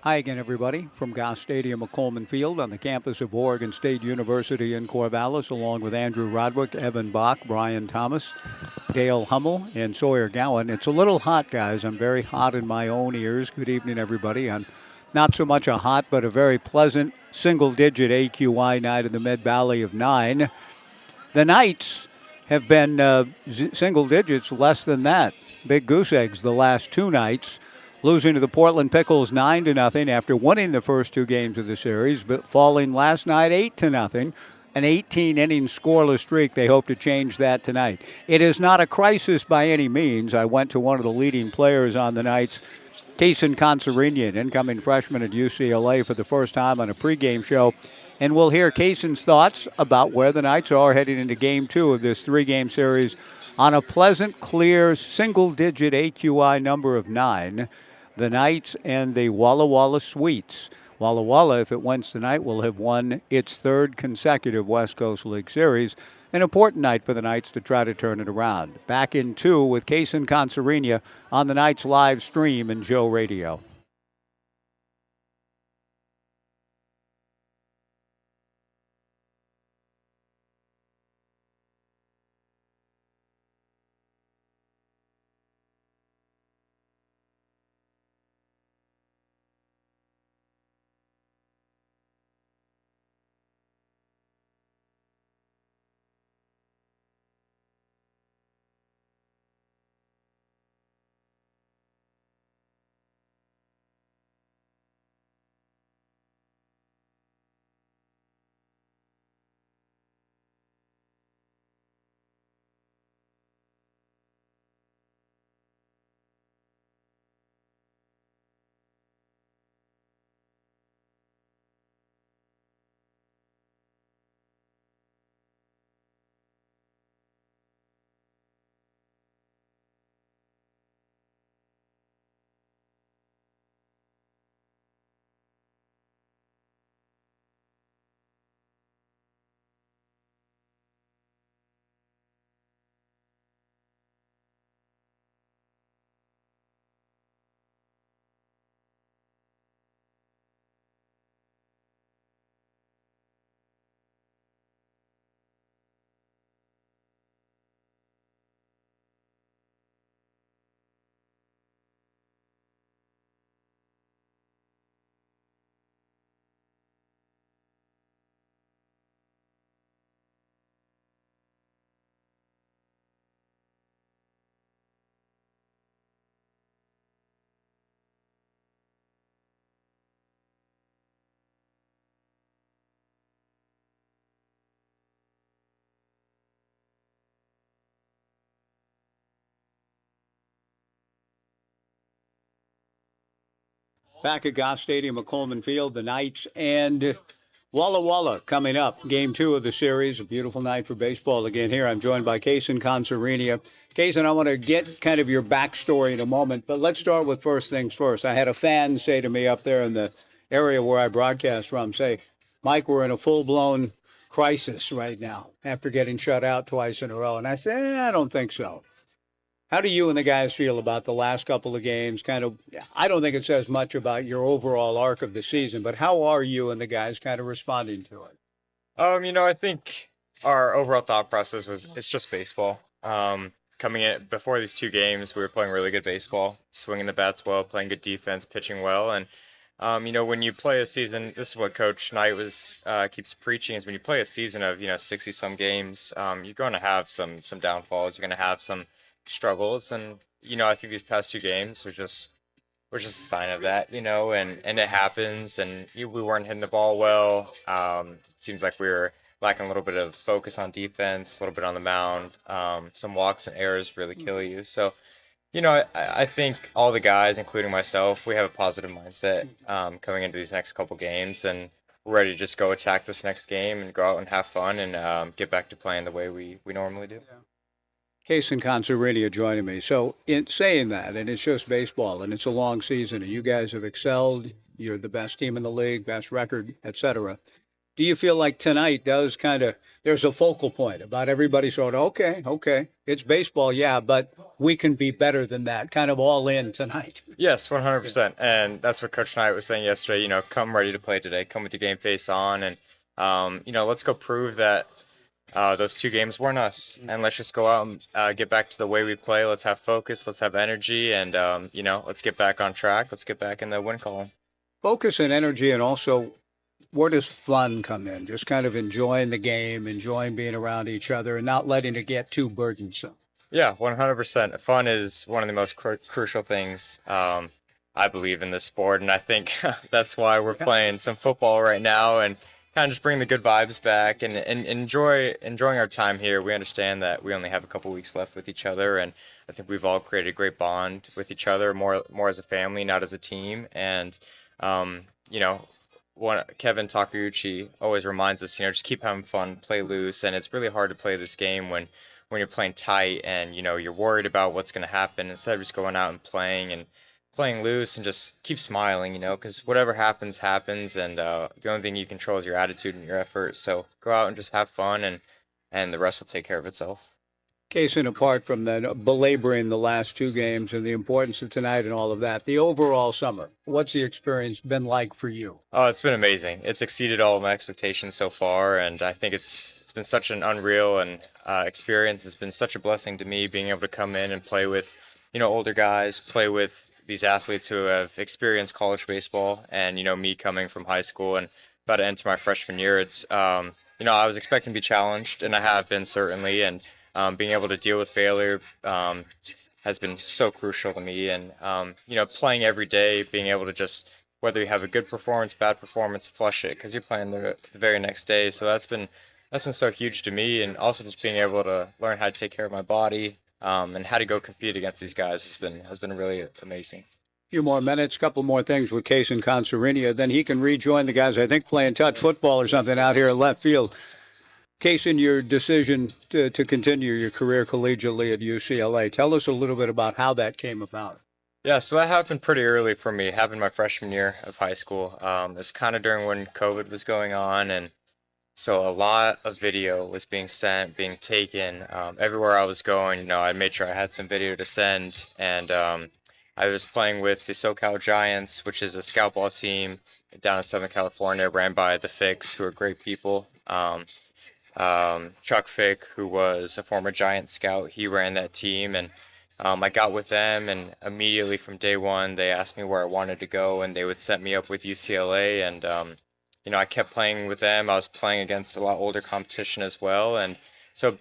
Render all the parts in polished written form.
Hi again, everybody, from Goss Stadium at Coleman Field on the campus of Oregon State University in Corvallis, along with Andrew Rodwick, Evan Bach, Brian Thomas, Dale Hummel, and Sawyer Gowan. It's a little hot, guys. I'm very hot in my own ears. Good evening, everybody. On not so much a hot, but a very pleasant single-digit AQI night in the Mid-Valley of 9. The Knights have been single digits, less than that. Big goose eggs the last two nights, losing to the Portland Pickles 9-0 after winning the first two games of the series, but falling last night 8-0. An 18-inning scoreless streak. They hope to change that tonight. It is not a crisis by any means. I went to one of the leading players on the Knights, Kaysen Consarinian, incoming freshman at UCLA, for the first time on a pregame show. And we'll hear Kaysen's thoughts about where the Knights are heading into Game 2 of this three-game series on a pleasant, clear, single-digit AQI number of 9. The Knights and the Walla Walla Sweets. Walla Walla, if it wins tonight, will have won its third consecutive West Coast League Series. An important night for the Knights to try to turn it around. Back in 2 with Kaysen Consarinian on the Knights live stream in Joe Radio. Back at Goss Stadium at Coleman Field, the Knights and Walla Walla coming up. Game 2 of the series. A beautiful night for baseball again here. I'm joined by Kaysen Consarinian. Kaysen, I want to get kind of your backstory in a moment, but let's start with first things first. I had a fan say to me up there in the area where I broadcast from, say, Mike, we're in a full-blown crisis right now after getting shut out twice in a row. And I said, I don't think so. How do you and the guys feel about the last couple of games? Kind of, I don't think it says much about your overall arc of the season, but how are you and the guys kind of responding to it? I think our overall thought process was it's just baseball. Coming in before these two games, we were playing really good baseball, swinging the bats well, playing good defense, pitching well, and when you play a season, this is what Coach Knight was keeps preaching: is when you play a season of 60 some games, you're going to have some downfalls, you're going to have some struggles, and I think these past two games were just a sign of that, and it happens, and we weren't hitting the ball well. It seems like we were lacking a little bit of focus on defense, a little bit on the mound. Some walks and errors really kill you. So, I think all the guys, including myself, we have a positive mindset coming into these next couple games, and we're ready to just go attack this next game and go out and have fun and get back to playing the way we normally do. Case and Consarinian joining me. So, in saying that, and it's just baseball, and it's a long season, and you guys have excelled. You're the best team in the league, best record, etc. Do you feel like tonight does kind of, there's a focal point about everybody sort of, okay, it's baseball, yeah, but we can be better than that, kind of all in tonight? Yes, 100%. And that's what Coach Knight was saying yesterday. Come ready to play today. Come with your game face on, and let's go prove that those two games weren't us. And let's just go out and get back to the way we play. Let's have focus. Let's have energy, and let's get back on track. Let's get back in the win column. Focus and energy, and also where does fun come in? Just kind of enjoying the game, enjoying being around each other, and not letting it get too burdensome. Yeah, 100%. Fun is one of the most crucial things I believe in this sport, and I think that's why we're playing some football right now and kind of just bring the good vibes back and enjoying our time here. We understand that we only have a couple weeks left with each other, and I think we've all created a great bond with each other, more as a family, not as a team. And Kevin Takeuchi always reminds us, just keep having fun, play loose, and it's really hard to play this game when you're playing tight and you're worried about what's going to happen instead of just going out and playing loose and just keep smiling, because whatever happens, and the only thing you control is your attitude and your effort. So go out and just have fun, and the rest will take care of itself. Case in apart from that, belaboring the last two games and the importance of tonight and all of that, the overall summer, what's the experience been like for you? Oh, it's been amazing. It's exceeded all of my expectations so far, and I think it's been such an unreal and experience. It's been such a blessing to me being able to come in and play with older guys, play with these athletes who have experienced college baseball, and me coming from high school and about to enter my freshman year. It's I was expecting to be challenged, and I have been, certainly, and being able to deal with failure has been so crucial to me. And playing every day, being able to just, whether you have a good performance, bad performance, flush it, because you're playing the very next day. So that's been so huge to me, and also just being able to learn how to take care of my body and how to go compete against these guys has been really amazing. Few more minutes, couple more things with Case and Concerina, then he can rejoin the guys, I think, playing touch football or something out here in left field. Case, in your decision to continue your career collegiately at UCLA, tell us a little bit about how that came about. Yeah, so that happened pretty early for me, happened my freshman year of high school. It's kind of during when COVID was going on, and so a lot of video was being sent, being taken. Everywhere I was going, I made sure I had some video to send, and I was playing with the SoCal Giants, which is a scout ball team down in Southern California, ran by the Ficks, who are great people. Chuck Fick, who was a former Giant scout, he ran that team, and I got with them, and immediately from day one, they asked me where I wanted to go, and they would set me up with UCLA, and I kept playing with them. I was playing against a lot older competition as well, and so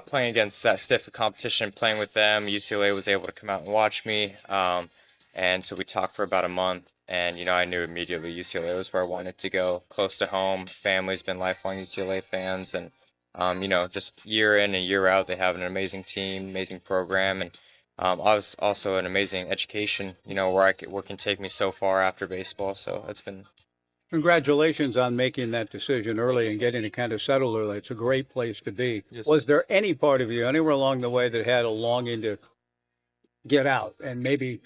playing against that stiff competition, playing with them, UCLA was able to come out and watch me, and so we talked for about a month. And, I knew immediately UCLA was where I wanted to go, close to home. Family's been lifelong UCLA fans. And, just year in and year out, they have an amazing team, amazing program. And I was also an amazing education, where it can take me so far after baseball. So it's been. Congratulations on making that decision early and getting it kind of settled early. It's a great place to be. Yes, was there any part of you, anywhere along the way, that had a longing to get out and maybe,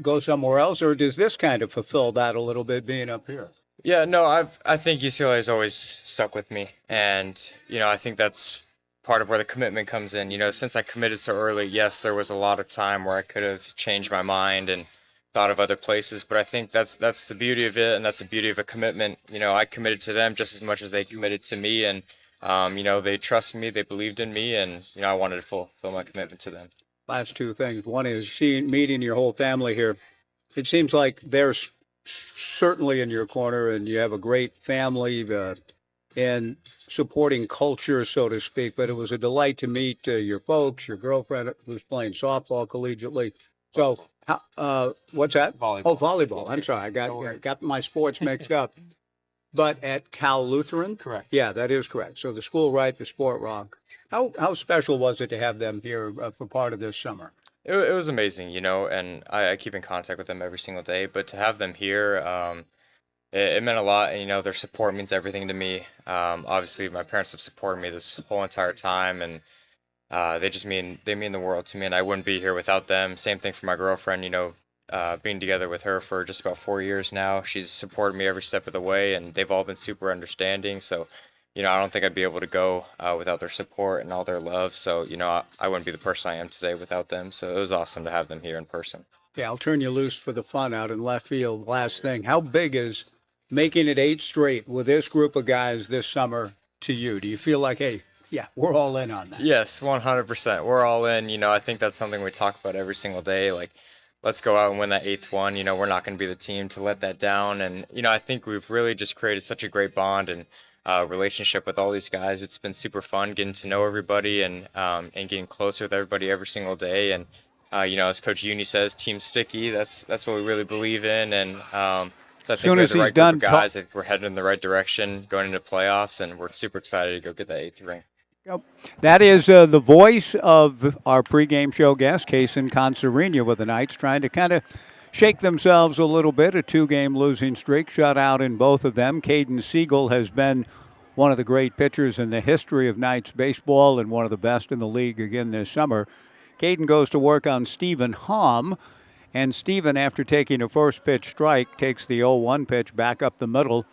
go somewhere else, or does this kind of fulfill that a little bit being up here? Yeah, no, I think UCLA has always stuck with me, and I think that's part of where the commitment comes in. Since I committed so early, yes, there was a lot of time where I could have changed my mind and thought of other places, but I think that's the beauty of it, and that's the beauty of a commitment. I committed to them just as much as they committed to me, and they trusted me, they believed in me, and I wanted to fulfill my commitment to them. Last two things. One is meeting your whole family here. It seems like they're certainly in your corner, and you have a great family and supporting culture, so to speak. But it was a delight to meet your folks, your girlfriend who's playing softball collegiately. So, what's that? Volleyball. Oh, volleyball. I'm sorry. I got my sports mixed up. But at Cal Lutheran? Correct. Yeah, that is correct. So the school right, the sport wrong. How special was it to have them here for part of this summer? It was amazing, and I keep in contact with them every single day. But to have them here, it meant a lot, and their support means everything to me. Obviously, my parents have supported me this whole entire time, and they mean the world to me, and I wouldn't be here without them. Same thing for my girlfriend, being together with her for just about 4 years now. She's supported me every step of the way, and they've all been super understanding. So, I don't think I'd be able to go without their support and all their love. So, I wouldn't be the person I am today without them. So it was awesome to have them here in person. Yeah, I'll turn you loose for the fun out in left field. Last thing, how big is making it 8 straight with this group of guys this summer to you? Do you feel like, hey, yeah, we're all in on that? Yes, 100%. We're all in. I think that's something we talk about every single day. Like, let's go out and win that 8th one. We're not going to be the team to let that down. And, I think we've really just created such a great bond and relationship with all these guys. It's been super fun getting to know everybody and getting closer with everybody every single day. And, as Coach Uni says, team sticky. That's what we really believe in. And so I think we're the right group of guys. I think we're heading in the right direction going into playoffs, and we're super excited to go get that 8th ring. Yep. That is the voice of our pregame show guest, Kaysen Concerina with the Knights, trying to kind of shake themselves a little bit. A 2-game losing streak, shut out in both of them. Caden Siegel has been one of the great pitchers in the history of Knights baseball and one of the best in the league again this summer. Caden goes to work on Stephen Hom, and Stephen, after taking a first pitch strike, takes the 0-1 pitch back up the middle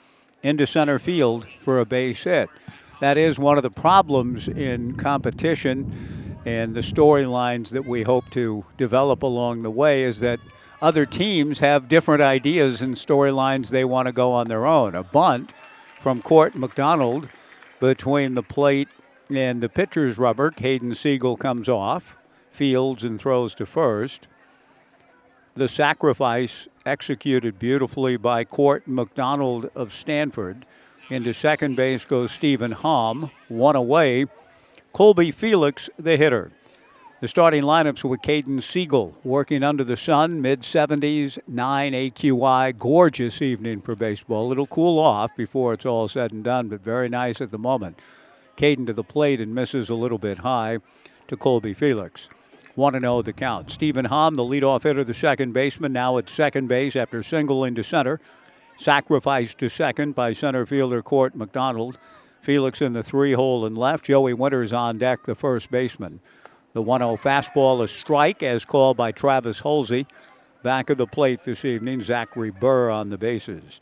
into center field for a base hit. That is one of the problems in competition and the storylines that we hope to develop along the way is that other teams have different ideas and storylines they want to go on their own. A bunt from Court McDonald between the plate and the pitcher's rubber. Caden Siegel comes off, fields and throws to first. The sacrifice executed beautifully by Court McDonald of Stanford. Into second base goes Stephen Hom, one away. Colby Felix, the hitter. The starting lineups with Caden Siegel working under the sun, mid-70s, 9 AQI. Gorgeous evening for baseball. It'll cool off before it's all said and done, but very nice at the moment. Caden to the plate and misses a little bit high to Colby Felix. 1-0 the count. Stephen Hom, the leadoff hitter, the second baseman, now at second base after singling to center. Sacrificed to second by center fielder Court McDonald. Felix in the 3-hole and left. Joey Winters on deck, the first baseman. The 1-0 fastball, a strike, as called by Travis Holsey. Back of the plate this evening, Zachary Burr on the bases.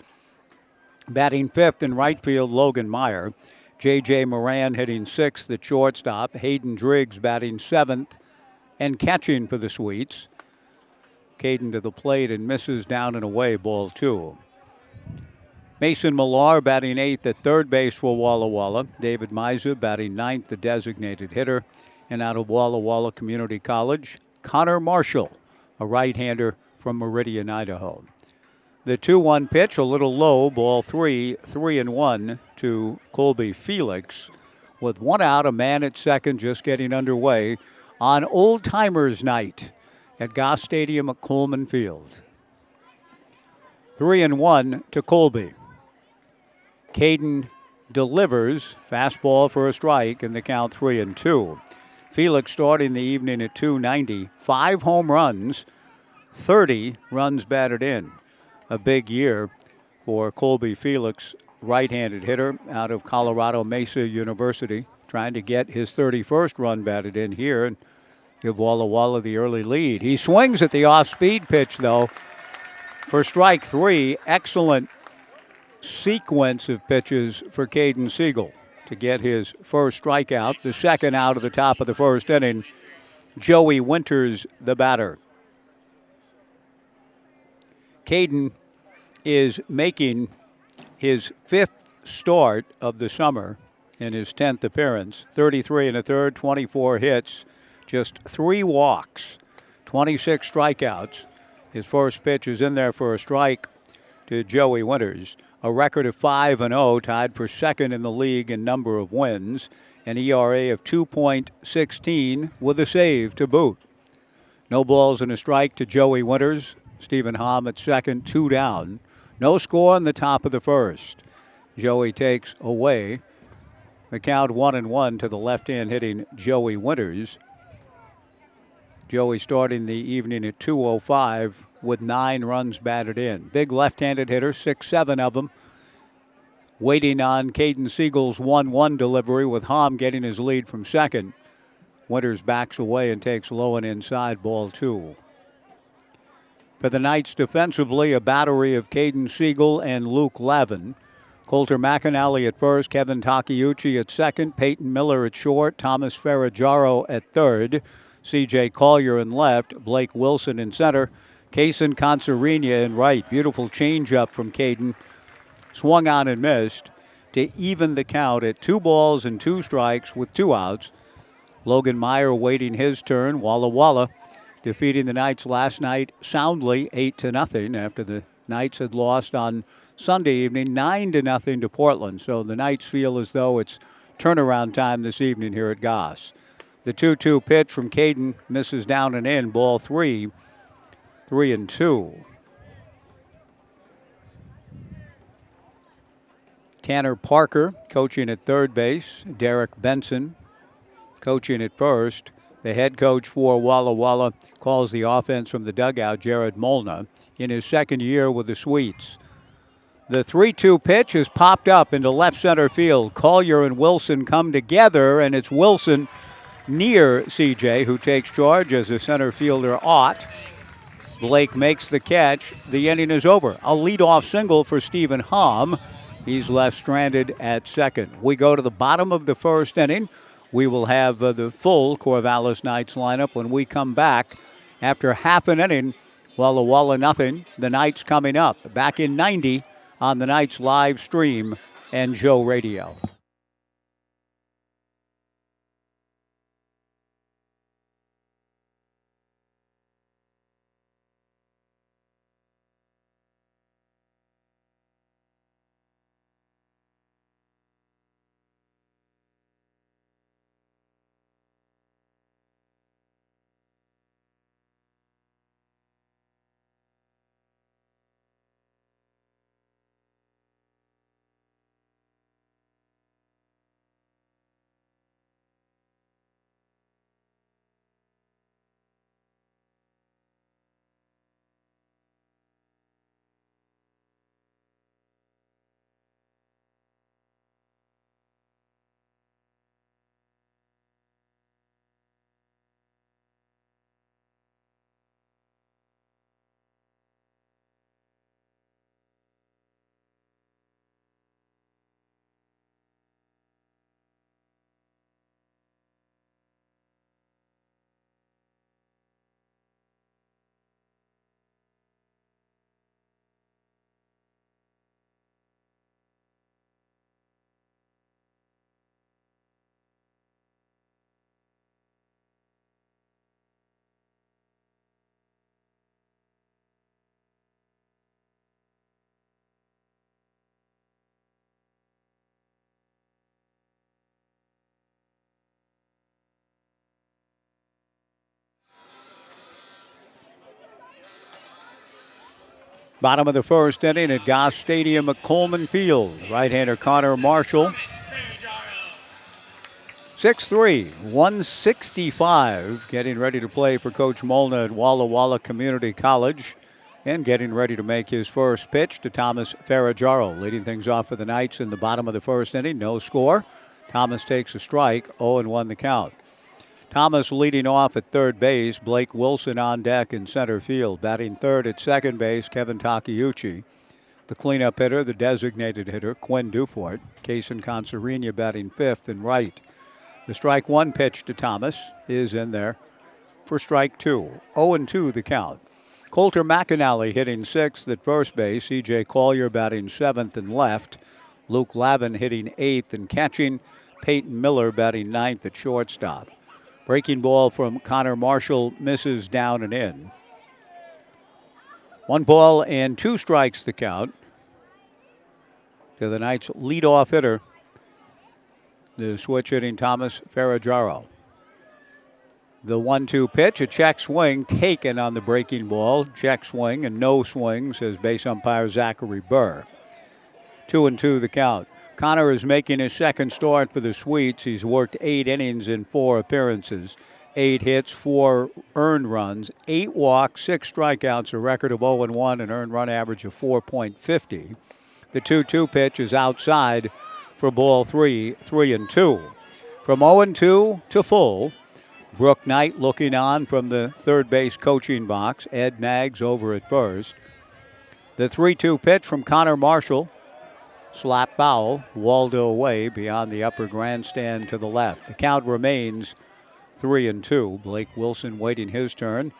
Batting fifth in right field, Logan Meyer. J.J. Moran hitting sixth at shortstop. Hayden Driggs batting seventh and catching for the Sweets. Caden to the plate and misses down and away, ball 2. Mason Millar batting eighth at third base for Walla Walla. David Miza batting ninth, the designated hitter. And out of Walla Walla Community College, Connor Marshall, a right-hander from Meridian, Idaho. The 2-1 pitch, a little low, ball 3, 3-1 to Colby Felix. With one out, a man at second just getting underway on Old Timers Night at Goss Stadium at Coleman Field. 3-1 to Colby. Caden delivers, fastball for a strike, and the count 3-2. Felix starting the evening at .290, 5 home runs, 30 runs batted in. A big year for Colby Felix, right-handed hitter out of Colorado Mesa University, trying to get his 31st run batted in here and give Walla Walla the early lead. He swings at the off-speed pitch, though, for strike 3. Excellent sequence of pitches for Caden Siegel to get his first strikeout. The second out of the top of the first inning. Joey Winters, the batter. Caden is making his 5th start of the summer in his 10th appearance. 33 1/3, 24 hits, just 3 walks, 26 strikeouts. His first pitch is in there for a strike to Joey Winters. A record of 5-0, tied for second in the league in number of wins. An ERA of 2.16 with a save to boot. No balls and a strike to Joey Winters. Stephen Hom at second, 2 down. No score in the top of the first. Joey takes away the count 1-1 to the left-hand hitting Joey Winters. Joey starting the evening at 2:05 with 9 runs batted in. Big left-handed hitter, 6-7 of them. Waiting on Caden Siegel's 1-1 delivery with Hom getting his lead from second. Winters backs away and takes low and inside, ball 2. For the Knights defensively, a battery of Caden Siegel and Luke Lavin. Coulter McAnally at first, Kevin Takeuchi at second, Peyton Miller at short, Thomas Ferragaro at third, C.J. Collier in left, Blake Wilson in center, Kaysen Consarinia in right. Beautiful changeup from Caden. Swung on and missed to even the count at 2 balls and 2 strikes with 2 outs. Logan Meyer waiting his turn. Walla defeating the Knights last night soundly 8-0 after the Knights had lost on Sunday evening 9-0 to Portland. So the Knights feel as though it's turnaround time this evening here at Goss. The 2-2 pitch from Caden misses down and in. Ball 3, 3-2. Tanner Parker coaching at third base. Derek Benson coaching at first. The head coach for Walla calls the offense from the dugout, Jared Molna, in his second year with the Sweets. The 3-2 pitch is popped up into left center field. Collier and Wilson come together, and it's Wilson near CJ who takes charge as a center fielder ought. Blake makes the catch. The inning is over. A leadoff single for Stephen Hom. He's left stranded at second. We go to the bottom of the first inning. We will have the full Corvallis Knights lineup when we come back after half an inning. Walla nothing. The Knights coming up. Back in 90 on the Knights live stream and Joe Radio. Bottom of the first inning at Goss Stadium at Coleman Field. Right-hander Connor Marshall. 6'3", 165, getting ready to play for Coach Molna at Walla Community College and getting ready to make his first pitch to Thomas Ferragaro. Leading things off for the Knights in the bottom of the first inning. No score. Thomas takes a strike, 0-1 the count. Thomas leading off at third base. Blake Wilson on deck in center field. Batting third at second base, Kevin Takeuchi. The cleanup hitter, the designated hitter, Quinn Dufort. Kaysen Consarinia batting fifth and right. The strike one pitch to Thomas is in there for strike two. 0-2 the count. Coulter McAnally hitting sixth at first base. C.J. Collier batting seventh and left. Luke Lavin hitting eighth and catching. Peyton Miller batting ninth at shortstop. Breaking ball from Connor Marshall misses down and in. 1 ball and 2 strikes the count to the Knights' leadoff hitter, the switch hitting Thomas Ferragaro. The 1-2 pitch, a check swing taken on the breaking ball. Check swing and no swing, says base umpire Zachary Burr. 2-2 the count. Connor is making his second start for the Sweets. He's worked 8 innings in 4 appearances. 8 hits, 4 earned runs, 8 walks, 6 strikeouts, a record of 0-1, an earned run average of 4.50. The 2-2 pitch is outside for ball 3, 3-2. From 0-2 to full, Brooke Knight looking on from the third base coaching box. Ed Maggs over at first. The 3-2 pitch from Connor Marshall. Slap foul, Waldo away beyond the upper grandstand to the left. The count remains 3-2. Blake Wilson waiting his turn.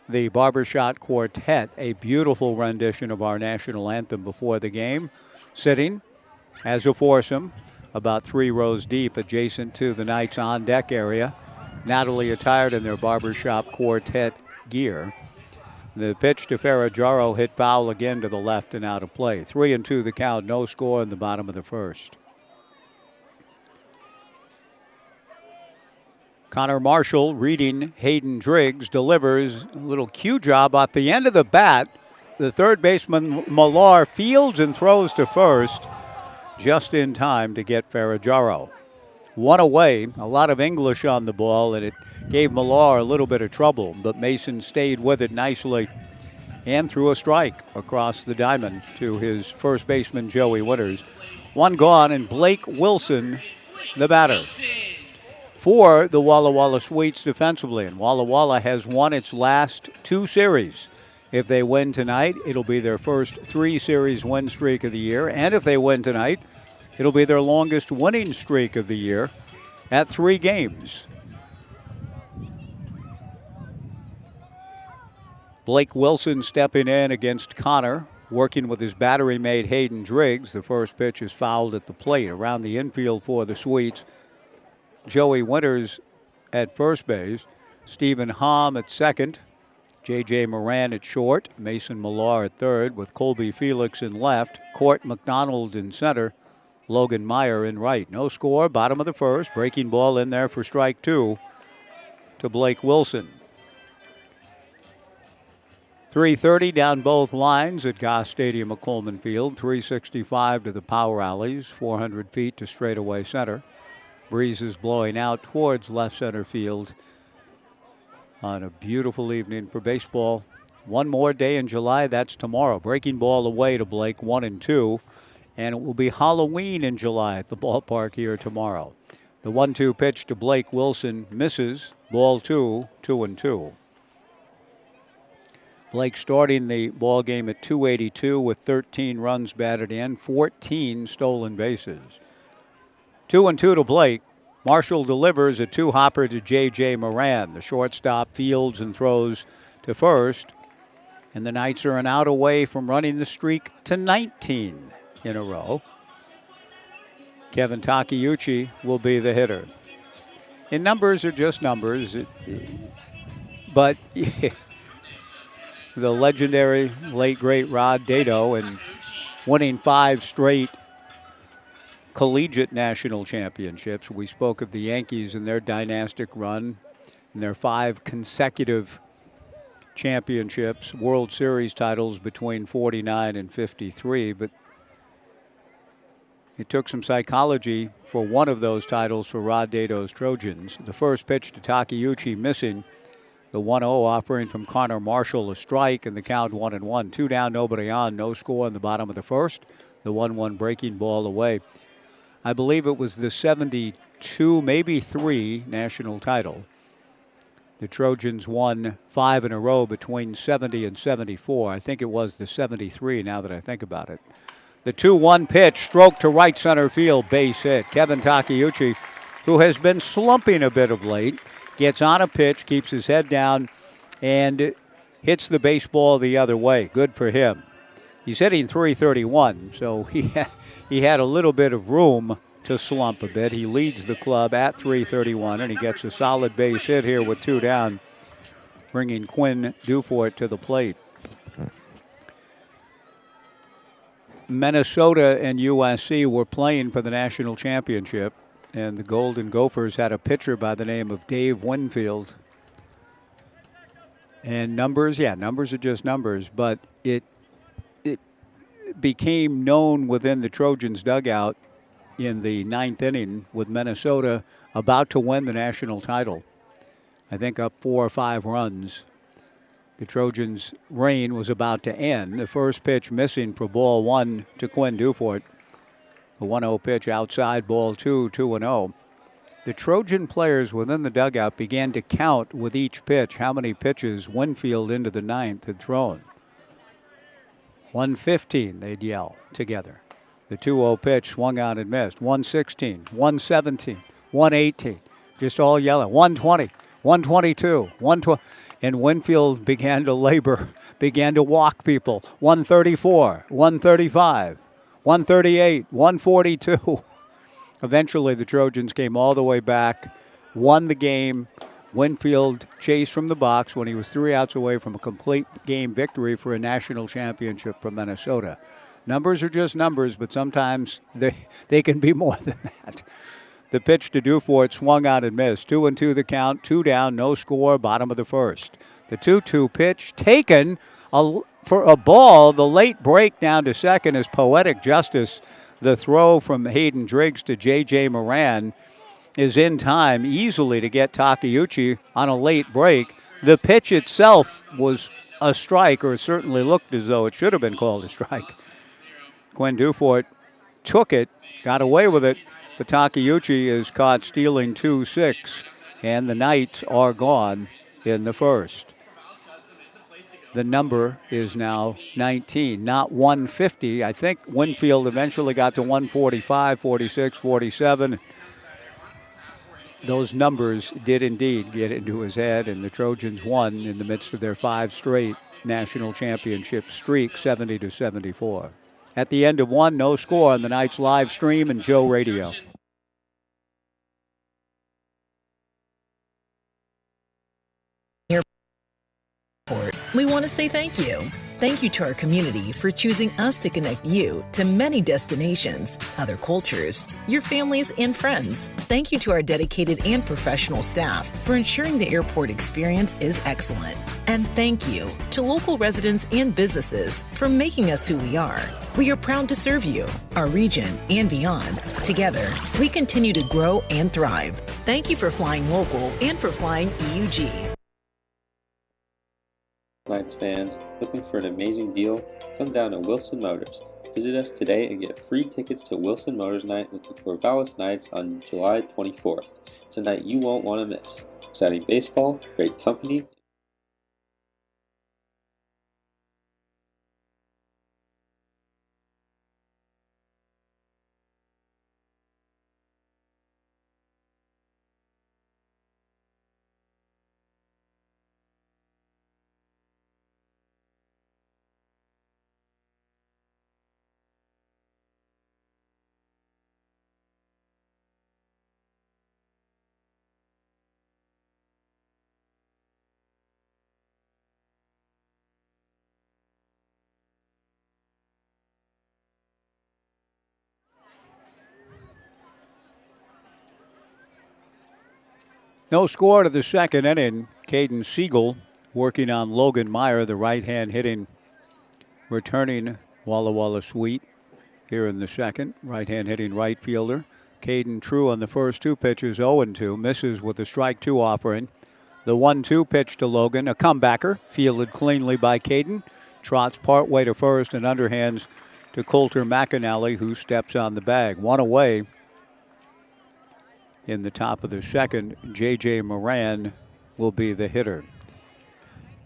The Barbershop Quartet, a beautiful rendition of our national anthem before the game, sitting as a foursome about 3 rows deep adjacent to the Knights on deck area. Nattily attired in their Barbershop Quartet gear. The pitch to Ferraggiaro hit foul again to the left and out of play. 3-2 the count, no score in the bottom of the first. Connor Marshall reading Hayden Driggs, delivers a little cue job off the end of the bat. The third baseman Millar fields and throws to first just in time to get Ferraggiaro. One away, a lot of English on the ball, and it gave Millar a little bit of trouble, but Mason stayed with it nicely and threw a strike across the diamond to his first baseman, Joey Winters. One gone, and Blake Wilson, the batter. For the Walla Walla Sweets defensively, and Walla Walla has won its last 2 series. If they win tonight, it'll be their first 3-series win streak of the year, and if they win tonight, it'll be their longest winning streak of the year at 3 games. Blake Wilson stepping in against Connor, working with his battery mate Hayden Driggs. The first pitch is fouled at the plate. Around the infield for the Sweets, Joey Winters at first base, Stephen Hom at second, J.J. Moran at short, Mason Millar at third, with Colby Felix in left, Court McDonald in center, Logan Meyer in right. No score, bottom of the first. Breaking ball in there for strike 2 to Blake Wilson. 3:30 down both lines at Goss Stadium at Coleman Field. 365 to the power alleys, 400 feet to straightaway center. Breeze is blowing out towards left center field on a beautiful evening for baseball. One more day in July, that's tomorrow. Breaking ball away to Blake, 1-2. And it will be Halloween in July at the ballpark here tomorrow. The 1-2 pitch to Blake Wilson misses. Ball 2, 2-2. Blake starting the ball game at 282 with 13 runs batted in, 14 stolen bases. 2-2 to Blake. Marshall delivers a 2-hopper to J.J. Moran. The shortstop fields and throws to first. And the Knights are an out away from running the streak to 19 in a row. Kevin Takeuchi will be the hitter. And numbers are just numbers. But the legendary late, great Rod Dedeaux, and winning 5 straight collegiate national championships. We spoke of the Yankees and their dynastic run and their 5 consecutive championships, World Series titles between 49 and 53. But it took some psychology for one of those titles for Rod Dedeaux's Trojans. The first pitch to Takeuchi missing. The 1-0 offering from Connor Marshall, a strike, and the count 1-1. 2 down, nobody on, no score in the bottom of the first. The 1-1 breaking ball away. I believe it was the 72, maybe 3 national title. The Trojans won 5 in a row between 70 and 74. I think it was the 73 now that I think about it. The 2-1 pitch, stroke to right center field, base hit. Kevin Takeuchi, who has been slumping a bit of late, gets on a pitch, keeps his head down, and hits the baseball the other way. Good for him. He's hitting .331, so he had a little bit of room to slump a bit. He leads the club at .331, and he gets a solid base hit here with 2 down, bringing Quinn Dufort to the plate. Minnesota and USC were playing for the national championship, and the Golden Gophers had a pitcher by the name of Dave Winfield. And numbers are just numbers, but it became known within the Trojans dugout in the 9th inning with Minnesota about to win the national title. I think up 4 or 5 runs. The Trojans' reign was about to end. The first pitch missing for ball 1 to Quinn Dufort. The 1-0 pitch outside, ball 2, 2-0. the Trojan players within the dugout began to count with each pitch how many pitches Winfield into the ninth had thrown. 115, they'd yell together. The 2-0 pitch swung out and missed. 116, 117, 118, just all yelling. 120, 122, 120. And Winfield began to labor, began to walk people. 134, 135, 138, 142. Eventually, the Trojans came all the way back, won the game. Winfield chased from the box when he was 3 outs away from a complete game victory for a national championship for Minnesota. Numbers are just numbers, but sometimes they can be more than that. The pitch to Dufort swung out and missed. 2-2 the count, 2 down, no score, bottom of the first. The 2-2 pitch taken for a ball. The late break down to second is poetic justice. The throw from Hayden Driggs to J.J. Moran is in time easily to get Takeuchi on a late break. The pitch itself was a strike, or certainly looked as though it should have been called a strike. Quinn Dufort took it, got away with it, but Takeuchi is caught stealing 2-6, and the Knights are gone in the first. The number is now 19, not 150. I think Winfield eventually got to 145, 46, 47. Those numbers did indeed get into his head, and the Trojans won in the midst of their 5 straight national championship streak, 70-74. At the end of 1, no score on the Knights live stream and Joe Radio. We want to say thank you. Thank you to our community for choosing us to connect you to many destinations, other cultures, your families, and friends. Thank you to our dedicated and professional staff for ensuring the airport experience is excellent. And thank you to local residents and businesses for making us who we are. We are proud to serve you, our region, and beyond. Together, we continue to grow and thrive. Thank you for flying local and for flying EUG. Knights fans, looking for an amazing deal? Come down to Wilson Motors. Visit us today and get free tickets to Wilson Motors Night with the Corvallis Knights on July 24th. It's a night you won't want to miss. Exciting baseball, great company. No score to the second inning. Caden Siegel working on Logan Meyer, the right-hand hitting, returning Walla Walla Sweet here in the second. Right-hand hitting right fielder. Caden True on the first 2 pitches, 0-2. Misses with the strike 2 offering. The 1-2 pitch to Logan, a comebacker, fielded cleanly by Caden. Trots partway to first and underhands to Coulter McAnally, who steps on the bag. 1 away. In the top of the second, J.J. Moran will be the hitter.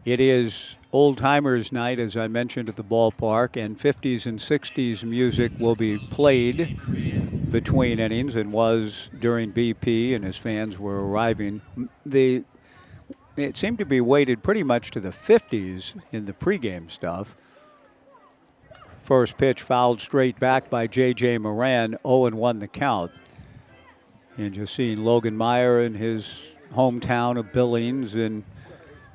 It is old-timers night, as I mentioned, at the ballpark, and 50s and 60s music will be played between innings and was during BP, and as fans were arriving. It seemed to be weighted pretty much to the 50s in the pregame stuff. First pitch fouled straight back by J.J. Moran, 0-1 the count. And just seeing Logan Meyer in his hometown of Billings, and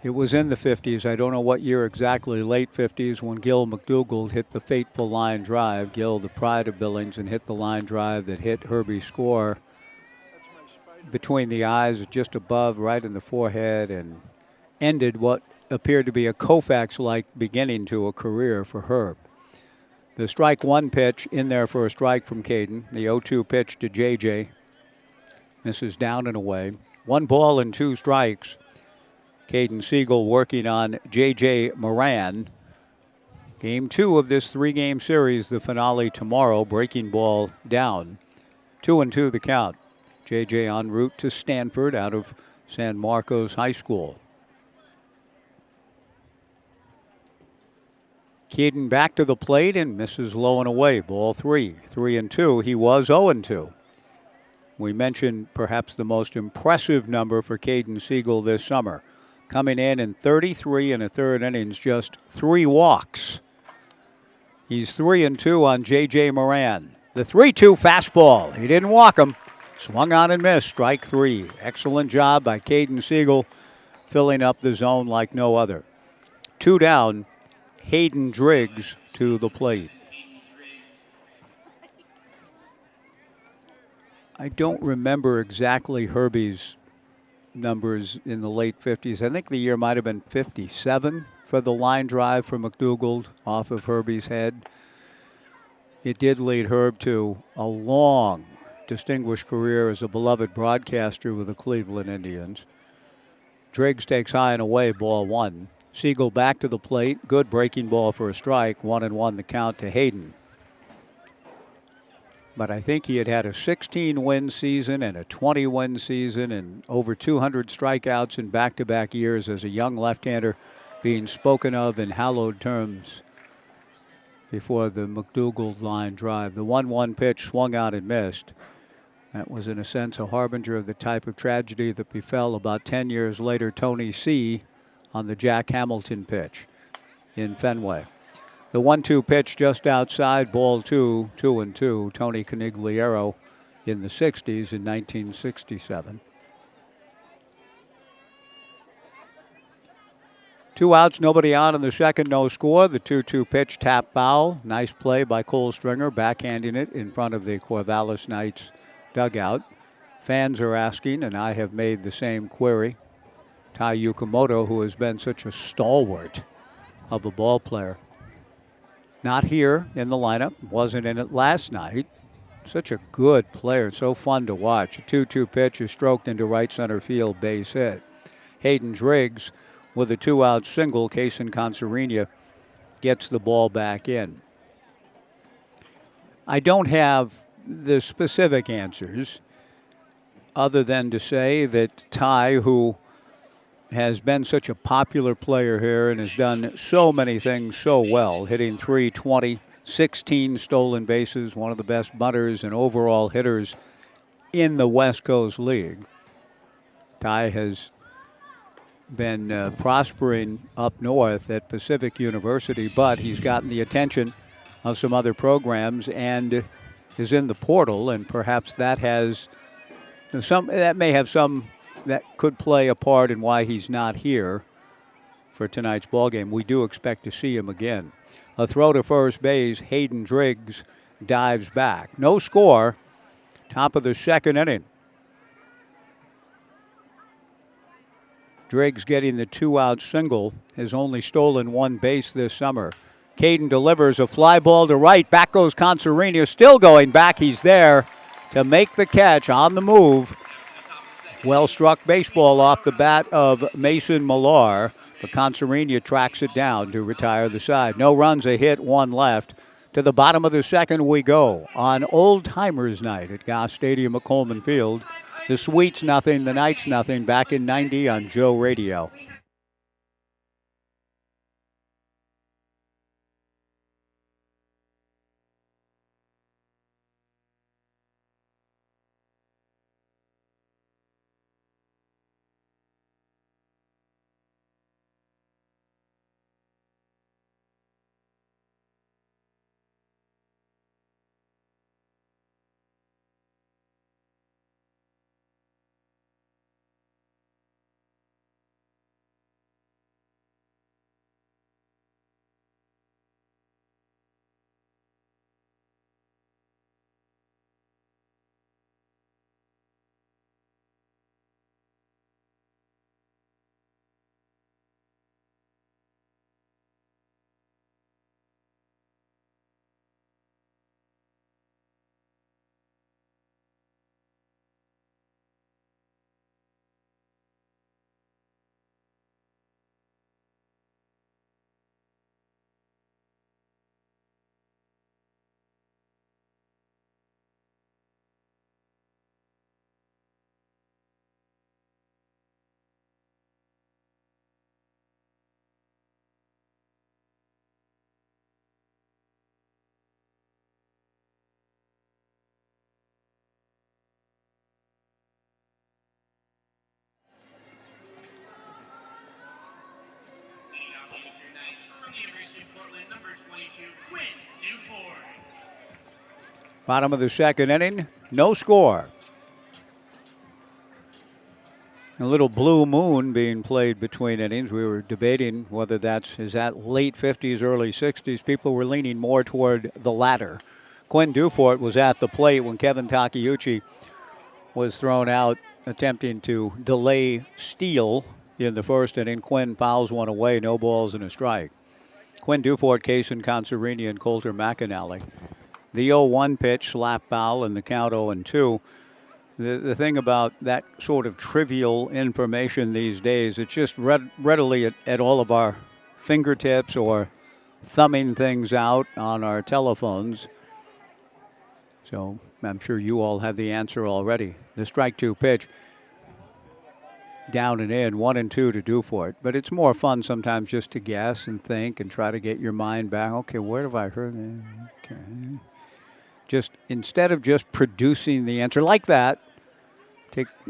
it was in the 50s. I don't know what year exactly, late 50s, when Gil McDougald hit the fateful line drive. Gil, the pride of Billings, and hit the line drive that hit Herbie Score between the eyes, just above, right in the forehead, and ended what appeared to be a Koufax-like beginning to a career for Herb. The strike 1 pitch in there for a strike from Caden. The 0-2 pitch to J.J. Misses down and away. 1 ball and 2 strikes. Caden Siegel working on J.J. Moran. Game 2 of this 3-game series, the finale tomorrow. Breaking ball down. 2-2 the count. JJ en route to Stanford out of San Marcos High School. Keaton back to the plate and misses low and away. Ball 3. 3-2. He was 0-2. We mentioned perhaps the most impressive number for Caden Siegel this summer. Coming in 33 1/3 innings, just 3 walks. He's 3-2 on J.J. Moran. The 3-2 fastball. He didn't walk him. Swung on and missed. Strike 3. Excellent job by Caden Siegel, filling up the zone like no other. 2 down. Hayden Driggs to the plate. I don't remember exactly Herbie's numbers in the late 50s. I think the year might have been 57 for the line drive for McDougald off of Herbie's head. It did lead Herb to a long, distinguished career as a beloved broadcaster with the Cleveland Indians. Driggs takes high and away, ball 1. Siegel back to the plate. Good breaking ball for a strike. 1-1 the count to Hayden. But I think he had a 16-win season and a 20-win season and over 200 strikeouts in back-to-back years as a young left-hander, being spoken of in hallowed terms before the McDougald line drive. The 1-1 pitch swung out and missed. That was, in a sense, a harbinger of the type of tragedy that befell about 10 years later Tony C. on the Jack Hamilton pitch in Fenway. The 1-2 pitch just outside, ball 2, 2-2. Tony Conigliaro in the 60s in 1967. 2 outs, nobody on in the second, no score. The 2-2 pitch, tap foul. Nice play by Cole Stringer, backhanding it in front of the Corvallis Knights dugout. Fans are asking, and I have made the same query. Tai Yukamoto, who has been such a stalwart of a ball player, not here in the lineup, wasn't in it last night. Such a good player, so fun to watch. A 2-2 pitch is stroked into right center field, base hit. Hayden Driggs with a 2-out single. Kaysen Concerina gets the ball back in. I don't have the specific answers other than to say that Ty, who has been such a popular player here and has done so many things so well, hitting .320, 16 stolen bases, one of the best butters and overall hitters in the West Coast League. Ty has been prospering up north at Pacific University, but he's gotten the attention of some other programs and is in the portal, and perhaps that has that could play a part in why he's not here for tonight's ballgame. We do expect to see him again. A throw to first base. Hayden Driggs dives back. No score. Top of the second inning. Driggs getting the 2-out single, has only stolen 1 base this summer. Caden delivers a fly ball to right. Back goes Concerina, still going back. He's there to make the catch on the move. Well-struck baseball off the bat of Mason Millar, but Concerina tracks it down to retire the side. No runs, a hit, 1 left. To the bottom of the second we go on Old Timers Night at Goss Stadium at Coleman Field. The Sweets nothing, the Knights nothing. Back in 90 on Joe Radio. Bottom of the second inning, no score. A little Blue Moon being played between innings. We were debating whether is that late 50s, early 60s. People were leaning more toward the latter. Quinn Dufort was at the plate when Kevin Takeuchi was thrown out attempting to delay steal in the first inning. Quinn fouls one away, no balls and a strike. Quinn Dufort, Kaysen Consarini, and Coulter McAnally. The 0-1 pitch, slap foul, and the count 0-2. The thing about that sort of trivial information these days, it's just readily at all of our fingertips or thumbing things out on our telephones. So I'm sure you all have the answer already. The strike 2 pitch, down and in, 1-2 to Dufort. But it's more fun sometimes just to guess and think and try to get your mind back. Okay, where have I heard that? Okay. Just instead of just producing the answer like that,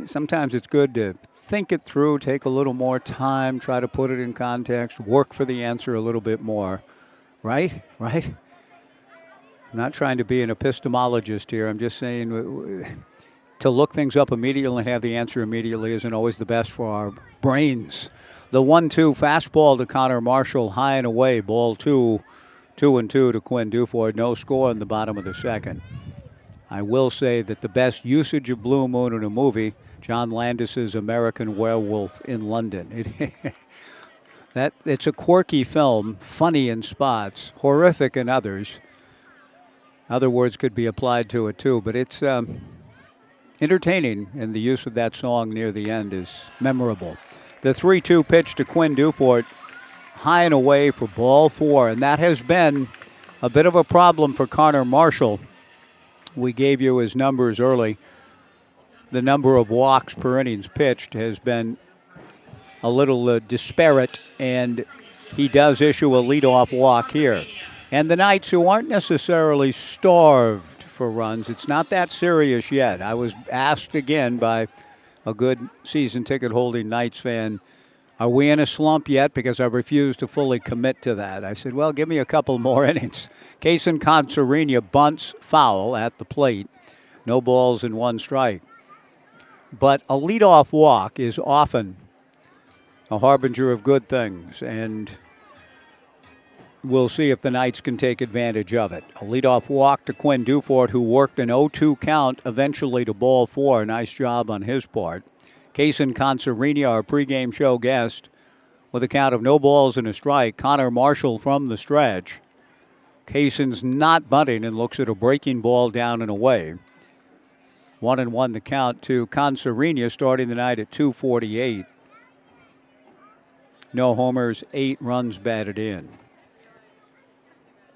sometimes it's good to think it through, take a little more time, try to put it in context, work for the answer a little bit more. Right? I'm not trying to be an epistemologist here. I'm just saying to look things up immediately and have the answer immediately isn't always the best for our brains. The 1-2 fastball to Connor Marshall, high and away, ball 2. 2-2 to Quinn Dufort, no score in the bottom of the second. I will say that the best usage of Blue Moon in a movie, John Landis's American Werewolf in London. It's a quirky film, funny in spots, horrific in others. Other words could be applied to it too, but it's entertaining, and the use of that song near the end is memorable. The 3-2 pitch to Quinn Dufort, high and away for ball 4, and that has been a bit of a problem for Connor Marshall. We gave you his numbers early. The number of walks per innings pitched has been a little disparate, and he does issue a leadoff walk here. And the Knights, who aren't necessarily starved for runs, it's not that serious yet. I was asked again by a good season ticket holding Knights fan, are we in a slump yet? Because I refuse to fully commit to that. I said, well, give me a couple more innings. Kaysen Consarini bunts foul at the plate. No balls and 1 strike. But a leadoff walk is often a harbinger of good things, and we'll see if the Knights can take advantage of it. A leadoff walk to Quinn Dufort, who worked an 0-2 count eventually to ball 4. Nice job on his part. Kaysen Consarini, our pregame show guest, with a count of no balls and a strike. Connor Marshall from the stretch. Kaysen's not bunting and looks at a breaking ball down and away. 1-1 the count to Consarini, starting the night at .248. No homers, 8 runs batted in.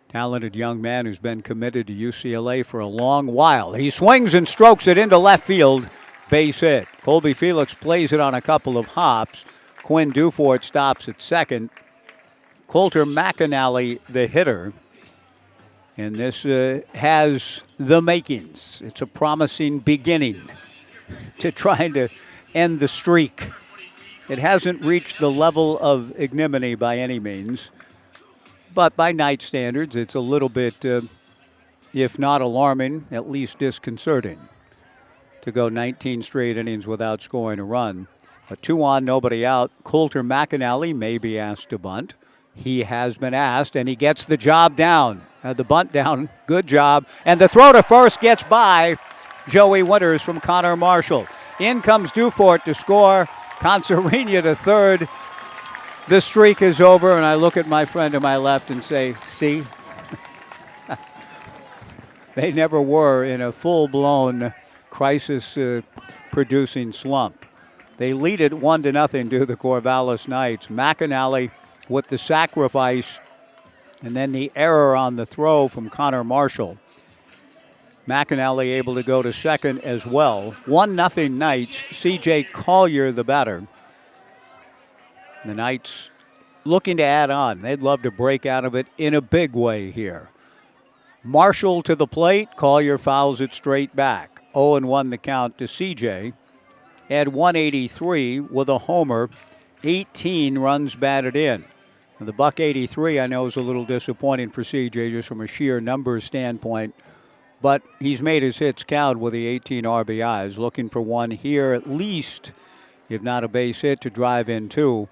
Talented young man who's been committed to UCLA for a long while. He swings and strokes it into left field. Base hit. Colby Felix plays it on a couple of hops. Quinn Dufort stops at second. Coulter McAnally, the hitter. And this has the makings. It's a promising beginning to trying to end the streak. It hasn't reached the level of ignominy by any means. But by Knight standards, it's a little bit, if not alarming, at least disconcerting to go 19 straight innings without scoring a run. A 2 on, nobody out. Coulter McAnally may be asked to bunt. He has been asked, and he gets the job down. The bunt down, good job. And the throw to first gets by Joey Winters from Connor Marshall. In comes Dufort to score. Consarini to third. The streak is over, and I look at my friend to my left and say, see? They never were in a full-blown crisis-producing slump. They lead it 1-0 to the Corvallis Knights. McAnally with the sacrifice, and then the error on the throw from Connor Marshall. McAnally able to go to second as well. 1-0 Knights. C.J. Collier, the batter. The Knights looking to add on. They'd love to break out of it in a big way here. Marshall to the plate. Collier fouls it straight back. 0-1 the count to C.J. At 183 with a homer. 18 runs batted in. And the buck 83 I know is a little disappointing for C.J. just from a sheer numbers standpoint. But he's made his hits count with the 18 RBIs, looking for one here at least, if not a base hit, to drive into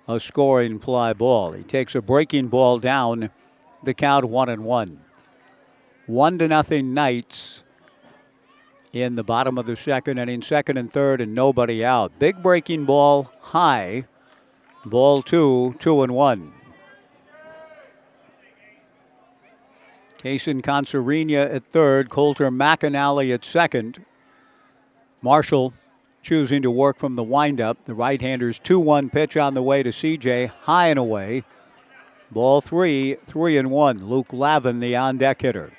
a scoring fly ball. He takes a breaking ball down, the count 1-1. 1-0 Knights in the bottom of the second inning, second and third, and nobody out. Big breaking ball high, ball 2, 2-1. Kaysen Concerina at third, Coulter McAnally at second. Marshall choosing to work from the windup. The right-hander's 2-1 pitch on the way to CJ, high and away. Ball 3, 3-1. Luke Lavin, the on-deck hitter.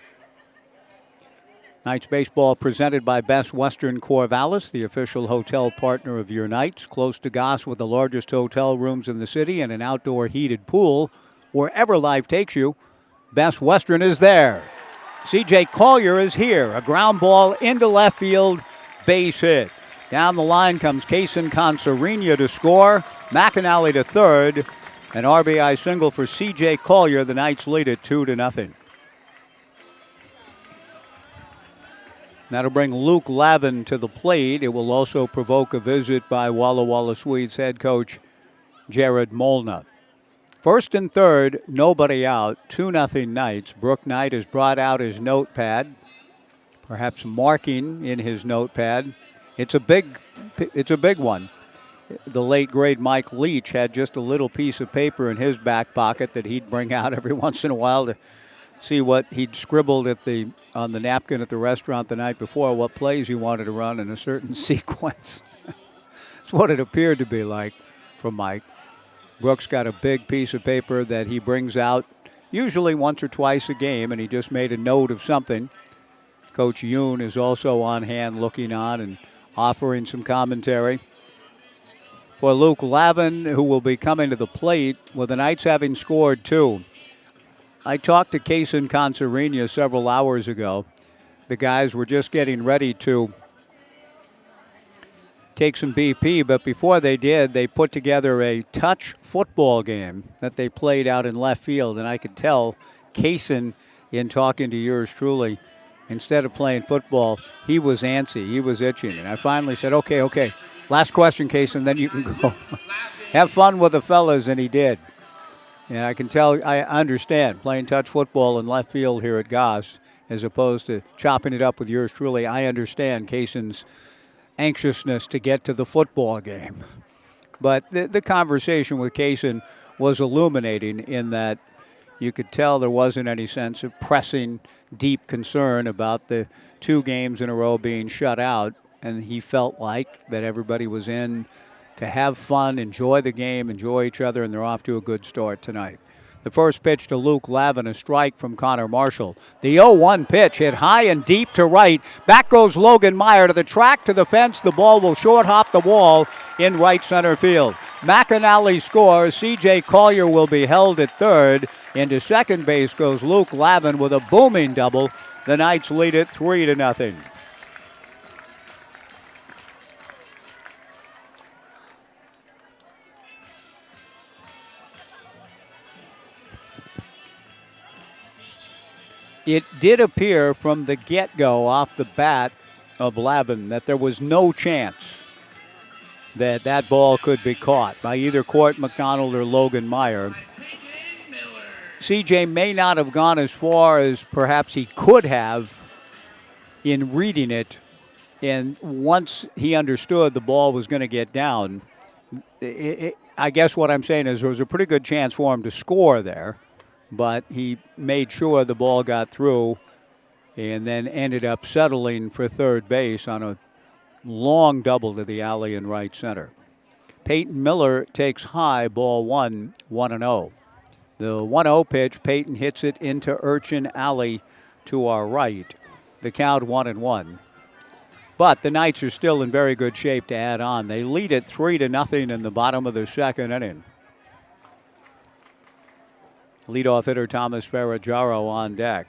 Knights baseball presented by Best Western Corvallis, the official hotel partner of your Knights. Close to Goss with the largest hotel rooms in the city and an outdoor heated pool. Wherever life takes you, Best Western is there. C.J. Collier is here. A ground ball into left field, base hit. Down the line comes Kaysen Concerina to score. McAnally to third. An RBI single for C.J. Collier. The Knights lead it 2-0. That'll bring Luke Lavin to the plate. It will also provoke a visit by Walla Swedes head coach Jared Molna. First and third, nobody out, 2-0 Knights. Brooke Knight has brought out his notepad, perhaps marking in his notepad. It's a big one. The late, great Mike Leach had just a little piece of paper in his back pocket that he'd bring out every once in a while to see what he'd scribbled on the napkin at the restaurant the night before, what plays he wanted to run in a certain sequence. That's what it appeared to be like from Mike. Brooks got a big piece of paper that he brings out usually once or twice a game, and he just made a note of something. Coach Yoon is also on hand looking on and offering some commentary. For Luke Lavin, who will be coming to the plate with the Knights having scored 2. I talked to Kaysen Concerina several hours ago. The guys were just getting ready to take some BP, but before they did, they put together a touch football game that they played out in left field, and I could tell Kaysen, in talking to yours truly, instead of playing football, he was antsy, he was itching, and I finally said, okay, last question, Kaysen, then you can go. Have fun with the fellas, and he did. And I can tell, I understand playing touch football in left field here at Goss as opposed to chopping it up with yours truly. I understand Kaysen's anxiousness to get to the football game. But the conversation with Kaysen was illuminating in that you could tell there wasn't any sense of pressing, deep concern about the 2 games in a row being shut out. And he felt like that everybody was in to have fun, enjoy the game, enjoy each other, and they're off to a good start tonight. The first pitch to Luke Lavin, a strike from Connor Marshall. The 0-1 pitch hit high and deep to right. Back goes Logan Meyer to the track, to the fence. The ball will short hop the wall in right center field. McAnally scores. C.J. Collier will be held at third. Into second base goes Luke Lavin with a booming double. The Knights lead it 3-0. It did appear from the get-go off the bat of Lavin that there was no chance that that ball could be caught by either Court McDonald or Logan Meyer. CJ may not have gone as far as perhaps he could have in reading it, and once he understood the ball was going to get down, I guess what I'm saying is there was a pretty good chance for him to score there. But he made sure the ball got through and then ended up settling for third base on a long double to the alley in right center. Peyton Miller takes high, ball 1, 1-0. The 1-0 pitch, Peyton hits it into Urchin Alley to our right. The count 1-1. But the Knights are still in very good shape to add on. They lead it 3-0 in the bottom of the second inning. Leadoff hitter Thomas Ferraggiaro on deck.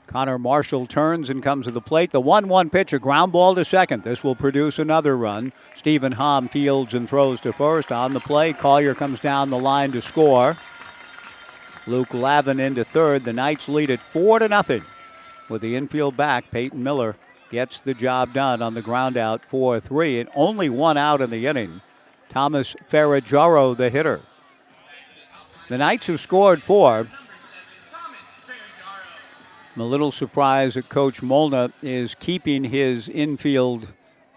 Connor Marshall turns and comes to the plate. The 1-1 pitch, a ground ball to second. This will produce another run. Stephen Hom fields and throws to first. On the play, Collier comes down the line to score. Luke Lavin into third. The Knights lead it 4-0. with the infield back. Peyton Miller gets the job done on the ground out 4-3, and only one out in the inning. Thomas Ferraggiaro, the hitter. The Knights have scored 4. I'm a little surprised that Coach Molna is keeping his infield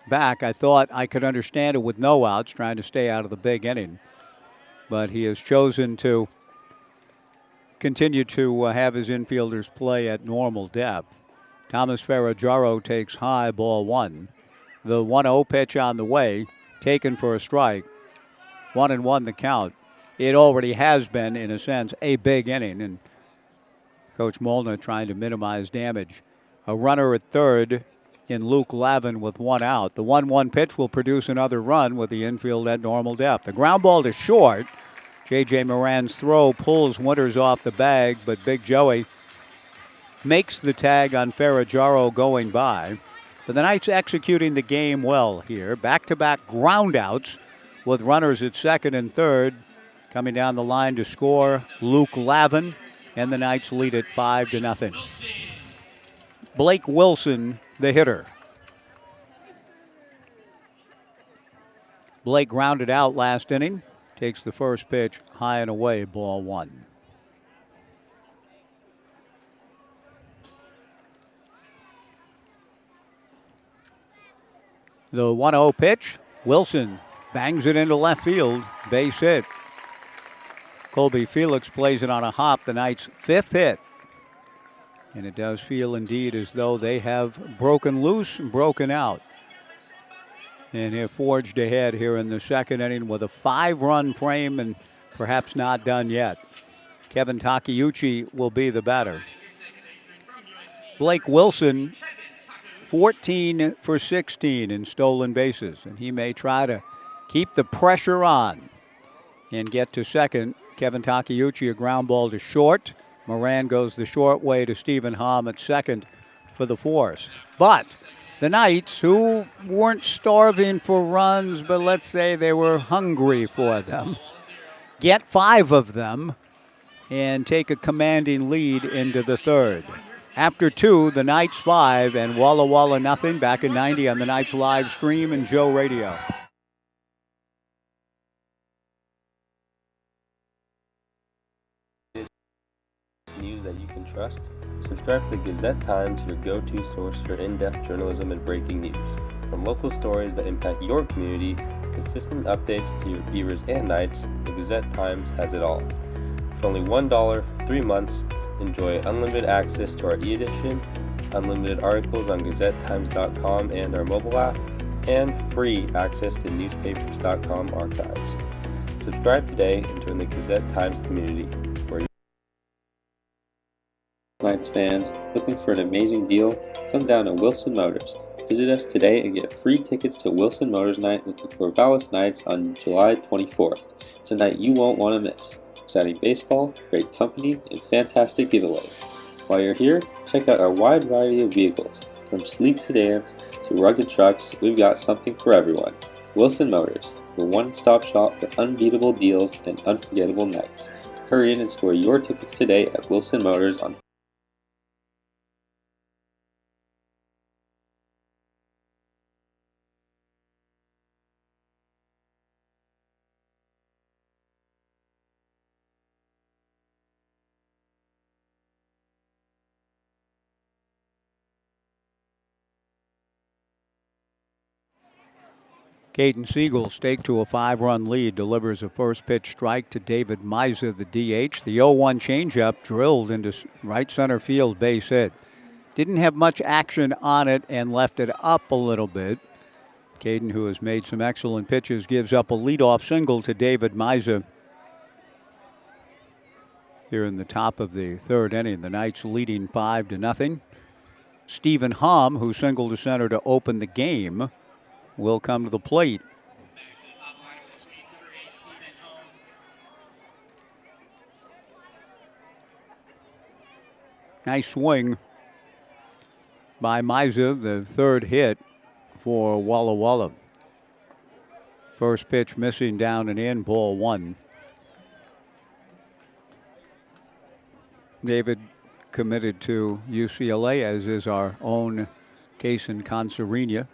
back. I thought I could understand it with no outs, trying to stay out of the big inning. But he has chosen to continue to have his infielders play at normal depth. Thomas Ferraggiaro takes high, ball 1. The 1-0 pitch on the way, taken for a strike. 1-1 the count. It already has been, in a sense, a big inning, and Coach Molna trying to minimize damage. A runner at third in Luke Lavin with 1 out. The 1-1 pitch will produce another run with the infield at normal depth. The ground ball to short. J.J. Moran's throw pulls Winters off the bag, but Big Joey makes the tag on Ferraggiaro going by. But the Knights executing the game well here. Back-to-back groundouts with runners at second and third. Coming down the line to score, Luke Lavin. And the Knights lead it 5-0. Blake Wilson, the hitter. Blake grounded out last inning. Takes the first pitch high and away, ball 1. The 1-0 pitch. Wilson bangs it into left field. Base hit. Colby Felix plays it on a hop, the Knights' 5th hit. And it does feel indeed as though they have broken loose and broken out. And have forged ahead here in the second inning with a 5-run frame and perhaps not done yet. Kevin Takeuchi will be the batter. Blake Wilson, 14 for 16 in stolen bases. And he may try to keep the pressure on and get to second. Kevin Takeuchi, a ground ball to short. Moran goes the short way to Stephen Hom at second for the force. But the Knights, who weren't starving for runs, but let's say they were hungry for them, get 5 of them and take a commanding lead into the third. After 2, the Knights 5 and Walla Walla nothing. Back in 90 on the Knights live stream and Joe Radio. News that you can trust? Subscribe to the Gazette-Times, your go-to source for in-depth journalism and breaking news. From local stories that impact your community to consistent updates to your Beavers and Knights, the Gazette-Times has it all. For only $1 for 3 months, enjoy unlimited access to our e-edition, unlimited articles on GazetteTimes.com and our mobile app, and free access to newspapers.com archives. Subscribe today and join the Gazette-Times community, where Knights fans looking for an amazing deal? Come down to Wilson Motors. Visit us today and get free tickets to Wilson Motors Night with the Corvallis Knights on July 24th. It's a night you won't want to miss. Exciting baseball, great company, and fantastic giveaways. While you're here, check out our wide variety of vehicles. From sleek sedans to rugged trucks, we've got something for everyone. Wilson Motors, your one-stop shop for unbeatable deals and unforgettable nights. Hurry in and score your tickets today at Wilson Motors on Caden Siegel, staked to a 5-run lead, delivers a first pitch strike to David Miza, the DH. The 0-1 changeup drilled into right center field, base hit. Didn't have much action on it and left it up a little bit. Caden, who has made some excellent pitches, gives up a leadoff single to David Miza here in the top of the third inning. The Knights leading 5-0. Stephen Hom, who singled to center to open the game, will come to the plate. Nice swing by Miza, the third hit for Walla Walla. First pitch missing down and in, ball 1. David committed to UCLA, as is our own Kason Consarina.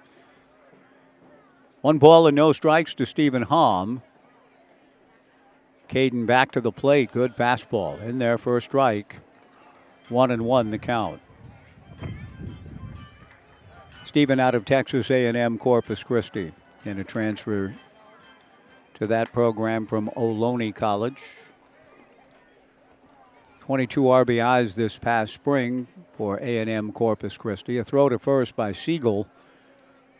1 ball and no strikes to Stephen Hom. Caden back to the plate. Good fastball in there for a strike. 1-1 the count. Stephen out of Texas A&M Corpus Christi in a transfer to that program from Ohlone College. 22 RBIs this past spring for A&M Corpus Christi. A throw to first by Siegel.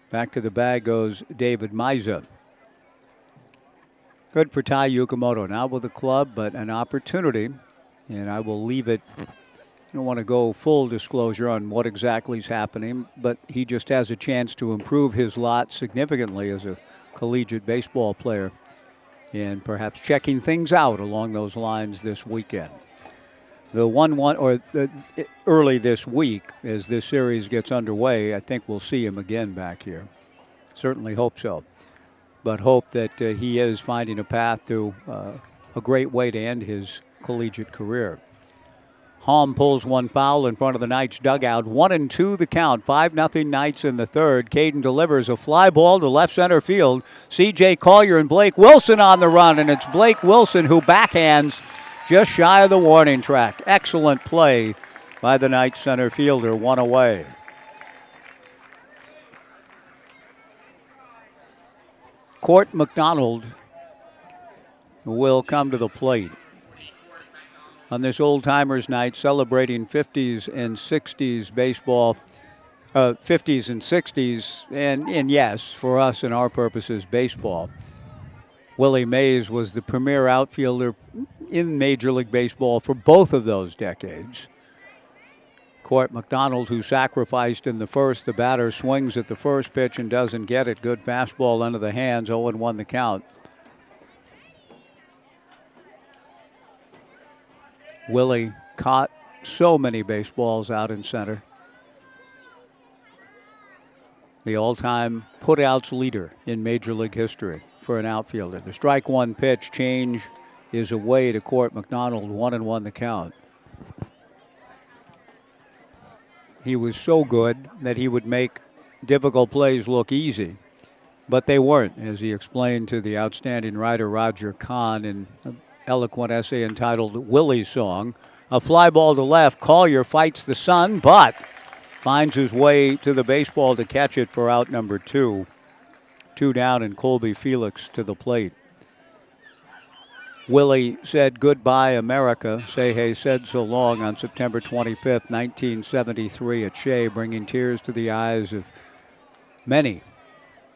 Back to the bag goes David Miza. Good for Tai Yukamoto. Not with the club, but an opportunity. And I will leave it. I don't want to go full disclosure on what exactly is happening, but he just has a chance to improve his lot significantly as a collegiate baseball player, and perhaps checking things out along those lines this weekend. The 1-1, or early this week, as this series gets underway, I think we'll see him again back here. Certainly hope so. But hope that he is finding a path to a great way to end his collegiate career. Hom pulls one foul in front of the Knights dugout. 1-2 the count. 5-0 Knights in the third. Caden delivers a fly ball to left center field. C.J. Collier and Blake Wilson on the run, and it's Blake Wilson who backhands just shy of the warning track. Excellent play by the Knights center fielder. 1 away. Court McDonald will come to the plate on this old-timers night, celebrating 50s and 60s baseball, 50s and 60s, and yes, for us and our purposes, baseball. Willie Mays was the premier outfielder in Major League Baseball for both of those decades. Court McDonald, who sacrificed in the first, the batter swings at the first pitch and doesn't get it. Good fastball under the hands, 0-1 the count. Willie caught so many baseballs out in center. The all-time putouts leader in Major League history for an outfielder. The strike one pitch change is away to Court McDonald. 1-1 the count. He was so good that he would make difficult plays look easy, but they weren't, as he explained to the outstanding writer Roger Kahn in an eloquent essay entitled Willie's Song. A fly ball to left. Collier fights the sun, but finds his way to the baseball to catch it for out number 2. 2 down, and Colby Felix to the plate. Willie said goodbye, America. Say said so long on September 25th, 1973 at Shea, bringing tears to the eyes of many.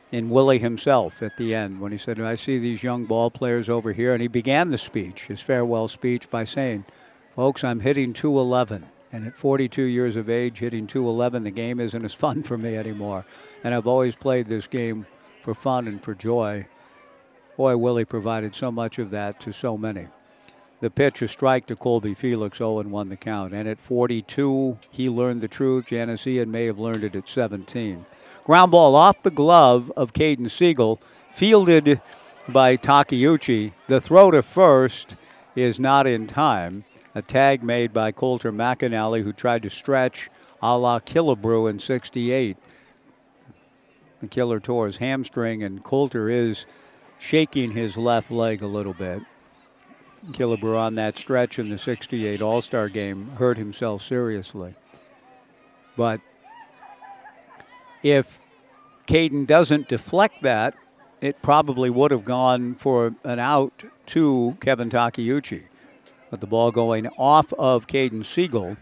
In Willie himself at the end when he said, I see these young ball players over here. And he began the speech, his farewell speech, by saying, folks, I'm hitting .211. And at 42 years of age, hitting .211, the game isn't as fun for me anymore. And I've always played this game for fun and for joy. Boy, Willie provided so much of that to so many. The pitch, a strike to Colby Felix, 0-1 the count. And at 42, he learned the truth. Janician may have learned it at 17. Ground ball off the glove of Caden Siegel, fielded by Takeuchi. The throw to first is not in time. A tag made by Coulter McAnally, who tried to stretch a la Killebrew in 68. The killer tore his hamstring, and Coulter is shaking his left leg a little bit. Killebrew on that stretch in the 68 All-Star game hurt himself seriously. But if Caden doesn't deflect that, it probably would have gone for an out to Kevin Takeuchi. But the ball going off of Caden Siegel.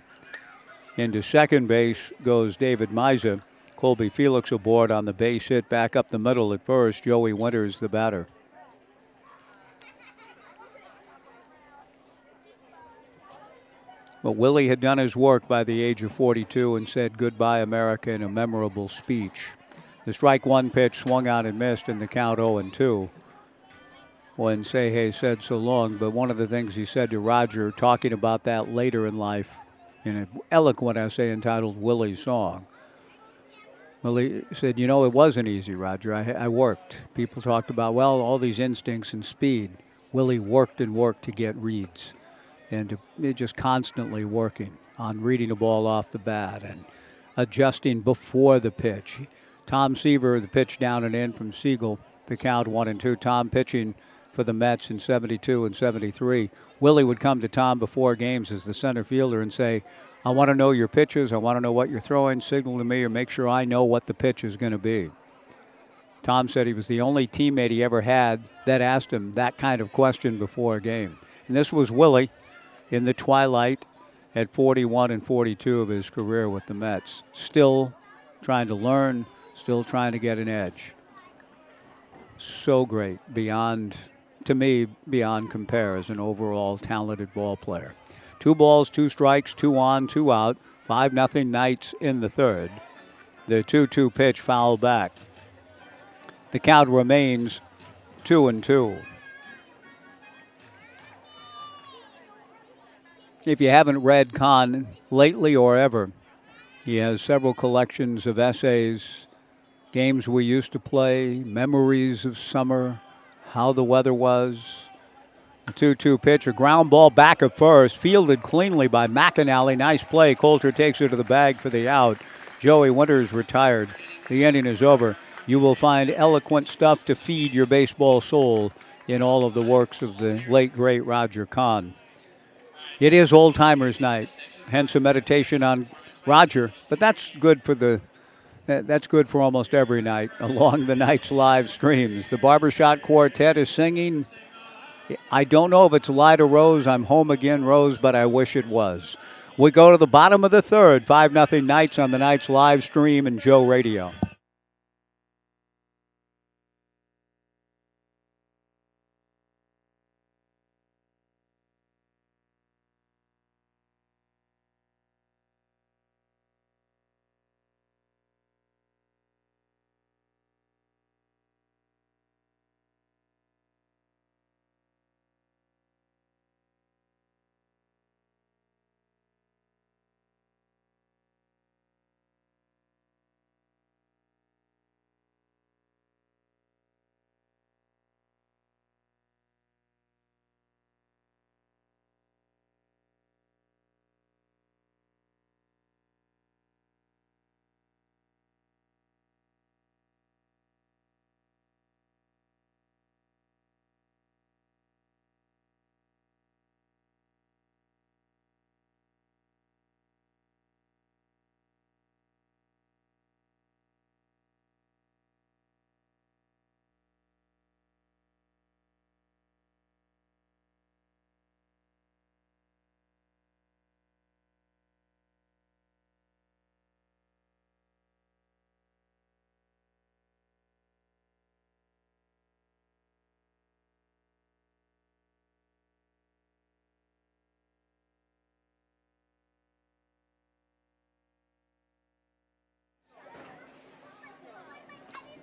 Into second base goes David Miza. Colby Felix aboard on the base hit back up the middle at first. Joey Winters the batter. But Willie had done his work by the age of 42 and said goodbye, America, in a memorable speech. The strike one pitch swung out and missed in the count 0-2 when Say said so long. But one of the things he said to Roger, talking about that later in life in an eloquent essay entitled Willie's Song, Willie said, it wasn't easy, Roger. I worked. People talked about, all these instincts and speed. Willie worked and worked to get reads and to just constantly working. on reading the ball off the bat and adjusting before the pitch. Tom Seaver, the pitch down and in from Siegel, the count 1-2. Tom pitching for the Mets in 72 and 73. Willie would come to Tom before games as the center fielder and say, I want to know your pitches. I want to know what you're throwing. Signal to me or make sure I know what the pitch is going to be. Tom said he was the only teammate he ever had that asked him that kind of question before a game. And this was Willie in the twilight at 41 and 42 of his career with the Mets. Still trying to learn, still trying to get an edge. So great, beyond, to me, beyond compare as an overall talented ball player. 2 balls, 2 strikes, 2 on, 2 out. 5-0 Knights in the third. The 2-2 pitch fouled back. The count remains 2-2. If you haven't read Kahn lately or ever, he has several collections of essays, games we used to play, memories of summer, how the weather was. The 2-2 pitch, a ground ball back at first, fielded cleanly by McAnally. Nice play. Coulter takes it to the bag for the out. Joey Winters retired. The inning is over. You will find eloquent stuff to feed your baseball soul in all of the works of the late, great Roger Kahn. It is Old Timers Night, hence a meditation on Roger, but that's good for almost every night along the night's live streams. The Barbershop Quartet is singing. I don't know if it's Lida Rose, I'm Home Again Rose, but I wish it was. We go to the bottom of the third, 5-0 Knights on the night's live stream and Joe Radio.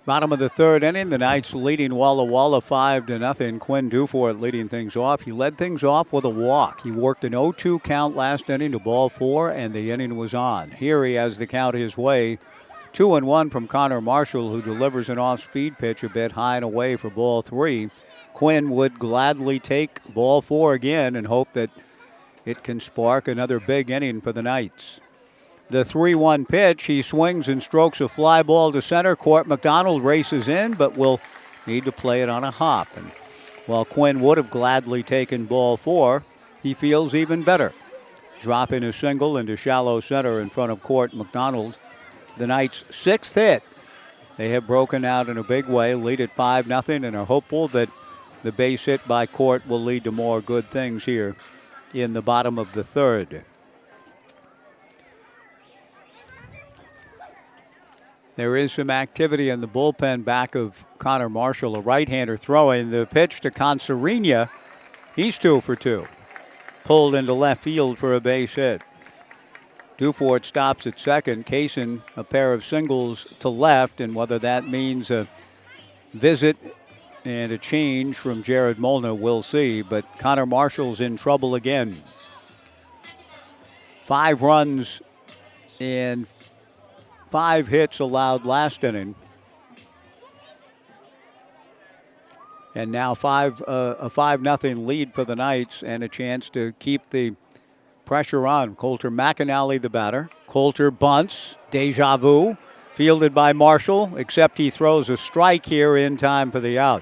Bottom of the third inning, the Knights leading Walla 5-0. Quinn Dufort leading things off. He led things off with a walk. He worked an 0-2 count last inning to ball 4, and the inning was on. Here he has the count his way. 2-1 from Connor Marshall, who delivers an off-speed pitch a bit high and away for ball 3. Quinn would gladly take ball 4 again and hope that it can spark another big inning for the Knights. The 3-1 pitch, he swings and strokes a fly ball to center. Court McDonald races in, but will need to play it on a hop. And while Quinn would have gladly taken ball 4, he feels even better. Dropping a single into shallow center in front of Court McDonald. The Knights' 6th hit. They have broken out in a big way, lead at 5-0, and are hopeful that the base hit by Court will lead to more good things here in the bottom of the third. There is some activity in the bullpen back of Connor Marshall, a right-hander throwing. The pitch to Consarina. He's 2 for 2. Pulled into left field for a base hit. Dufort stops at second. Kaysen, a pair of singles to left, and whether that means a visit and a change from Jared Molna, we'll see. But Connor Marshall's in trouble again. 5 runs and 5 hits allowed last inning. And now a 5-0 lead for the Knights and a chance to keep the Pressure on. Coulter McAnally, the batter. Coulter bunts. Deja vu. Fielded by Marshall, except he throws a strike here in time for the out.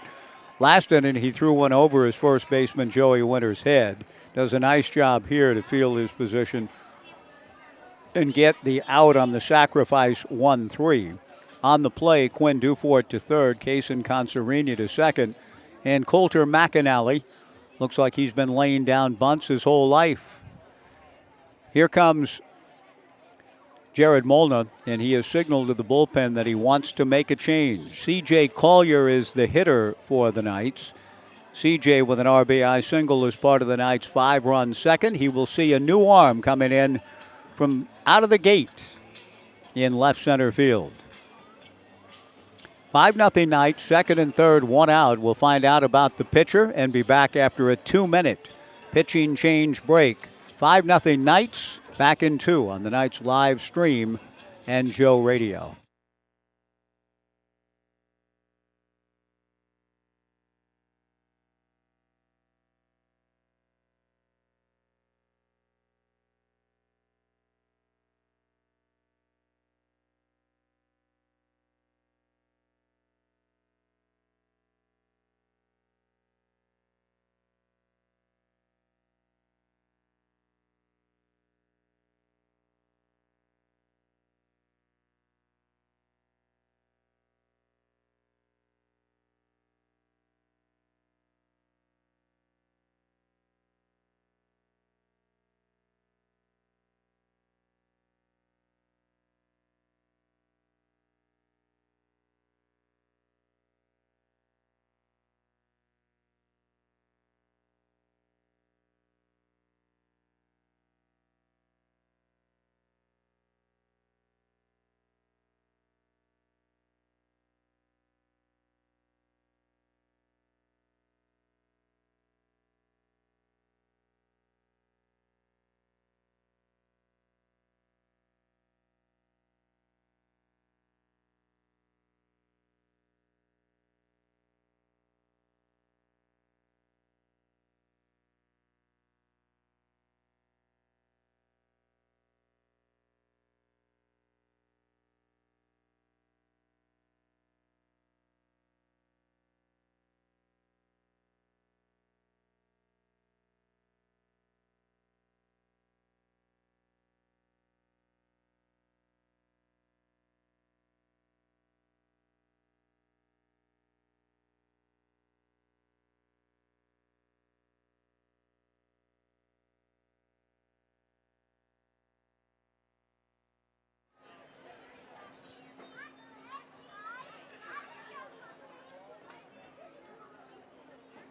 Last inning, he threw one over his first baseman, Joey Winter's head. Does a nice job here to field his position and get the out on the sacrifice 1-3. On the play, Quinn Dufort to third, Kaysen Consarini to second, and Coulter McAnally looks like he's been laying down bunts his whole life. Here comes Jared Molna, and he has signaled to the bullpen that he wants to make a change. C.J. Collier is the hitter for the Knights. C.J. with an RBI single as part of the Knights' 5-run second. He will see a new arm coming in from out of the gate in left center field. 5-0 Knights, second and third, one out. We'll find out about the pitcher and be back after a 2-minute pitching change break. 5-0 Knights, back in 2 on the Knights live stream and Joe Radio.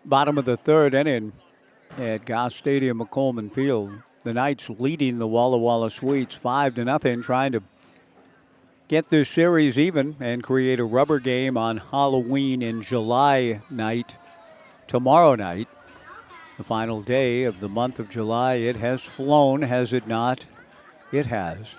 Bottom of the third inning at Goss Stadium at Coleman Field. The Knights leading the Walla Walla Sweets 5-0, trying to get this series even and create a rubber game on Halloween in July night, tomorrow night. The final day of the month of July. It has flown, has it not? It has.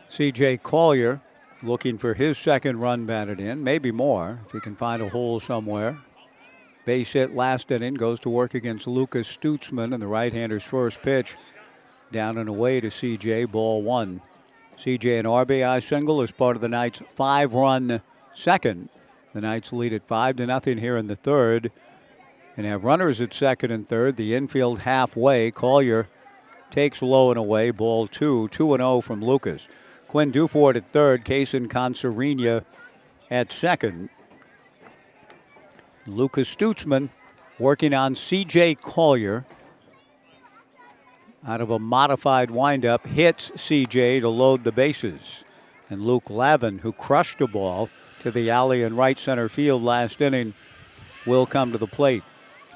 C.J. Collier looking for his second run batted in, maybe more if he can find a hole somewhere. Base hit last inning, goes to work against Lucas Stutzman, and the right-hander's first pitch down and away to C.J., ball one. C.J. an RBI single as part of the Knights' 5-run second. The Knights lead at 5-0 here in the third and have runners at second and third. The infield halfway. Collier takes low and away, ball two. 2-0 from Lucas. Quinn Dufort at third, Kaysen Consarini at second. Lucas Stutzman working on C.J. Collier. Out of a modified windup, hits C.J. to load the bases. And Luke Lavin, who crushed a ball to the alley in right center field last inning, will come to the plate.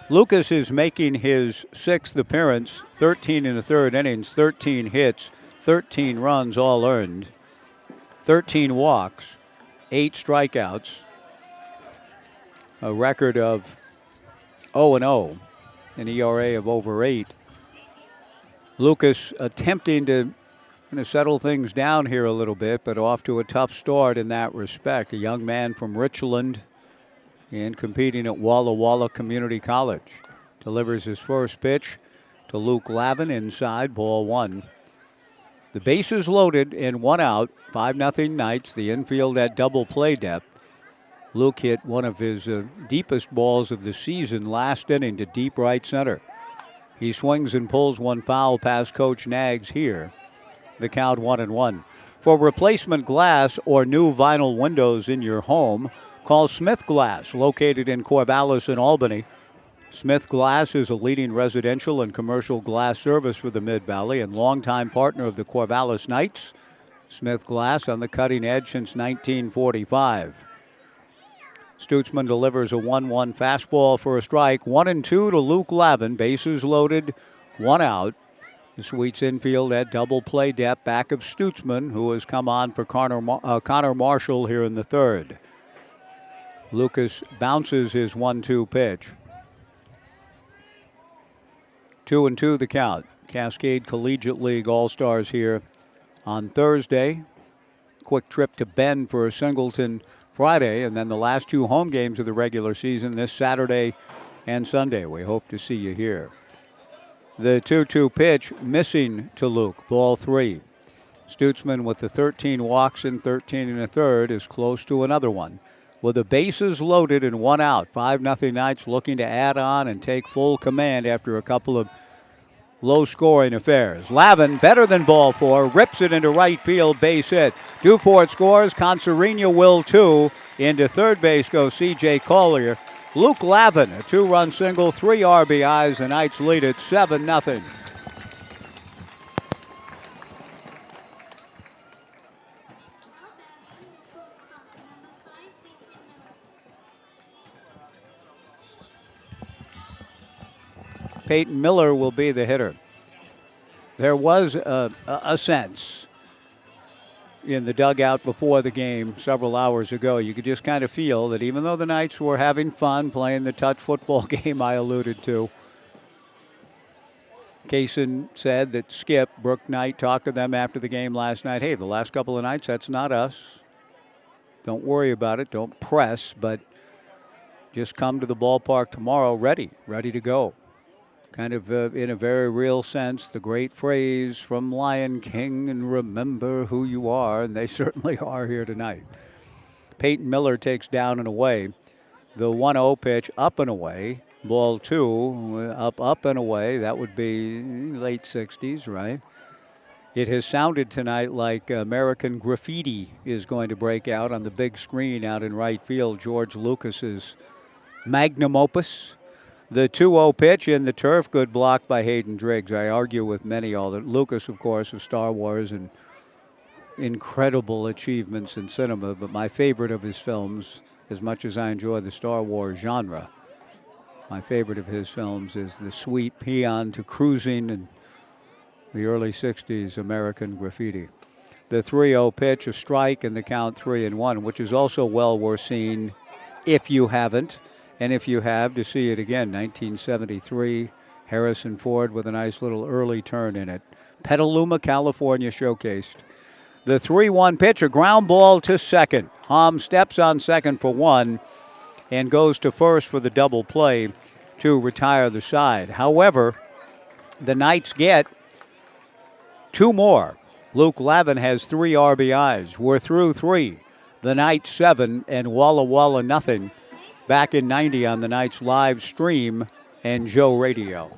Lucas is making his 6th appearance, 13 in the third innings, 13 hits, 13 runs all earned, 13 walks, 8 strikeouts, a record of 0-0, an ERA of over 8. Lucas attempting to settle things down here a little bit, but off to a tough start in that respect. A young man from Richland and competing at Walla Walla Community College. delivers his first pitch to Luke Lavin inside, ball one. The bases loaded and one out, 5-0 Knights, the infield at double play depth. Luke hit one of his deepest balls of the season last inning to deep right center. He swings and pulls one foul past Coach Nags here. The count 1-1. For replacement glass or new vinyl windows in your home, call Smith Glass, located in Corvallis and Albany. Smith Glass is a leading residential and commercial glass service for the Mid-Valley and longtime partner of the Corvallis Knights. Smith Glass on the cutting edge since 1945. Stutzman delivers a 1-1 fastball for a strike. 1-2 to Luke Lavin. Bases loaded, one out. The Sweets infield at double play depth back of Stutzman, who has come on for Connor Marshall here in the third. Lucas bounces his 1-2 pitch. 2-2 the count. Cascade Collegiate League All-Stars here on Thursday. Quick trip to Bend for a Singleton Friday, and then the last two home games of the regular season this Saturday and Sunday. We hope to see you here. The 2-2 pitch missing to Luke, ball three. Stutzman with the 13 walks in 13 1/3 is close to another one. With the bases loaded and one out, 5-0 Knights looking to add on and take full command after a couple of low-scoring affairs. Lavin, better than ball four, rips it into right field, base hit. Dufort scores, Concerina will too. Into third base goes C.J. Collier. Luke Lavin, a two-run single, 3 RBIs. The Knights lead it 7-0. Peyton Miller will be the hitter. There was a sense in the dugout before the game several hours ago. You could just kind of feel that even though the Knights were having fun playing the touch football game I alluded to, Kaysen said that Skip, Brooke Knight, talked to them after the game last night. Hey, the last couple of nights, that's not us. Don't worry about it. Don't press, but just come to the ballpark tomorrow ready to go. Kind of in a very real sense, the great phrase from Lion King, and remember who you are, and they certainly are here tonight. Peyton Miller takes down and away. The 1-0 pitch up and away. Ball two, up and away. That would be late 60s, right? It has sounded tonight like American Graffiti is going to break out on the big screen out in right field. George Lucas's magnum opus. The 2-0 pitch in the turf, good block by Hayden Driggs. I argue with many all that. Lucas, of course, of Star Wars and incredible achievements in cinema, but my favorite of his films, as much as I enjoy the Star Wars genre, my favorite of his films is the sweet paean to cruising in the early 60s American Graffiti. The 3-0 pitch, a strike, and the count 3-1, which is also well worth seeing if you haven't. And if you have, to see it again, 1973, Harrison Ford with a nice little early turn in it. Petaluma, California showcased. The 3-1 pitch, a ground ball to second. Hom steps on second for one and goes to first for the double play to retire the side. However, the Knights get two more. Luke Lavin has 3 RBIs. We're through 3. The Knights 7 and Walla Walla nothing. Back in 90 on the Knights live stream and Joe Radio.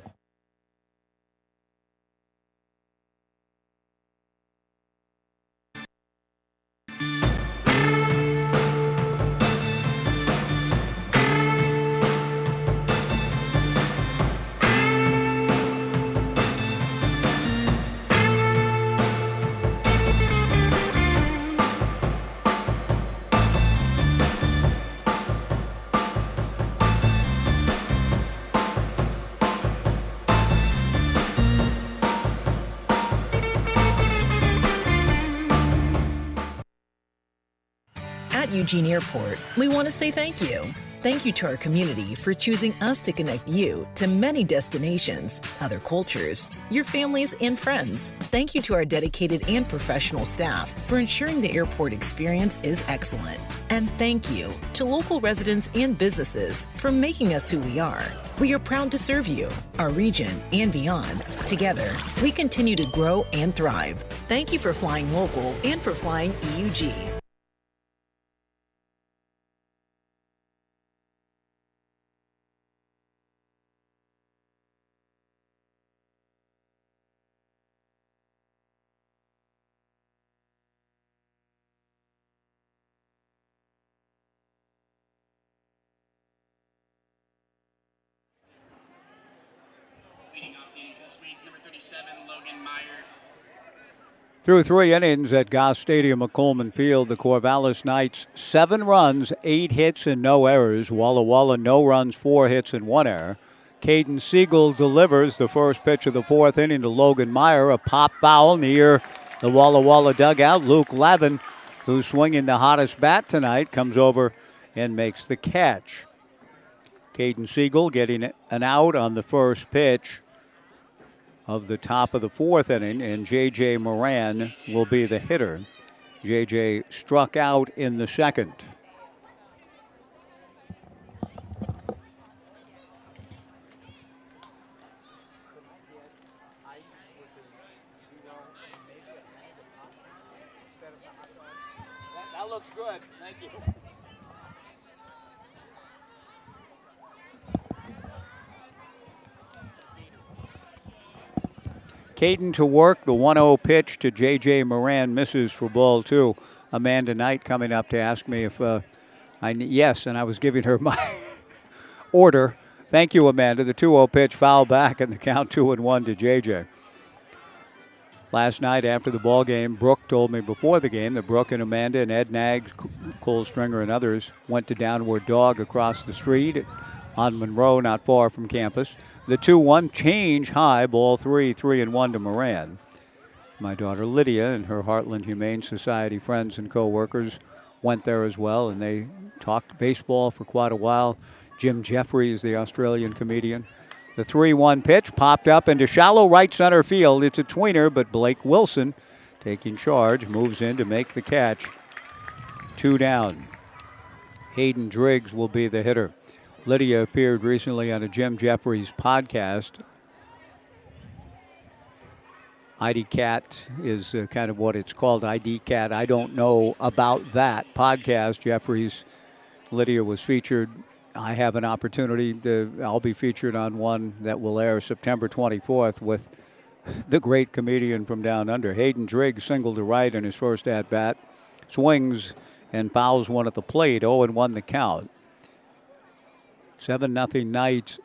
At Eugene Airport, we want to say thank you. Thank you to our community for choosing us to connect you to many destinations, other cultures, your families, and friends. Thank you to our dedicated and professional staff for ensuring the airport experience is excellent. And thank you to local residents and businesses for making us who we are. We are proud to serve you, our region, and beyond. Together, we continue to grow and thrive. Thank you for flying local and for flying EUG. Through 3 innings at Goss Stadium at Coleman Field, the Corvallis Knights 7 runs, 8 hits, and no errors. Walla no runs, 4 hits, and 1 error. Caden Siegel delivers the first pitch of the 4th inning to Logan Meyer, a pop foul near the Walla dugout. Luke Lavin, who's swinging the hottest bat tonight, comes over and makes the catch. Caden Siegel getting an out on the first pitch of the top of the 4th inning, and J.J. Moran will be the hitter. J.J. struck out in the 2nd. That looks good. Thank you. Caden to work, the 1-0 pitch to J.J. Moran misses for ball 2. Amanda Knight coming up to ask me if yes, and I was giving her my order. Thank you, Amanda. The 2-0 pitch foul back, and the count 2-1 to J.J. Last night after the ball game, Brooke told me before the game that Brooke and Amanda and Ed Naggs, Cole Stringer, and others went to Downward Dog across the street on Monroe, not far from campus. The 2-1 change high, ball 3, 3-1 to Moran. My daughter Lydia and her Heartland Humane Society friends and co-workers went there as well, and they talked baseball for quite a while. Jim Jeffries, the Australian comedian. The 3-1 pitch popped up into shallow right center field. It's a tweener, but Blake Wilson, taking charge, moves in to make the catch. 2 down. Hayden Driggs will be the hitter. Lydia appeared recently on a Jim Jeffries podcast. ID Cat is kind of what it's called, ID Cat. I don't know about that podcast. Jeffries, Lydia was featured. I have an opportunity I'll be featured on one that will air September 24th with the great comedian from down under. Hayden Driggs single to right in his first at-bat. Swings and fouls one at the plate, 0-1 the count. 7-0 Knights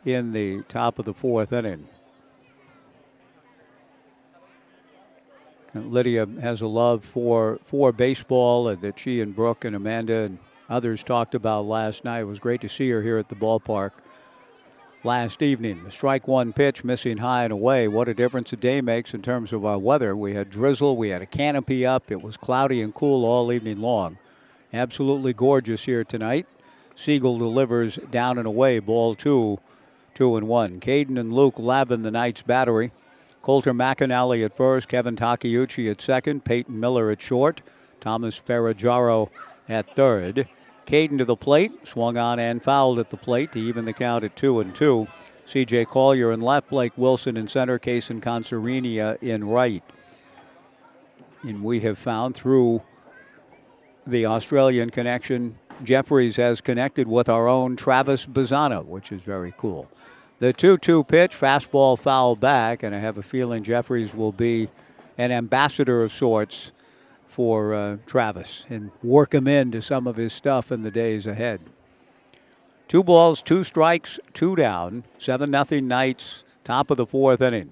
in the top of the 4th inning. And Lydia has a love for baseball that she and Brooke and Amanda and others talked about last night. It was great to see her here at the ballpark last evening. The strike 1 pitch missing high and away. What a difference a day makes in terms of our weather. We had drizzle. We had a canopy up. It was cloudy and cool all evening long. Absolutely gorgeous here tonight. Siegel delivers down and away, ball 2, 2-1. Caden and Luke Lavin, the Knights battery. Coulter McAnally at first, Kevin Takeuchi at second, Peyton Miller at short, Thomas Ferragaro at third. Caden to the plate, swung on and fouled at the plate to even the count at 2-2. C.J. Collier in left, Blake Wilson in center, Kaysen Consarinia in right. And we have found through the Australian connection, Jeffries has connected with our own Travis Bazzana, which is very cool. The 2-2 pitch, fastball foul back, and I have a feeling Jeffries will be an ambassador of sorts for Travis and work him into some of his stuff in the days ahead. 2 balls, 2 strikes, 2 down. 7-0 Knights, top of the 4th inning.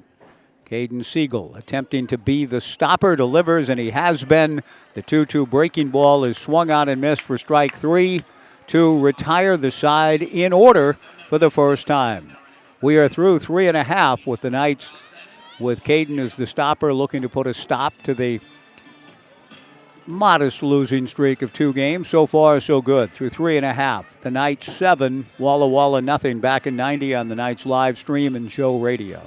Caden Siegel attempting to be the stopper, delivers, and he has been. The 2-2 breaking ball is swung on and missed for strike 3 to retire the side in order for the first time. We are through 3.5 with the Knights, with Caden as the stopper looking to put a stop to the modest losing streak of 2 games. So far, so good through 3.5. The Knights 7, Walla Walla nothing. Back in 90 on the Knights live stream and show radio.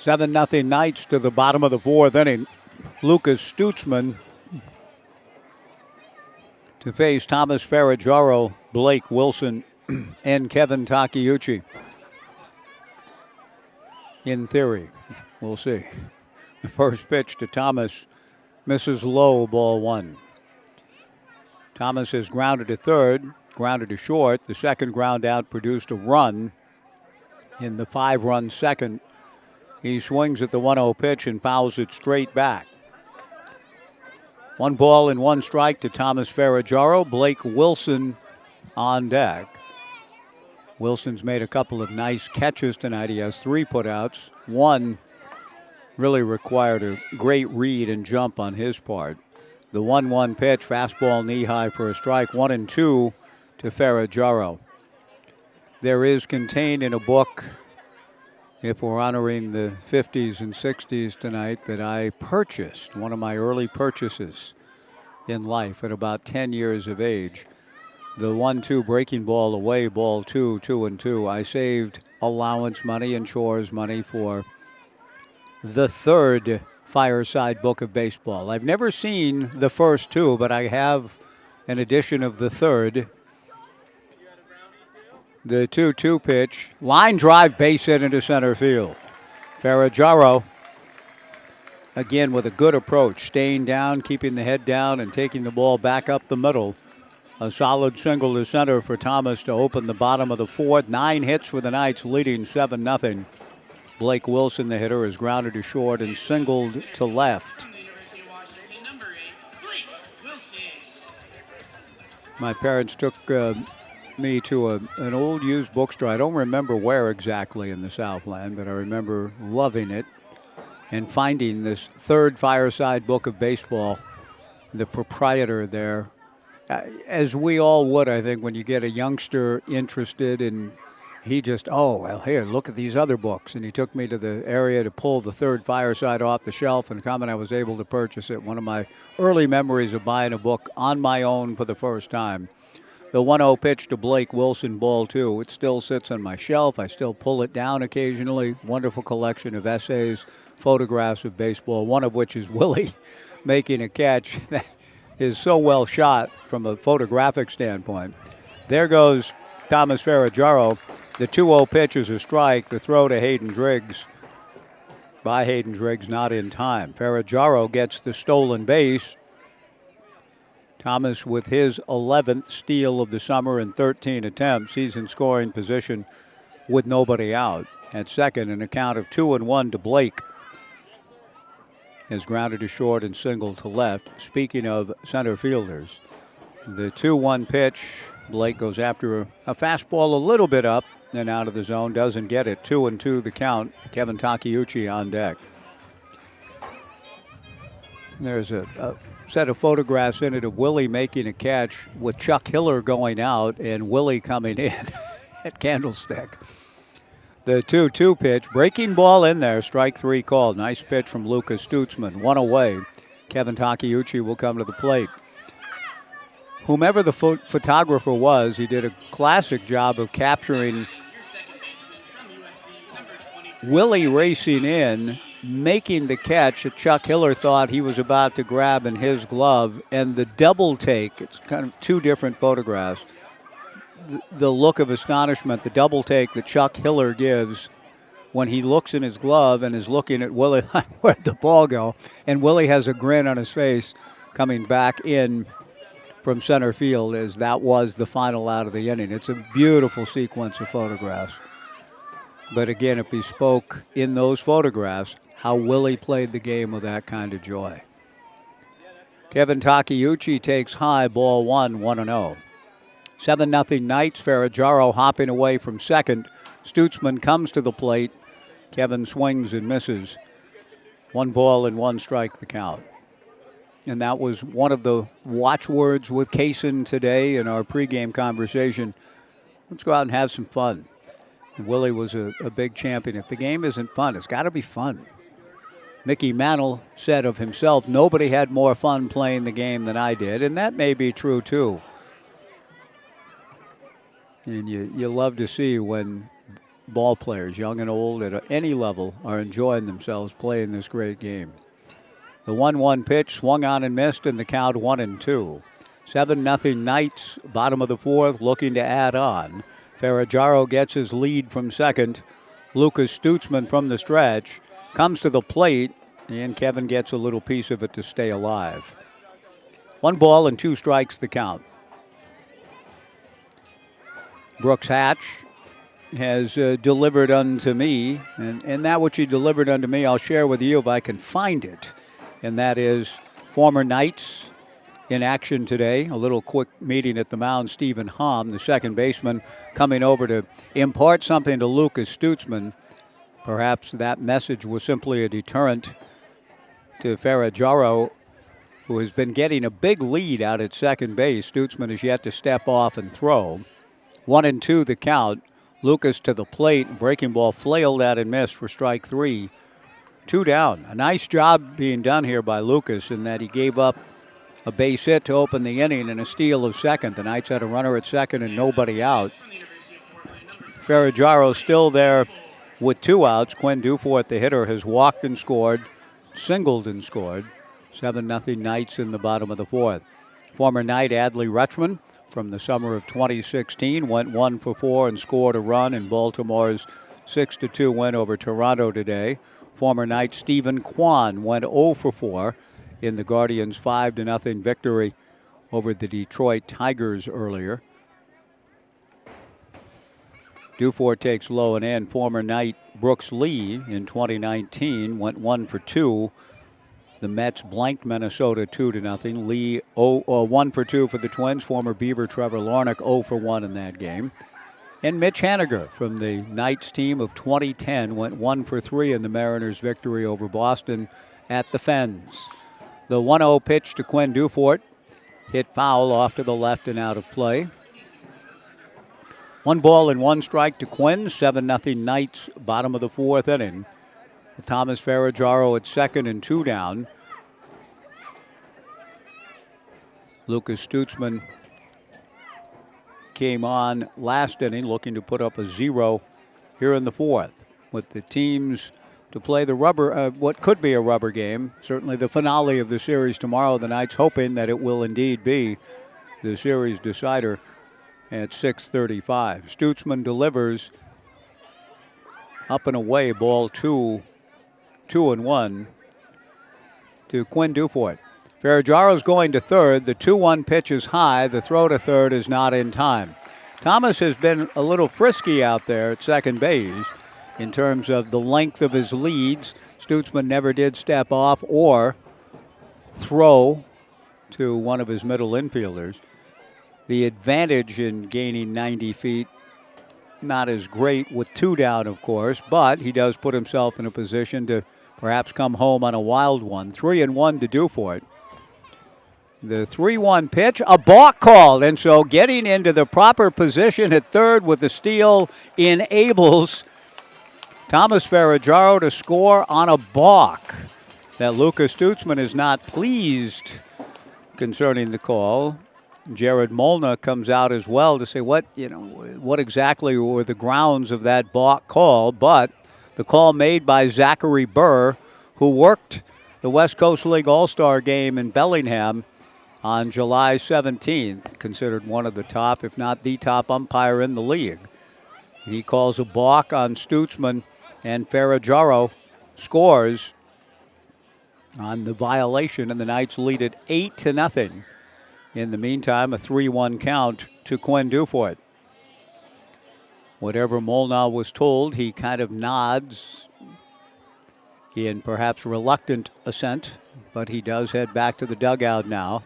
Seven nothing Knights to the bottom of the 4th inning. Lucas Stutzman to face Thomas Ferraggiaro, Blake Wilson, and Kevin Takeuchi. In theory, we'll see. The first pitch to Thomas misses low, ball 1. Thomas has grounded to third, grounded to short. The second ground out produced a run in the 5-run second. He swings at the 1-0 pitch and fouls it straight back. 1 ball and 1 strike to Thomas Ferraggiaro. Blake Wilson on deck. Wilson's made a couple of nice catches tonight. He has 3 putouts. 1 really required a great read and jump on his part. The 1-1 pitch, fastball knee high for a strike. 1-2 to Ferraggiaro. There is contained in a book, if we're honoring the 50s and 60s tonight, that I purchased, one of my early purchases in life at about 10 years of age. The 1-2 breaking ball away, ball 2, 2-2. I saved allowance money and chores money for the 3rd Fireside Book of Baseball. I've never seen the first 2, but I have an edition of the 3rd. The 2-2 pitch, line drive, base hit into center field. Ferraggiaro, again with a good approach, staying down, keeping the head down, and taking the ball back up the middle. A solid single to center for Thomas to open the bottom of the 4th. 9 hits for the Knights, leading 7-0. Blake Wilson, the hitter, is grounded to short and singled to left. My parents took me to an old used bookstore. I don't remember where exactly in the Southland, but I remember loving it and finding this 3rd Fireside Book of Baseball. The proprietor there, as we all would, I think, when you get a youngster interested, and he just, oh, well, here, look at these other books. And he took me to the area to pull the 3rd Fireside off the shelf, and comment I was able to purchase it. One of my early memories of buying a book on my own for the first time. The 1-0 pitch to Blake Wilson, ball 2. It still sits on my shelf. I still pull it down occasionally. Wonderful collection of essays, photographs of baseball, one of which is Willie making a catch that is so well shot from a photographic standpoint. There goes Thomas Ferraggiaro. The 2-0 pitch is a strike. The throw to Hayden Driggs by Hayden Driggs, not in time. Ferraggiaro gets the stolen base. Thomas with his 11th steal of the summer in 13 attempts. He's in scoring position with nobody out. At second, an account of 2-1 to Blake. Has grounded to short and singled to left. Speaking of center fielders, the 2-1 pitch, Blake goes after a fastball a little bit up, and out of the zone. Doesn't get it. 2-2 the count. Kevin Takeuchi on deck. There's a set of photographs in it of Willie making a catch with Chuck Hiller going out and Willie coming in at Candlestick. The 2-2 pitch. Breaking ball in there. Strike 3 called. Nice pitch from Lucas Stutzman. 1 away. Kevin Takeuchi will come to the plate. Whomever the photographer was, he did a classic job of capturing Willie racing in, making the catch that Chuck Hiller thought he was about to grab in his glove, and the double take. It's kind of two different photographs. The look of astonishment, the double take that Chuck Hiller gives when he looks in his glove and is looking at Willie like, where'd the ball go? And Willie has a grin on his face coming back in from center field as that was the final out of the inning. It's a beautiful sequence of photographs. But again, it bespoke in those photographs how Willie played the game with that kind of joy. Kevin Takeuchi takes high, ball 1, 1-0. 7-0 Knights. Ferraggiaro hopping away from second. Stutzman comes to the plate. Kevin swings and misses. 1 ball and 1 strike the count. And that was one of the watchwords with Kaysen today in our pregame conversation. Let's go out and have some fun. And Willie was a big champion. If the game isn't fun, it's got to be fun. Mickey Mantle said of himself, nobody had more fun playing the game than I did. And that may be true, too. And you love to see when ball players, young and old, at any level, are enjoying themselves playing this great game. The 1-1 pitch swung on and missed, and the count 1-2. 7-0 Knights, bottom of the fourth, looking to add on. Ferraggiaro gets his lead from second. Lucas Stutzman from the stretch comes to the plate, and Kevin gets a little piece of it to stay alive. 1 ball and 2 strikes the count. Brooks Hatch has delivered unto me, and that which he delivered unto me I'll share with you if I can find it. And that is former Knights in action today. A little quick meeting at the mound. Stephen Hom, the second baseman, coming over to impart something to Lucas Stutzman. Perhaps that message was simply a deterrent to Ferraggiaro, who has been getting a big lead out at second base. Stutzman has yet to step off and throw. 1-2 the count. Lucas to the plate. Breaking ball flailed out and missed for strike 3. 2 down. A nice job being done here by Lucas in that he gave up a base hit to open the inning and a steal of second. The Knights had a runner at second and nobody out. Ferraggiaro still there with 2 outs. Quinn Dufort, the hitter, has walked and scored, singled and scored. 7-0 Knights in the bottom of the fourth. Former Knight Adley Rutschman from the summer of 2016 went 1 for 4 and scored a run in Baltimore's 6-2 win over Toronto today. Former Knight Stephen Kwan went 0 for 4 in the Guardians' 5-0 victory over the Detroit Tigers earlier. Dufort takes low and in. Former Knight Brooks Lee in 2019 went 1 for 2. The Mets blanked Minnesota 2-0. Lee 1 for 2 for the Twins. Former Beaver Trevor Larnach 0 for 1 in that game. And Mitch Haniger from the Knights team of 2010 went 1 for 3 in the Mariners' victory over Boston at the Fens. The 1-0 pitch to Quinn Dufort hit foul off to the left and out of play. 1 ball and 1 strike to Quinn. 7-0 Knights, bottom of the fourth inning. With Thomas Ferraggiaro at second and 2 down. Lucas Stutzman came on last inning looking to put up a 0 here in the fourth, with the teams to play the what could be a rubber game. Certainly the finale of the series tomorrow. The Knights hoping that it will indeed be the series decider at 6:35. Stutzman delivers up and away, ball 2, 2-1 to Quinn Dufort. Ferraggiaro's going to third. The 2-1 pitch is high. The throw to third is not in time. Thomas has been a little frisky out there at second base in terms of the length of his leads. Stutzman never did step off or throw to one of his middle infielders. The advantage in gaining 90 feet not as great with 2 down, of course, but he does put himself in a position to perhaps come home on a wild one. 3-1 to do for it. The 3-1 pitch, a balk called, and so getting into the proper position at third with the steal enables Thomas Ferraggiaro to score on a balk. That Lucas Stutzman is not pleased concerning the call. Jared Molna comes out as well to say what exactly were the grounds of that balk call, but the call made by Zachary Burr, who worked the West Coast League All-Star game in Bellingham on July 17th, considered one of the top, if not the top umpire in the league. He calls a balk on Stutzman, and Ferraggiaro scores on the violation, and the Knights lead it 8-0. In the meantime, a 3-1 count to Quinn Dufour. Whatever Molnar was told, he kind of nods in perhaps reluctant assent, but he does head back to the dugout now.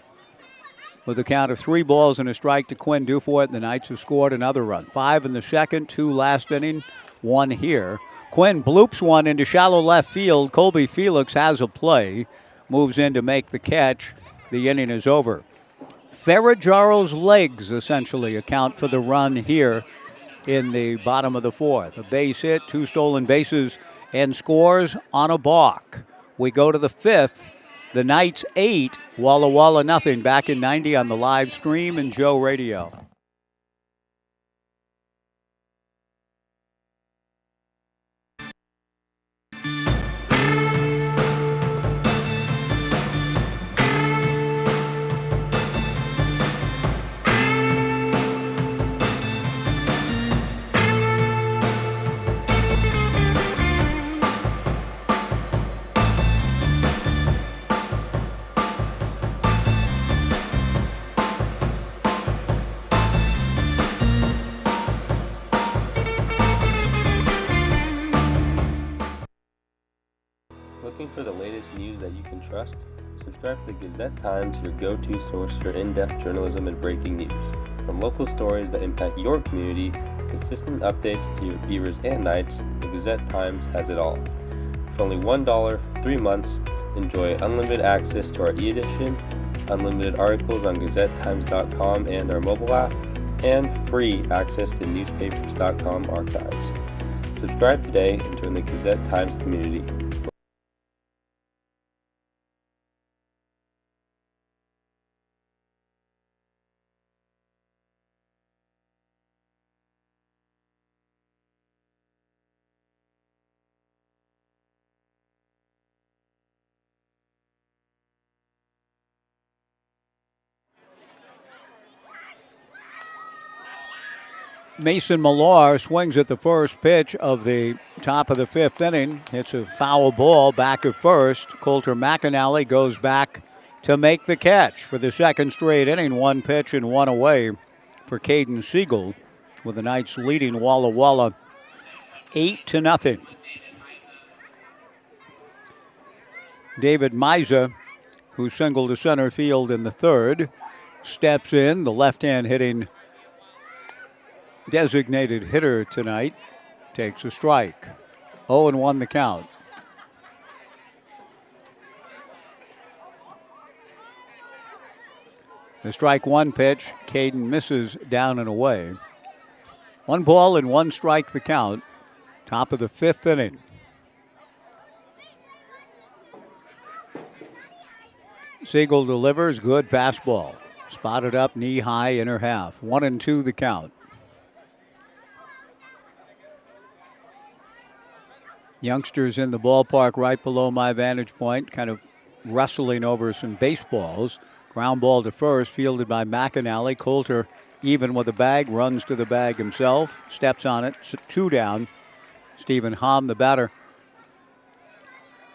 With a count of 3 balls and a strike to Quinn Dufour, the Knights have scored another run. 5 in the second, 2 last inning, 1 here. Quinn bloops one into shallow left field. Colby Felix has a play, moves in to make the catch. The inning is over. Ferraggiaro's legs essentially account for the run here in the bottom of the 4th. A base hit, 2 stolen bases, and scores on a balk. We go to the 5th. The Knights 8, Walla Walla nothing. Back in 90 on the live stream and Joe Radio. Looking for the latest news that you can trust? Subscribe to the Gazette-Times, your go-to source for in-depth journalism and breaking news. From local stories that impact your community to consistent updates to your Beavers and Knights, the Gazette-Times has it all. For only $1 for 3 months, enjoy unlimited access to our e-edition, unlimited articles on GazetteTimes.com and our mobile app, and free access to newspapers.com archives. Subscribe today and join the Gazette-Times community. Mason Millar swings at the first pitch of the top of the 5th inning. Hits a foul ball back at first. Coulter McAnally goes back to make the catch for the second straight inning. 1 pitch and 1 away for Caden Siegel, with the Knights leading Walla Walla 8-0. David Miza, who singled to center field in the 3rd, steps in. The left-hand hitting designated hitter tonight takes a strike. 0-1 the count. The strike 1 pitch, Caden misses down and away. 1 ball and 1 strike the count. Top of the 5th inning. Siegel delivers, good fastball. Spotted up knee high, inner half. 1-2 the count. Youngsters in the ballpark right below my vantage point, kind of wrestling over some baseballs. Ground ball to first, fielded by McAnally. Coulter, even with the bag, runs to the bag himself, steps on it, 2 down. Stephen Hamm, the batter.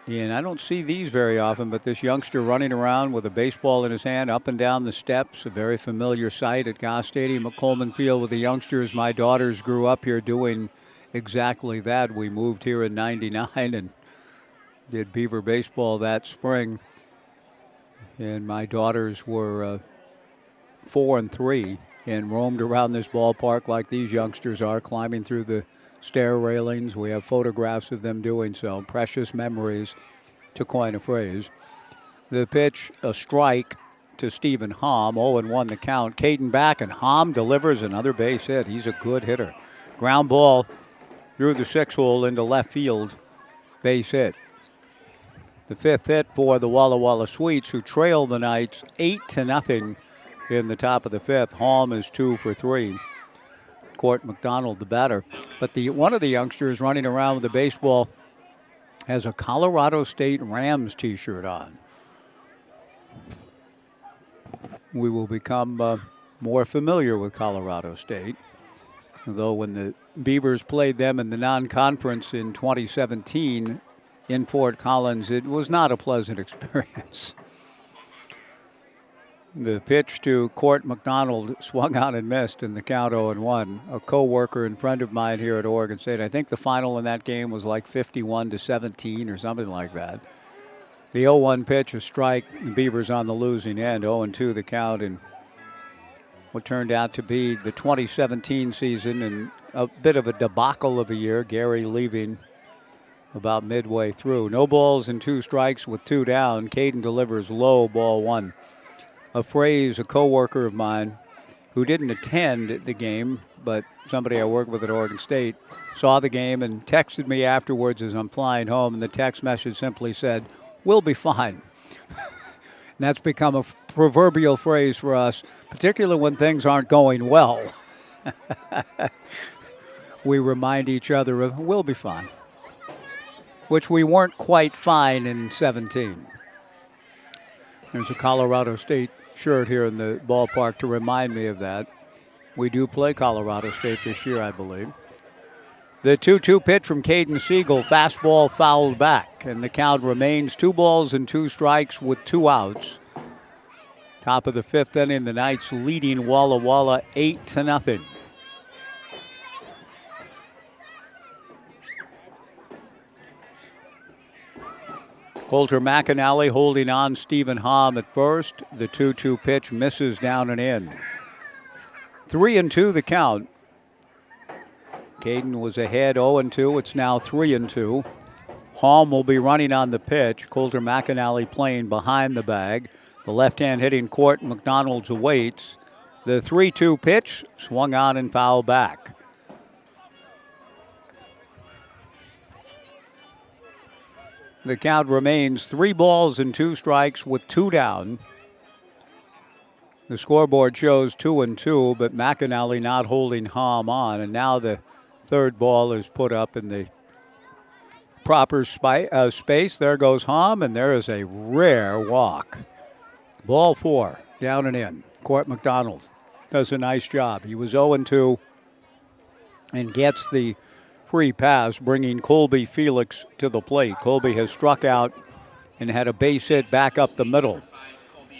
And I don't see these very often, but this youngster running around with a baseball in his hand up and down the steps, a very familiar sight at Goss Stadium at Coleman Field with the youngsters. My daughters grew up here doing exactly that. We moved here in '99 and did Beaver baseball that spring. And my daughters were 4 and 3 and roamed around this ballpark like these youngsters are, climbing through the stair railings. We have photographs of them doing so. Precious memories, to coin a phrase. The pitch, a strike to Stephen Hom. 0-1 the count. Caden back, and Hom delivers another base hit. He's a good hitter. Ground ball through the 6-hole into left field. Base hit. The 5th hit for the Walla Walla Sweets, who trail the Knights 8-0 in the top of the 5th. Hom is 2 for 3. Court McDonald, the batter. But one of the youngsters running around with the baseball has a Colorado State Rams t-shirt on. We will become more familiar with Colorado State. Though when the Beavers played them in the non-conference in 2017 in Fort Collins, it was not a pleasant experience. The pitch to Court McDonald swung on and missed in the count. 0-1. A co-worker and friend of mine here at Oregon State, I think the final in that game was like 51-17 or something like that. The 0-1 pitch, a strike, the Beavers on the losing end. 0-2 the count in what turned out to be the 2017 season, and a bit of a debacle of a year. Gary leaving about midway through. No balls and 2 strikes with 2 down. Caden delivers low, ball 1. A phrase a co-worker of mine who didn't attend the game, but somebody I work with at Oregon State, saw the game and texted me afterwards as I'm flying home, and the text message simply said, "We'll be fine." And that's become a proverbial phrase for us, particularly when things aren't going well. We remind each other of, "We'll be fine," which we weren't quite fine in 17. There's a Colorado State shirt here in the ballpark to remind me of that. We do play Colorado State this year, I believe. The 2-2 pitch from Caden Siegel, fastball fouled back, and the count remains 2 balls and 2 strikes with 2 outs. Top of the 5th inning, the Knights leading Walla Walla 8-0. Coulter McAnally holding on Stephen Hom at first. The 2-2 pitch misses down and in. 3-2 the count. Caden was ahead 0-2. It's now 3-2. Hom will be running on the pitch. Coulter McAnally playing behind the bag. The left-hand hitting Court McDonald's awaits. The 3-2 pitch swung on and fouled back. The count remains 3 balls and 2 strikes with 2 down. The scoreboard shows 2-2, but McAnally not holding Hom on. And now the 3rd ball is put up in the proper space. There goes Hom, and there is a rare walk. Ball 4, down and in. Court McDonald does a nice job. He was 0-2 and gets the free pass, bringing Colby Felix to the plate. Colby has struck out and had a base hit back up the middle.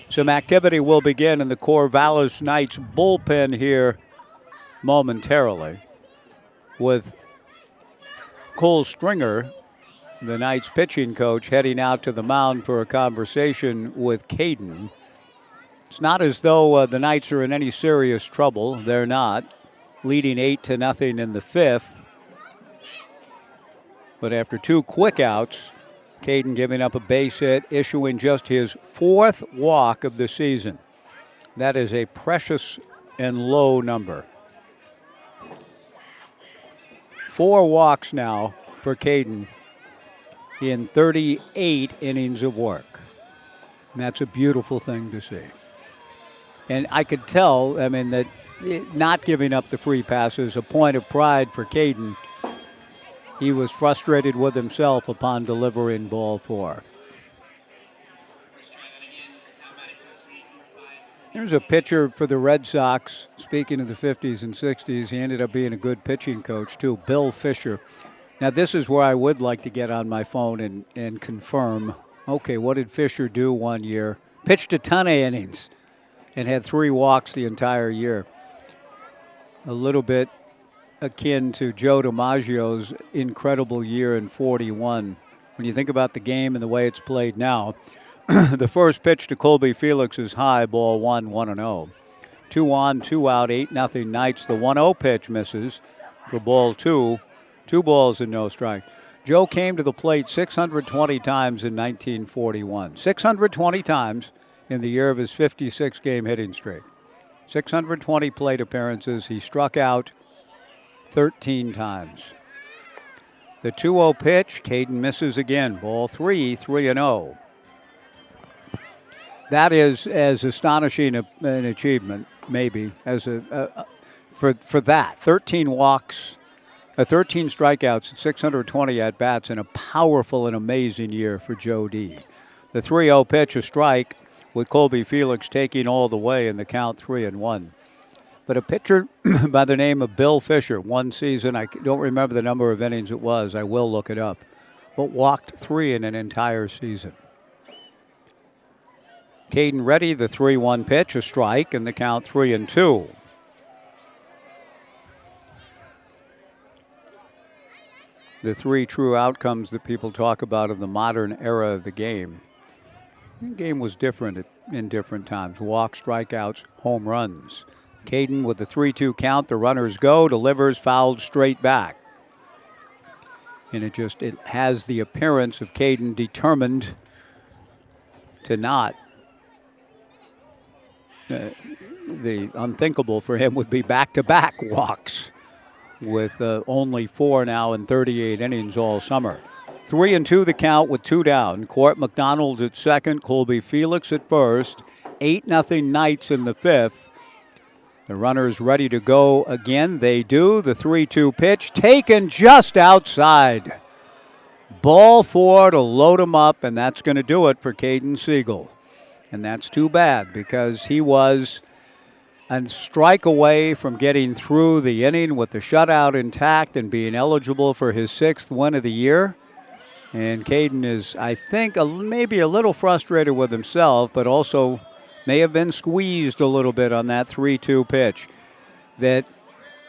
Some activity will begin in the Corvallis Knights bullpen here momentarily, with Cole Stringer, the Knights pitching coach, heading out to the mound for a conversation with Caden. It's not as though the Knights are in any serious trouble. They're not. Leading 8-0 in the 5th. But after 2 quick outs, Caden giving up a base hit, issuing just his 4th walk of the season. That is a precious and low number. 4 walks now for Caden in 38 innings of work. And that's a beautiful thing to see. And I could tell, that not giving up the free pass is a point of pride for Caden. He was frustrated with himself upon delivering ball 4. There's a pitcher for the Red Sox, speaking of the 50s and 60s. He ended up being a good pitching coach, too, Bill Fisher. Now, this is where I would like to get on my phone and confirm, okay, what did Fisher do one year? Pitched a ton of innings and had 3 walks the entire year. A little bit akin to Joe DiMaggio's incredible year in 41. When you think about the game and the way it's played now, the first pitch to Colby Felix is high, ball 1, 1-0. 2 on, 2 out, 8-0 Knights. The 1-0 pitch misses for ball 2. 2 balls and no strike. Joe came to the plate 620 times in 1941. 620 times in the year of his 56-game hitting streak. 620 plate appearances. He struck out 13 times. The 2-0 pitch, Caden misses again. Ball 3, 3-0. That is as astonishing an achievement, maybe, as for that. 13 walks, 13 strikeouts, and 620 at-bats in a powerful and amazing year for Joe D. The 3-0 pitch, a strike, with Colby Felix taking all the way in the count 3-1. But a pitcher by the name of Bill Fisher, one season, I don't remember the number of innings it was, I will look it up, but walked 3 in an entire season. Caden ready, the 3-1 pitch, a strike, and the count 3-2. The 3 true outcomes that people talk about in the modern era of the game. The game was different in different times. Walks, strikeouts, home runs. Caden with the 3-2 count, the runners go, delivers, fouled straight back. And it has the appearance of Caden determined to not. The unthinkable for him would be back-to-back walks with only 4 now in 38 innings all summer. 3-2 the count with 2 down. Court McDonald at second, Colby Felix at first. 8-0 Knights in the 5th. The runners ready to go again. They do. The 3-2 pitch taken just outside. Ball 4 to load him up, and that's going to do it for Caden Siegel. And that's too bad because he was a strike away from getting through the inning with the shutout intact and being eligible for his 6th win of the year. And Caden is, I think, maybe a little frustrated with himself, but also may have been squeezed a little bit on that 3-2 pitch that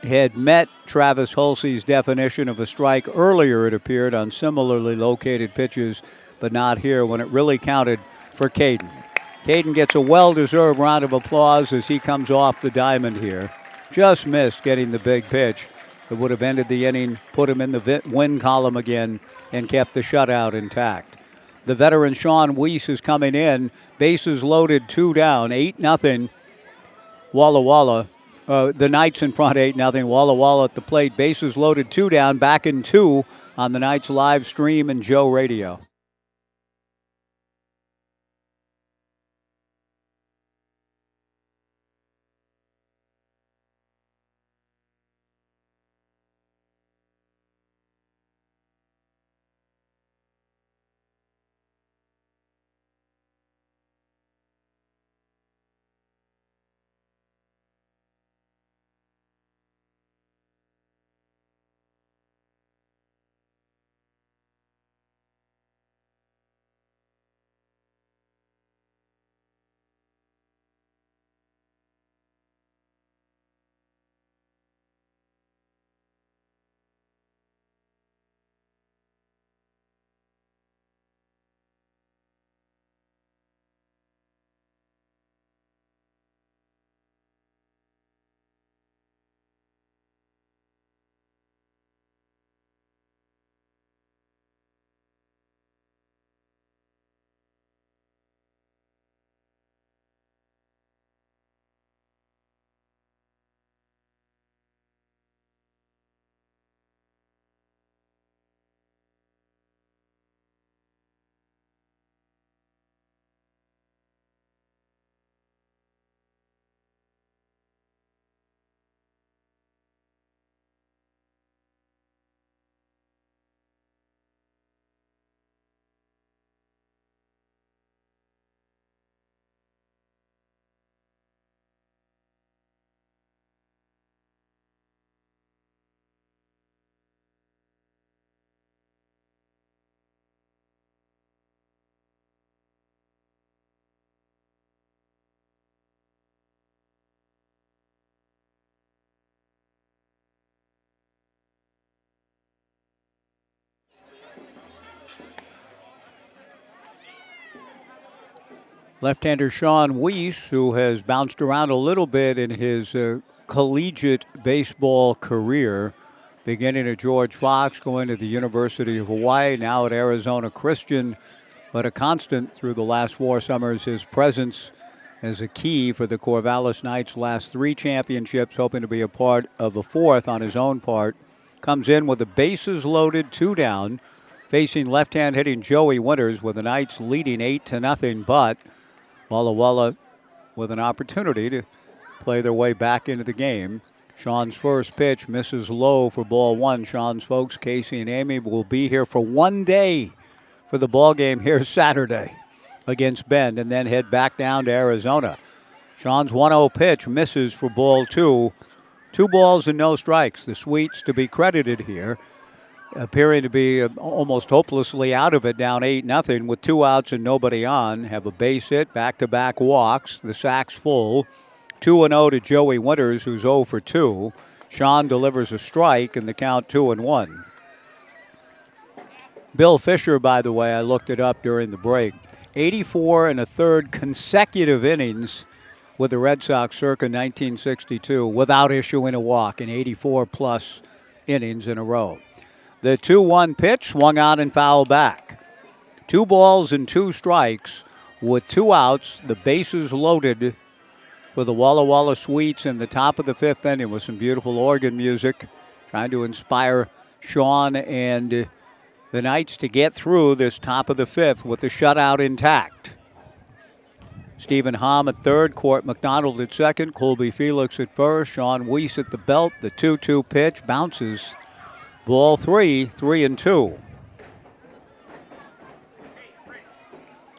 had met Travis Hulsey's definition of a strike earlier, it appeared, on similarly located pitches, but not here when it really counted for Caden. Caden gets a well-deserved round of applause as he comes off the diamond here. Just missed getting the big pitch that would have ended the inning, put him in the win column again, and kept the shutout intact. The veteran Sean Weiss is coming in. Bases loaded, 2 down, 8-0. Walla Walla. The Knights in front, 8-0. Walla Walla at the plate. Bases loaded, 2 down, back in 2 on the Knights live stream and Joe Radio. Left-hander Sean Weiss, who has bounced around a little bit in his collegiate baseball career, beginning at George Fox, going to the University of Hawaii, now at Arizona Christian, but a constant through the last 4 summers. His presence as a key for the Corvallis Knights' last 3 championships, hoping to be a part of a 4th on his own part. Comes in with the bases loaded, 2 down, facing left-hand hitting Joey Winters with the Knights leading 8-0, but Walla with an opportunity to play their way back into the game. Sean's first pitch misses low for ball 1. Sean's folks, Casey and Amy, will be here for 1 day for the ball game here Saturday against Bend, and then head back down to Arizona. Sean's 1-0 pitch misses for ball 2. 2 balls and no strikes. The Sweets, to be credited here, appearing to be almost hopelessly out of it, down 8-0 with 2 outs and nobody on. Have a base hit, back-to-back walks, the sack's full. 2-0 to Joey Winters, who's 0 for 2. Sean delivers a strike, and the count 2-1. Bill Fisher, by the way, I looked it up during the break, 84 1/3 consecutive innings with the Red Sox circa 1962 without issuing a walk in 84-plus innings in a row. The 2-1 pitch swung out and fouled back. 2 balls and 2 strikes with 2 outs, the bases loaded for the Walla Walla Sweets in the top of the 5th inning with some beautiful organ music, trying to inspire Sean and the Knights to get through this top of the 5th with the shutout intact. Stephen Hom at third, Court McDonald at second, Colby Felix at first, Sean Weiss at the belt. The 2-2 pitch bounces. Ball 3, 3-2.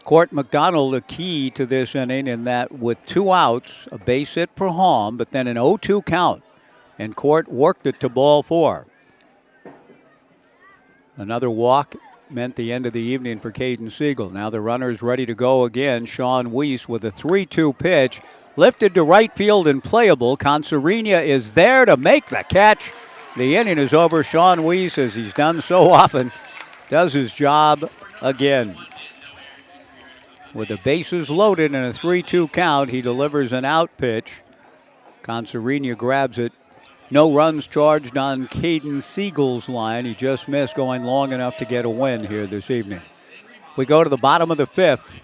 Court McDonald a key to this inning in that with 2 outs, a base hit for Hom, but then an 0-2 count, and Court worked it to ball 4. Another walk meant the end of the evening for Caden Siegel. Now the runner's ready to go again. Sean Weiss with a 3-2 pitch, lifted to right field and playable. Consarinia is there to make the catch. The inning is over. Sean Weiss, as he's done so often, does his job again. With the bases loaded and a 3-2 count, he delivers an out pitch. Consarinia grabs it. No runs charged on Caden Siegel's line. He just missed going long enough to get a win here this evening. We go to the bottom of the 5th.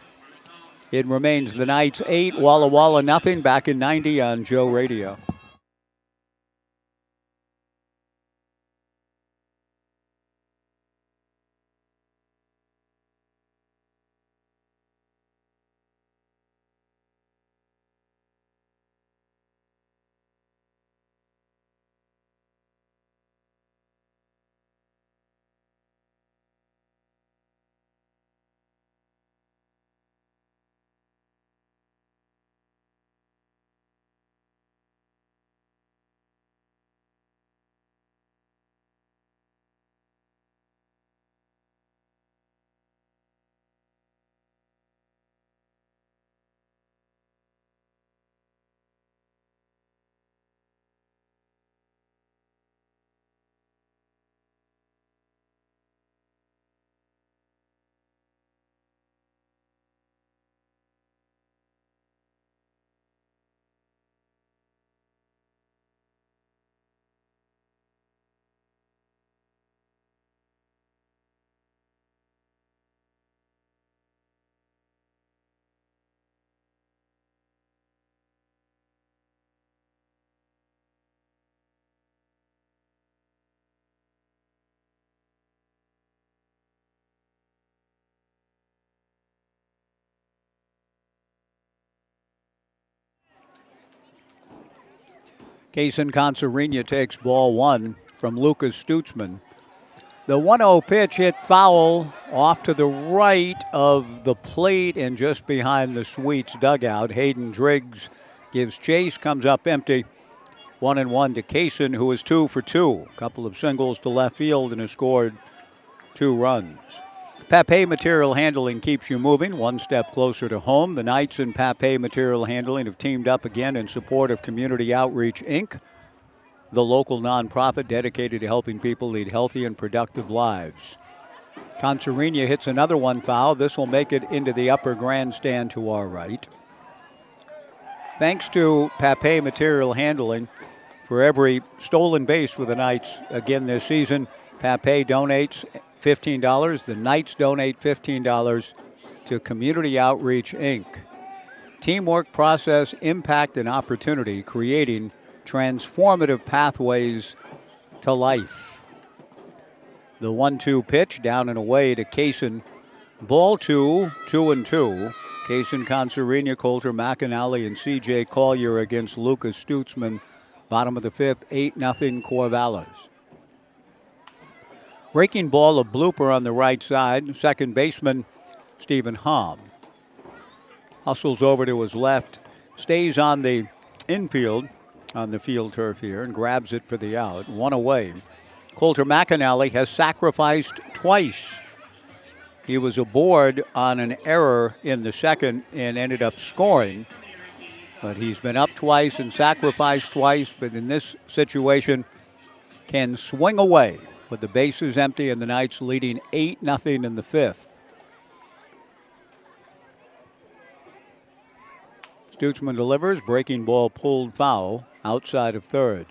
It remains the Knights 8, Walla Walla nothing. Back in 90 on Joe Radio. Kaysen Consarinia takes ball 1 from Lucas Stutzman. The 1-0 pitch hit foul off to the right of the plate and just behind the Sweets dugout. Hayden Driggs gives chase, comes up empty. 1-1 to Kaysen, who is 2 for 2. A couple of singles to left field and has scored 2 runs. Pape Material Handling keeps you moving one step closer to home. The Knights and Pape Material Handling have teamed up again in support of Community Outreach, Inc., the local nonprofit dedicated to helping people lead healthy and productive lives. Concerina hits another one foul. This will make it into the upper grandstand to our right. Thanks to Pape Material Handling, for every stolen base for the Knights again this season, Pape donates $15. The Knights donate $15 to Community Outreach, Inc. Teamwork, process, impact, and opportunity, creating transformative pathways to life. The 1-2 pitch down and away to Kaysen. Ball 2, 2-2. Kaysen, Concerina, Coulter, McAnally, and C.J. Collier against Lucas Stutzman. Bottom of the fifth, 8-0 Corvallis. Breaking ball, a blooper on the right side. Second baseman, Stephen Hom. Hustles over to his left, stays on the infield on the field turf here and grabs it for the out. One away. Coulter McAnally has sacrificed twice. He was aboard on an error in the second and ended up scoring. But he's been up twice and sacrificed twice, but in this situation can swing away with the bases empty and the Knights leading 8-0 in the fifth. Stutzman delivers, breaking ball pulled foul outside of third.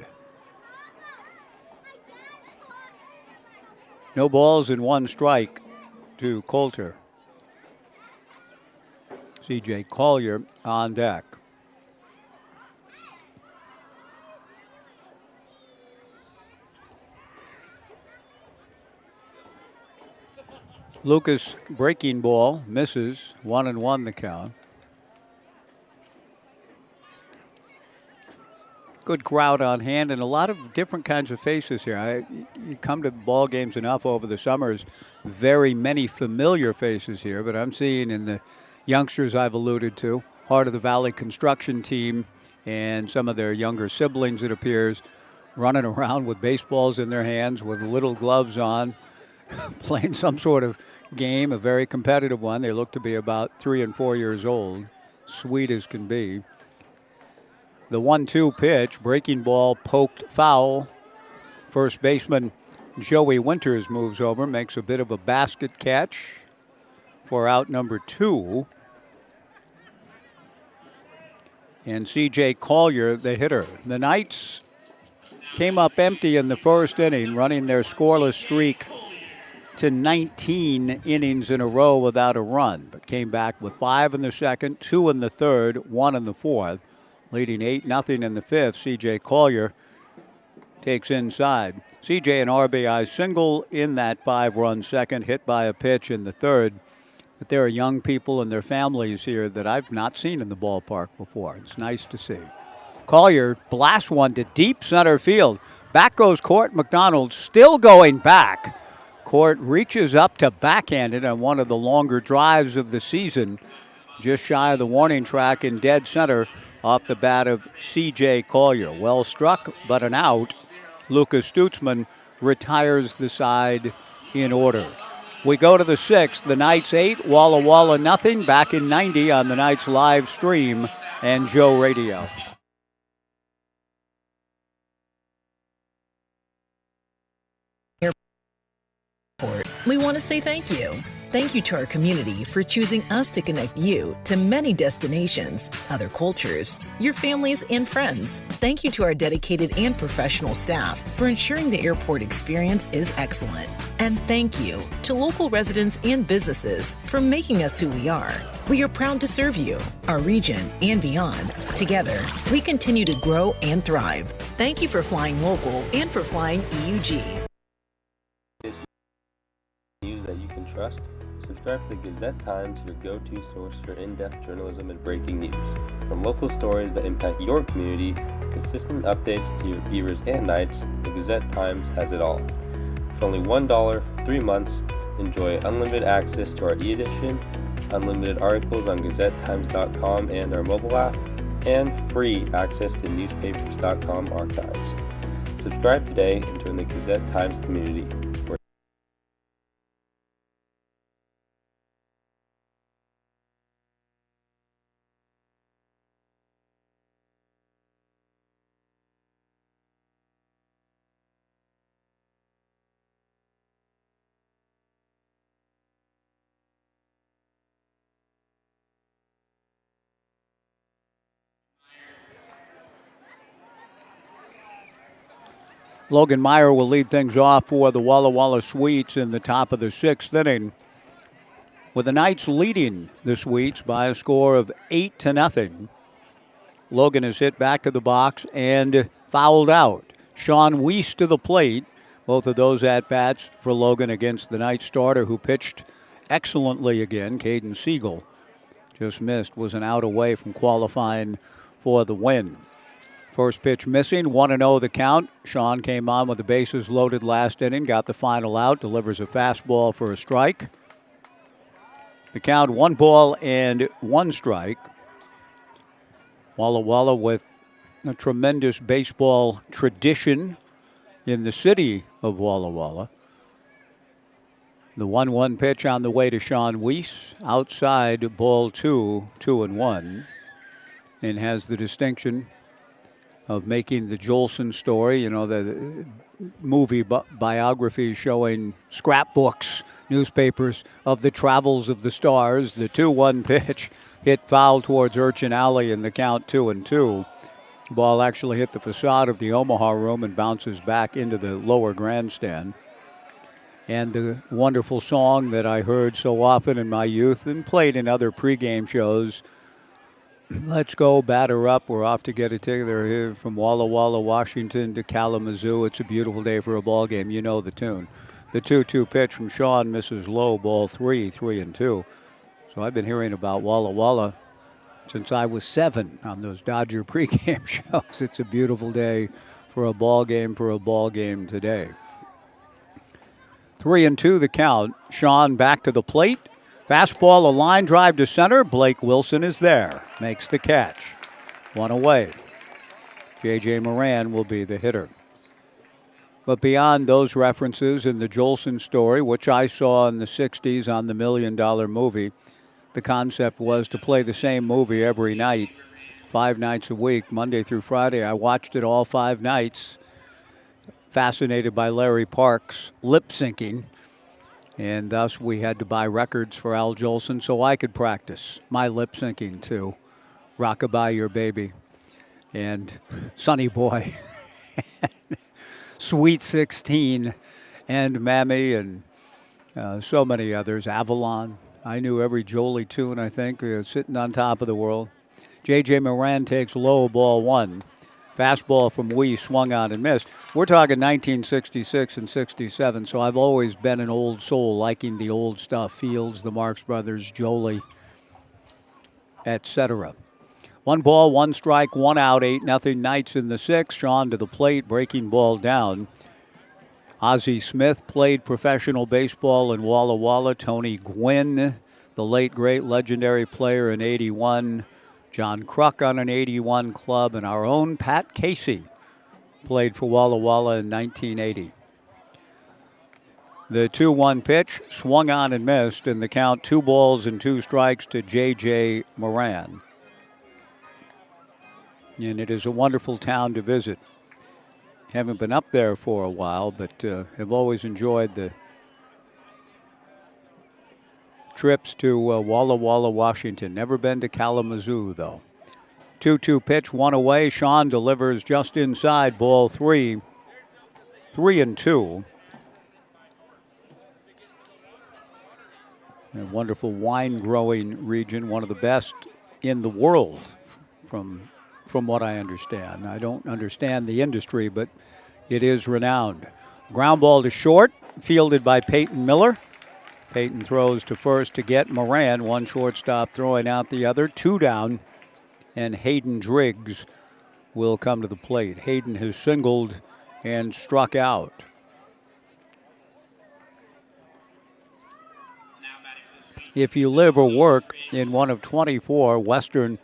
No balls and one strike to Coulter. C.J. Collier on deck. Lucas breaking ball misses, 1-1 the count. Good crowd on hand and a lot of different kinds of faces here. You come to ball games enough over the summers, very many familiar faces here, but I'm seeing in the youngsters I've alluded to, Heart of the Valley construction team and some of their younger siblings, it appears, running around with baseballs in their hands with little gloves on, playing some sort of game, a very competitive one. They look to be about 3 and 4 years old, sweet as can be. The 1-2 pitch, breaking ball poked foul. First baseman Joey Winters moves over, makes a bit of a basket catch for out number 2. And C.J. Collier, the hitter. The Knights came up empty in the first inning, running their scoreless streak to 19 innings in a row without a run, but came back with 5 in the second, 2 in the third, 1 in the fourth. Leading 8-0 in the fifth, C.J. Collier takes inside. C.J. an RBI single in that 5-run second, hit by a pitch in the third. But there are young people and their families here that I've not seen in the ballpark before. It's nice to see. Collier blasts one to deep center field. Back goes Court McDonald, still going back. Court reaches up to backhand it on one of the longer drives of the season, just shy of the warning track in dead center. Off the bat of C.J. Collier. Well struck, but an out. Lucas Stutzman retires the side in order. We go to the sixth. The Knights 8, Walla nothing. Back in 90 on the Knights live stream and Joe Radio. We want to say thank you. Thank you to our community for choosing us to connect you to many destinations, other cultures, your families, and friends. Thank you to our dedicated and professional staff for ensuring the airport experience is excellent. And thank you to local residents and businesses for making us who we are. We are proud to serve you, our region, and beyond. Together, we continue to grow and thrive. Thank you for flying local and for flying EUG. News that you can trust. Subscribe to the Gazette Times, your go-to source for in-depth journalism and breaking news. From local stories that impact your community to consistent updates to your viewers and Knights, the Gazette Times has it all. For only $1 for 3 months, enjoy unlimited access to our e-edition, unlimited articles on GazetteTimes.com and our mobile app, and free access to newspapers.com archives. Subscribe today and join the Gazette Times community. Logan Meyer will lead things off for the Walla Walla Sweets in the top of the 6th inning, with the Knights leading the Sweets by a score of 8-0. Logan is hit back to the box and fouled out. Sean Weiss to the plate. Both of those at-bats for Logan against the Knights starter, who pitched excellently again. Caden Siegel just missed, was an out away from qualifying for the win. First pitch missing, 1-0 the count. Sean came on with the bases loaded last inning, got the final out, delivers a fastball for a strike. The count 1 ball and 1 strike. Walla Walla with a tremendous baseball tradition in the city of Walla Walla. The 1-1 pitch on the way to Sean Weiss. Outside, ball 2, 2-1. And has the distinction of making the Jolson story, you know, the movie biography showing scrapbooks, newspapers of the travels of the stars. The 2-1 pitch hit foul towards Urchin Alley in the count 2-2. Ball actually hit the facade of the Omaha Room and bounces back into the lower grandstand. And the wonderful song that I heard so often in my youth and played in other pregame shows, "Let's go, batter up. We're off to get a ticket." They're here from Walla Walla, Washington to Kalamazoo. It's a beautiful day for a ball game. You know the tune. The 2-2 pitch from Sean misses low, ball 3, 3-2. So I've been hearing about Walla Walla since I was 7 on those Dodger pregame shows. It's a beautiful day for a ball game today. 3-2 the count. Sean back to the plate. Fastball, a line drive to center. Blake Wilson is there. Makes the catch. 1 away. J.J. Moran will be the hitter. But beyond those references in the Jolson story, which I saw in the 60s on the $1 Million Movie, the concept was to play the same movie every night, 5 nights a week, Monday through Friday. I watched it all 5 nights, fascinated by Larry Park's lip syncing. And thus we had to buy records for Al Jolson so I could practice my lip syncing to Rockabye Your Baby and Sonny Boy, Sweet 16, and Mammy, and so many others, Avalon. I knew every Jolie tune, I think, sitting on top of the world. J.J. Moran takes low, ball 1. Fastball from Wee swung on and missed. We're talking 1966 and 67, so I've always been an old soul, liking the old stuff, Fields, the Marx Brothers, Jolie, etc. 1 ball, 1 strike, 1 out, 8-0 Knights in the 6th. Sean to the plate, breaking ball down. Ozzie Smith played professional baseball in Walla Walla. Tony Gwynn, the late great legendary player in 81. John Kruk on an 81 club, and our own Pat Casey played for Walla Walla in 1980. The 2-1 pitch swung on and missed, and the count 2 balls and 2 strikes to J.J. Moran. And it is a wonderful town to visit. Haven't been up there for a while, but have always enjoyed the trips to Walla Walla, Washington. Never been to Kalamazoo, though. 2-2 pitch, 1 away. Sean delivers just inside, ball 3. 3-2. A wonderful wine-growing region, one of the best in the world, from what I understand. I don't understand the industry, but it is renowned. Ground ball to short, fielded by Peyton Miller. Peyton throws to first to get Moran. 1 shortstop throwing out the other. 2 down, and Hayden Driggs will come to the plate. Hayden has singled and struck out. If you live or work in one of 24 Western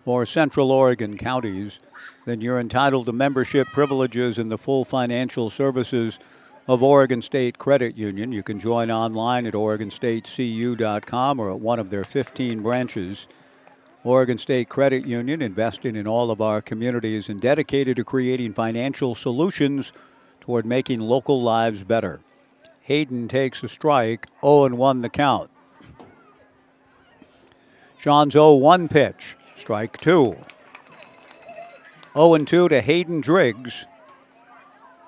or Central Oregon counties, then you're entitled to membership privileges in the full financial services of Oregon State Credit Union. You can join online at OregonStateCU.com or at one of their 15 branches. Oregon State Credit Union, investing in all of our communities and dedicated to creating financial solutions toward making local lives better. Hayden takes a strike, 0-1 the count. Sean's 0-1 pitch, strike 2. 0-2 to Hayden Driggs.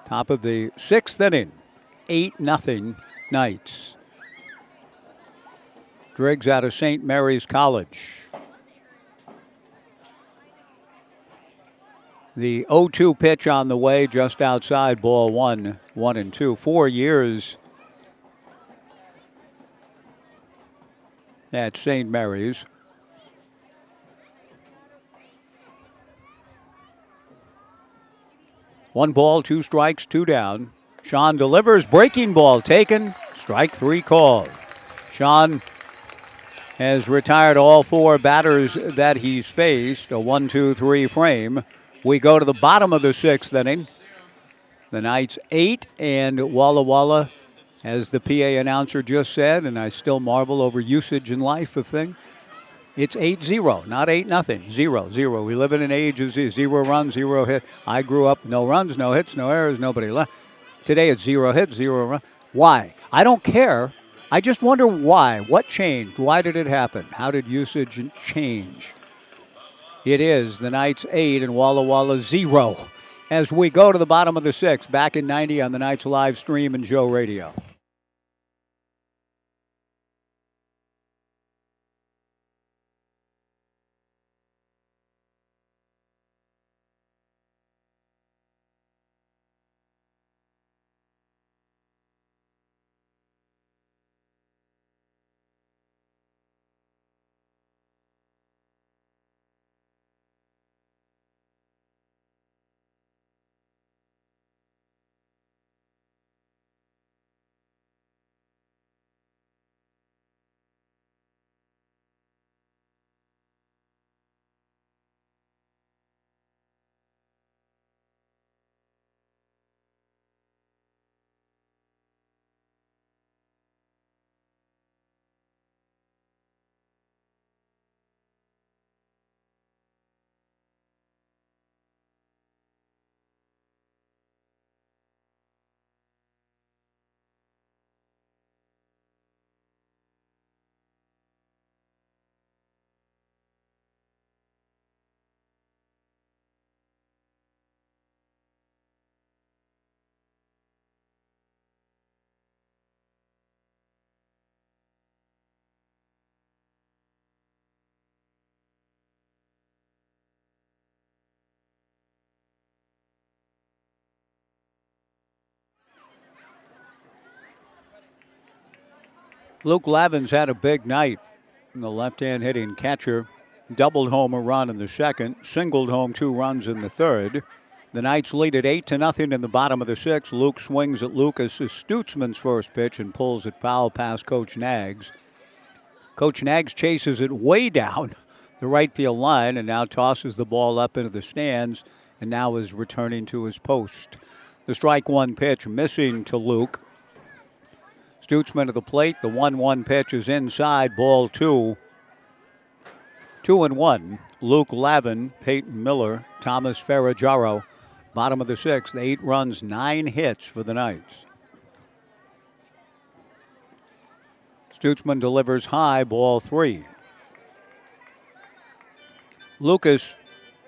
Top of the 6th inning. 8-0 Knights. Driggs out of St. Mary's College. The 0-2 pitch on the way, just outside, ball 1, 1-2. 4 years at St. Mary's. One ball, 2 strikes, 2 down. Sean delivers, breaking ball taken, strike 3 called. Sean has retired all 4 batters that he's faced, a 1-2-3 frame. We go to the bottom of the 6th inning. The Knights 8 and Walla Walla, as the PA announcer just said, and I still marvel over usage in life of things. It's 8-0, not 8-0, 0-0. We live in an age of 0 runs, 0 hit. I grew up, no runs, no hits, no errors, nobody left. Today it's 0 hits, 0 runs. Why? I don't care. I just wonder why. What changed? Why did it happen? How did usage change? It is the Knights 8 and Walla Walla 0 as we go to the bottom of the 6th. Back in 90 on the Knights live stream and Joe Radio. Luke Lavin's had a big night. The left-hand hitting catcher doubled home a run in the second, singled home 2 runs in the third. The Knights lead at 8-0 in the bottom of the 6th. Luke swings at Lucas Stutzman's first pitch and pulls it foul past Coach Nags. Coach Nags chases it way down the right field line and now tosses the ball up into the stands and now is returning to his post. The strike 1 pitch missing to Luke. Stutzman to the plate. The 1-1 pitch is inside. Ball 2. 2-1. Luke Lavin, Peyton Miller, Thomas Ferragaro. Bottom of the 6th. 8 runs, 9 hits for the Knights. Stutzman delivers high. Ball 3. Lucas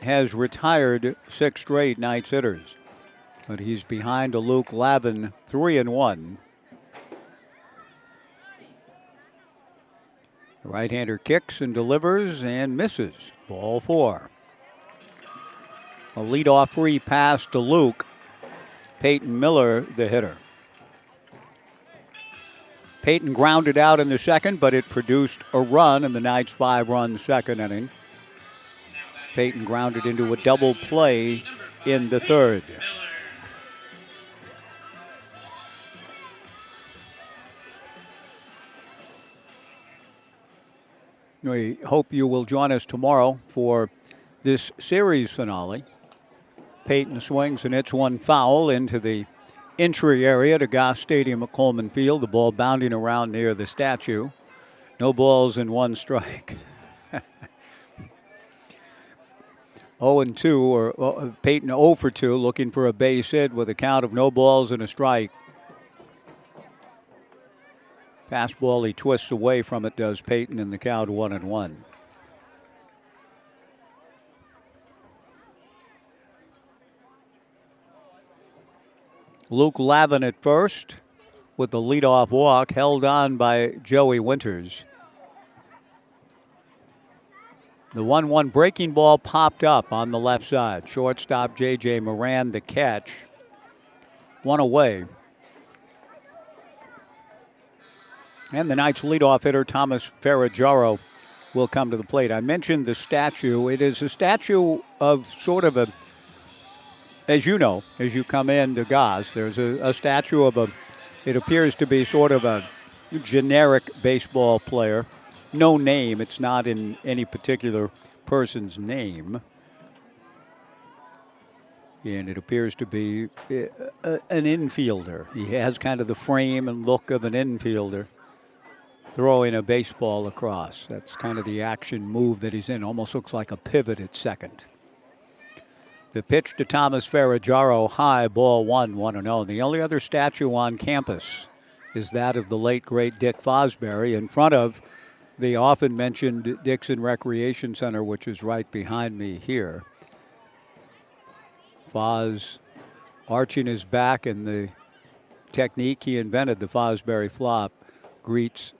has retired 6 straight Knights hitters, but he's behind a Luke Lavin 3-1. The right-hander kicks and delivers and misses. Ball 4. A leadoff free pass to Luke. Peyton Miller, the hitter. Peyton grounded out in the second, but it produced a run in the Knights' 5-run second inning. Peyton grounded into a double play in the third. We hope you will join us tomorrow for this series finale. Peyton swings and hits one foul into the entry area to Goss Stadium at Coleman Field. The ball bounding around near the statue. No balls and 1 strike. 0-2, or Peyton 0 for 2, looking for a base hit with a count of no balls and a strike. Fastball, he twists away from it, does Peyton, in the count 1-1. Luke Lavin at first with the leadoff walk, held on by Joey Winters. The 1-1 breaking ball popped up on the left side. Shortstop J.J. Moran the catch. One away. And the Knights leadoff hitter Thomas Ferraggiaro will come to the plate. I mentioned the statue. It is a statue of sort of a, as you know, as you come into Goss, there's a statue of a, it appears to be sort of a generic baseball player. No name. It's not in any particular person's name. And it appears to be an infielder. He has kind of the frame and look of an infielder throwing a baseball across. That's kind of the action move that he's in. Almost looks like a pivot at second. The pitch to Thomas Ferraggiaro, high, ball 1-0. The only other statue on campus is that of the late, great Dick Fosbury in front of the often mentioned Dixon Recreation Center, which is right behind me here. Foz arching his back, and the technique he invented, the Fosbury flop, greets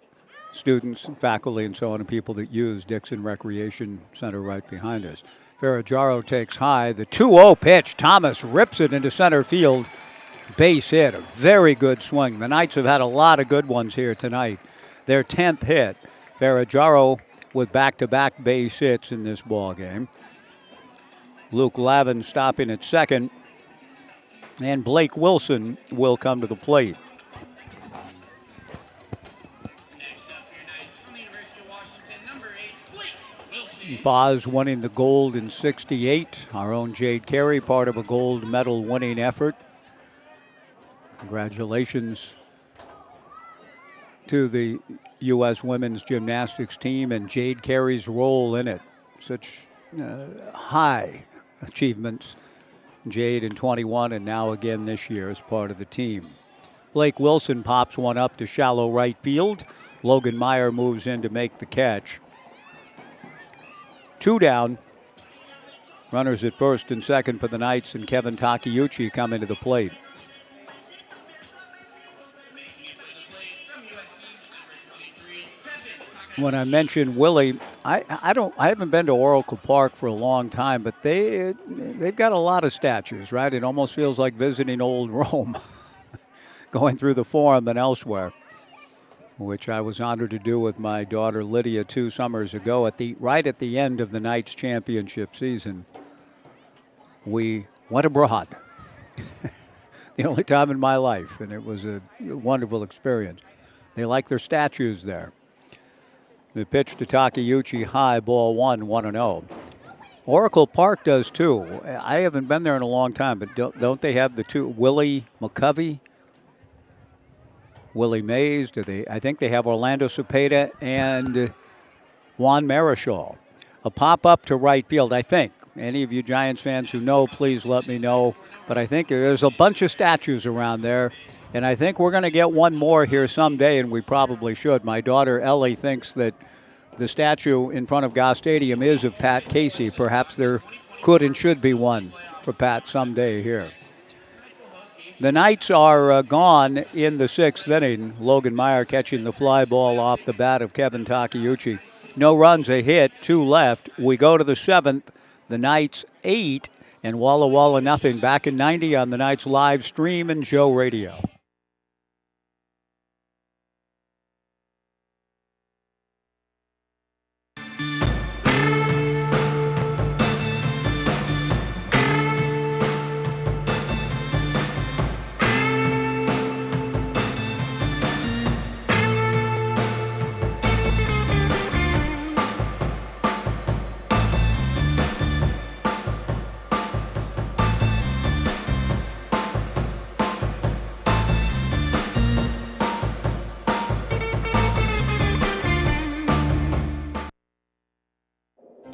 students and faculty and so on, and people that use Dixon Recreation Center right behind us. Ferraggiaro takes high. The 2-0 pitch. Thomas rips it into center field. Base hit. A very good swing. The Knights have had a lot of good ones here tonight. Their 10th hit. Ferraggiaro with back-to-back base hits in this ball game. Luke Lavin stopping at second. And Blake Wilson will come to the plate. Boz winning the gold in '68. Our own Jade Carey, part of a gold medal winning effort. Congratulations to the U.S. women's gymnastics team and Jade Carey's role in it. Such high achievements. Jade in 21 and now again this year as part of the team. Blake Wilson pops one up to shallow right field. Logan Meyer moves in to make the catch. 2 down. Runners at first and second for the Knights, and Kevin Takeuchi coming to the plate. When I mentioned Willie, I haven't been to Oracle Park for a long time, but they've got a lot of statues, right? It almost feels like visiting old Rome, going through the Forum and elsewhere, which I was honored to do with my daughter Lydia 2 summers ago. Right at the end of the Knights championship season, we went abroad. The only time in my life, and it was a wonderful experience. They like their statues there. The pitch to Takeuchi, high, ball 1-0. Oracle Park does too. I haven't been there in a long time, but don't they have the two, Willie McCovey, Willie Mays? I think they have Orlando Cepeda and Juan Marichal. A pop-up to right field, I think. Any of you Giants fans who know, please let me know. But I think there's a bunch of statues around there, and I think we're going to get one more here someday, and we probably should. My daughter Ellie thinks that the statue in front of Goss Stadium is of Pat Casey. Perhaps there could and should be one for Pat someday here. The Knights are gone in the 6th inning. Logan Meyer catching the fly ball off the bat of Kevin Takeuchi. No runs, a hit, 2 left. We go to the 7th. The Knights 8 and Walla Walla nothing. Back in 90 on the Knights live stream and Joe Radio.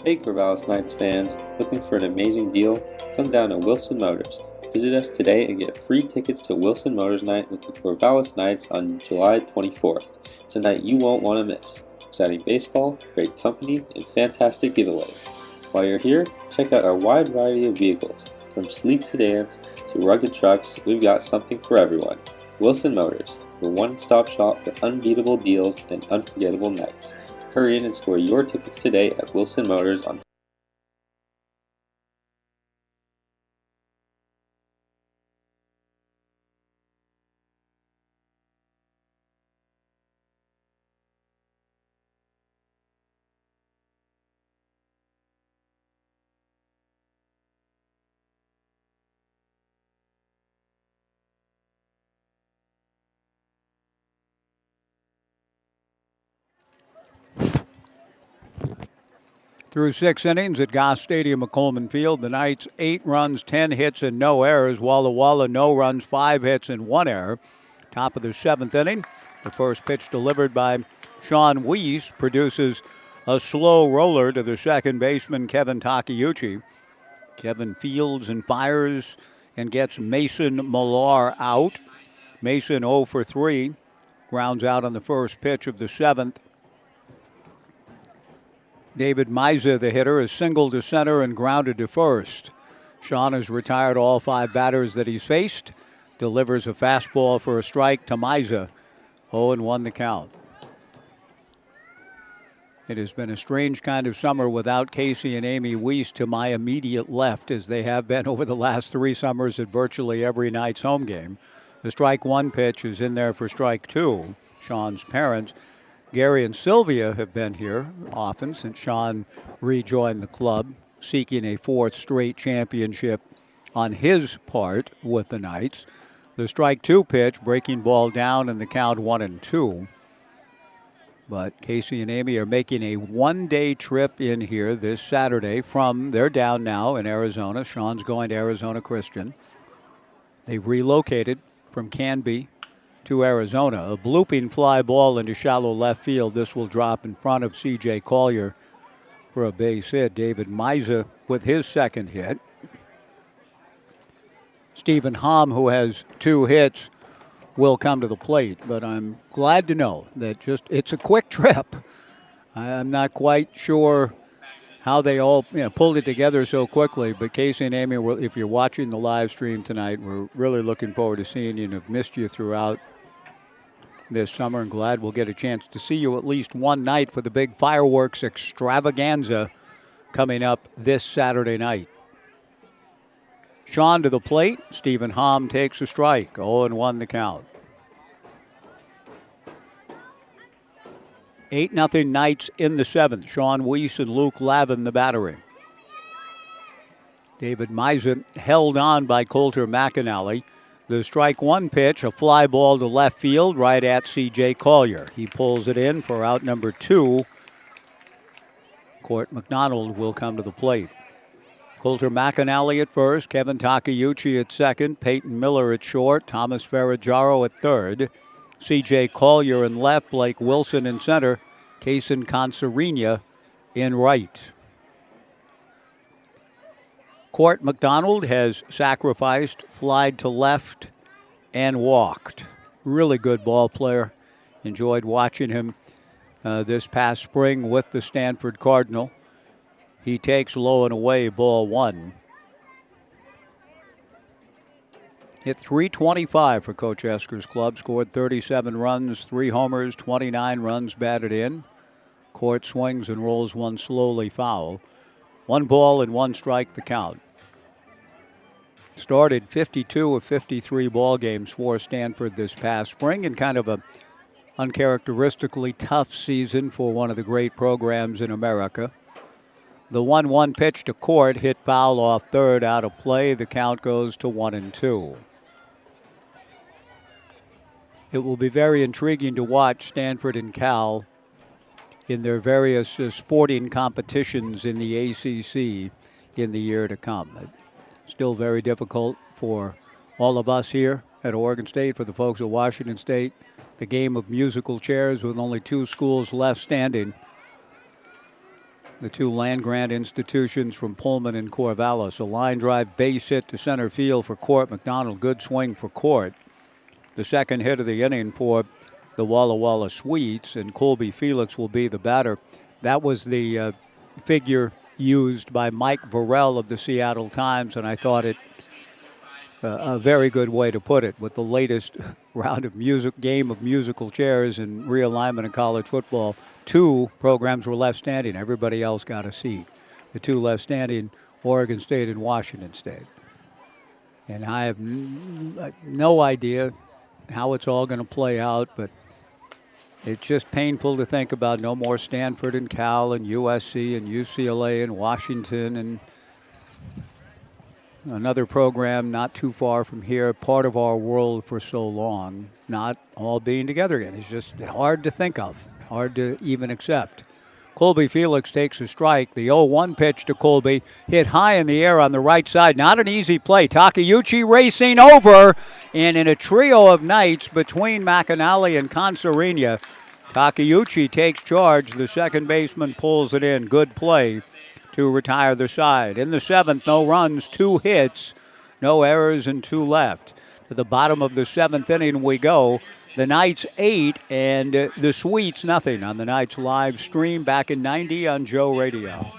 Hey Corvallis Knights fans, looking for an amazing deal? Come down to Wilson Motors. Visit us today and get free tickets to Wilson Motors Night with the Corvallis Knights on July 24th. It's a night you won't want to miss. Exciting baseball, great company, and fantastic giveaways. While you're here, check out our wide variety of vehicles. From sleek sedans to rugged trucks, we've got something for everyone. Wilson Motors, your one-stop shop for unbeatable deals and unforgettable nights. Hurry in and score your tickets today at Wilson Motors on Through 6 innings at Goss Stadium at Coleman Field, the Knights 8 runs, 10 hits, and no errors. Walla no runs, 5 hits, and 1 error. Top of the 7th inning. The first pitch delivered by Sean Weiss produces a slow roller to the second baseman, Kevin Takeuchi. Kevin fields and fires and gets Mason Millar out. Mason 0 for 3. Grounds out on the first pitch of the 7th. David Miza, the hitter, is singled to center and grounded to first. Sean has retired all 5 batters that he's faced. Delivers a fastball for a strike to Miza. 0-1 the count. It has been a strange kind of summer without Casey and Amy Weiss to my immediate left, as they have been over the last 3 summers at virtually every Knights home game. The strike 1 pitch is in there for strike 2. Sean's parents, Gary and Sylvia, have been here often since Sean rejoined the club, seeking a 4th straight championship on his part with the Knights. The strike 2 pitch, breaking ball down, and the count 1-2. But Casey and Amy are making a 1-day trip in here this Saturday they're down now in Arizona. Sean's going to Arizona Christian. They've relocated from Canby to Arizona. A blooping fly ball into shallow left field. This will drop in front of C.J. Collier for a base hit. David Miza with his second hit. Stephen Hom, who has 2 hits, will come to the plate. But I'm glad to know that it's a quick trip. I'm not quite sure how they all pulled it together so quickly. But Casey and Amy, if you're watching the live stream tonight, we're really looking forward to seeing you and have missed you throughout this summer, and glad we'll get a chance to see you at least one night for the big fireworks extravaganza coming up this Saturday night. Sean to the plate. Stephen Hom takes a strike. 0-1 the count. 8-0 Knights in the 7th. Sean Weiss and Luke Lavin the battery. David Miza held on by Coulter McAnally. The strike 1 pitch, a fly ball to left field right at C.J. Collier. He pulls it in for out number 2. Court McDonald will come to the plate. Coulter McAnally at first, Kevin Takeuchi at second, Peyton Miller at short, Thomas Ferraggiaro at third, C.J. Collier in left, Blake Wilson in center, Kaysen Consarina in right. Court McDonald has sacrificed, flied to left, and walked. Really good ball player. Enjoyed watching him this past spring with the Stanford Cardinal. He takes low and away, ball 1. Hit .325 for Coach Esker's club. Scored 37 runs, 3 homers, 29 runs batted in. Court swings and rolls one slowly foul. 1 ball and 1 strike the count. Started 52 of 53 ball games for Stanford this past spring, and kind of a uncharacteristically tough season for one of the great programs in America. The 1-1 pitch to Court hit foul off third, out of play. The count goes to 1-2. It will be very intriguing to watch Stanford and Cal in their various sporting competitions in the ACC in the year to come. Still very difficult for all of us here at Oregon State, for the folks at Washington State. The game of musical chairs with only 2 schools left standing. The 2 land-grant institutions from Pullman and Corvallis. A line drive base hit to center field for Court McDonald. Good swing for Court. The second hit of the inning for the Walla Sweets, and Colby Felix will be the batter. That was the figure used by Mike Varell of the Seattle Times, and I thought it a very good way to put it. With the latest round of game of musical chairs and realignment in college football, 2 programs were left standing. Everybody else got a seat. The 2 left standing, Oregon State and Washington State. And I have no idea how it's all going to play out, but it's just painful to think about no more Stanford and Cal and USC and UCLA and Washington and another program not too far from here, part of our world for so long, not all being together again. It's just hard to think of, hard to even accept. Colby Felix takes a strike. The 0-1 pitch to Colby, hit high in the air on the right side. Not an easy play. Takeuchi racing over, and in a trio of Knights between McAnally and Consarina, Takeuchi takes charge. The second baseman pulls it in. Good play to retire the side. In the 7th, no runs, 2 hits, no errors, and 2 left. To the bottom of the 7th inning we go. The Knights 8 and the Sweets nothing on the Knights live stream back in 90 on Joe Radio.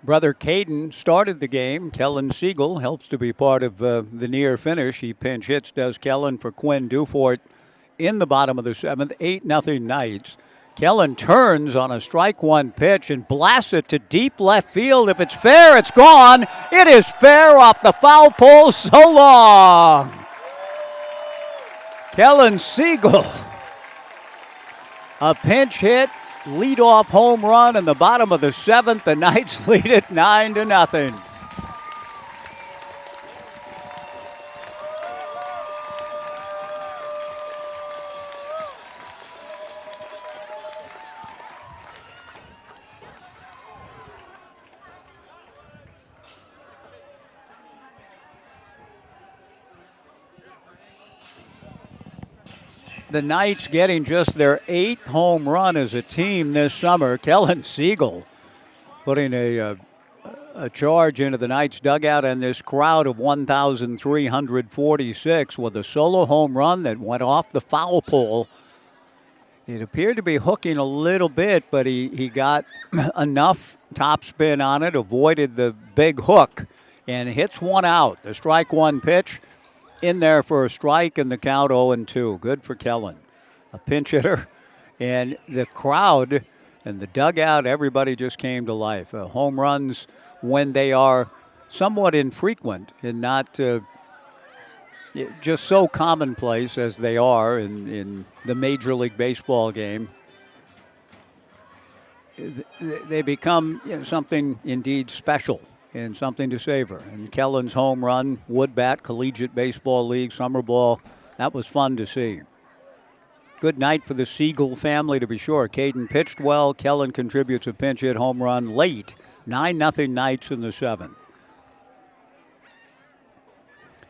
Brother Caden started the game. Kellen Siegel helps to be part of the near finish. He pinch hits, does Kellen, for Quinn Dufort in the bottom of the 7th. 8-0 Knights. Kellen turns on a strike 1 pitch and blasts it to deep left field. If it's fair, it's gone. It is fair off the foul pole. So long. Kellen Siegel. A pinch hit. Leadoff home run in the bottom of the 7th. The Knights lead it 9-0. The Knights getting just their 8th home run as a team this summer. Kellen Siegel putting a charge into the Knights dugout, and this crowd of 1,346 with a solo home run that went off the foul pole. It appeared to be hooking a little bit, but he got enough topspin on it, avoided the big hook, and hits one out. The strike 1 pitch in there for a strike, and the count 0-2. Good for Kellen. A pinch hitter. And the crowd and the dugout, everybody just came to life. Home runs, when they are somewhat infrequent and not just so commonplace as they are in the Major League Baseball game, they become something indeed special and something to savor. And Kellen's home run, wood bat, Collegiate Baseball League, summer ball, that was fun to see. Good night for the Siegel family, to be sure. Caden pitched well. Kellen contributes a pinch hit home run late. 9-0 Knights in the 7th.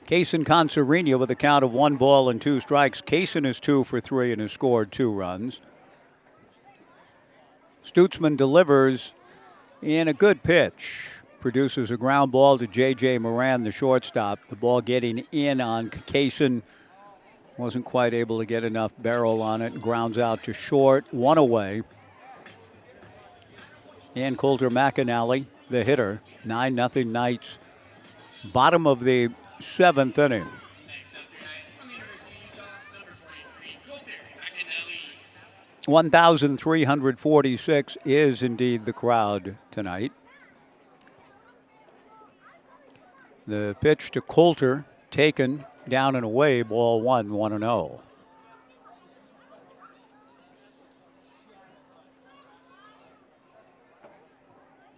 Kaysen Consarina with a count of 1 ball and 2 strikes. Kaysen is 2 for 3 and has scored 2 runs. Stutzman delivers in a good pitch. produces a ground ball to J.J. Moran, the shortstop. The ball getting in on Kaysen. Wasn't quite able to get enough barrel on it. Grounds out to short. One away. And Coulter McAnally, the hitter. 9-0 Knights. Bottom of the 7th inning. $1,346 is indeed the crowd tonight. The pitch to Coulter, taken down and away, ball 1, 1-0.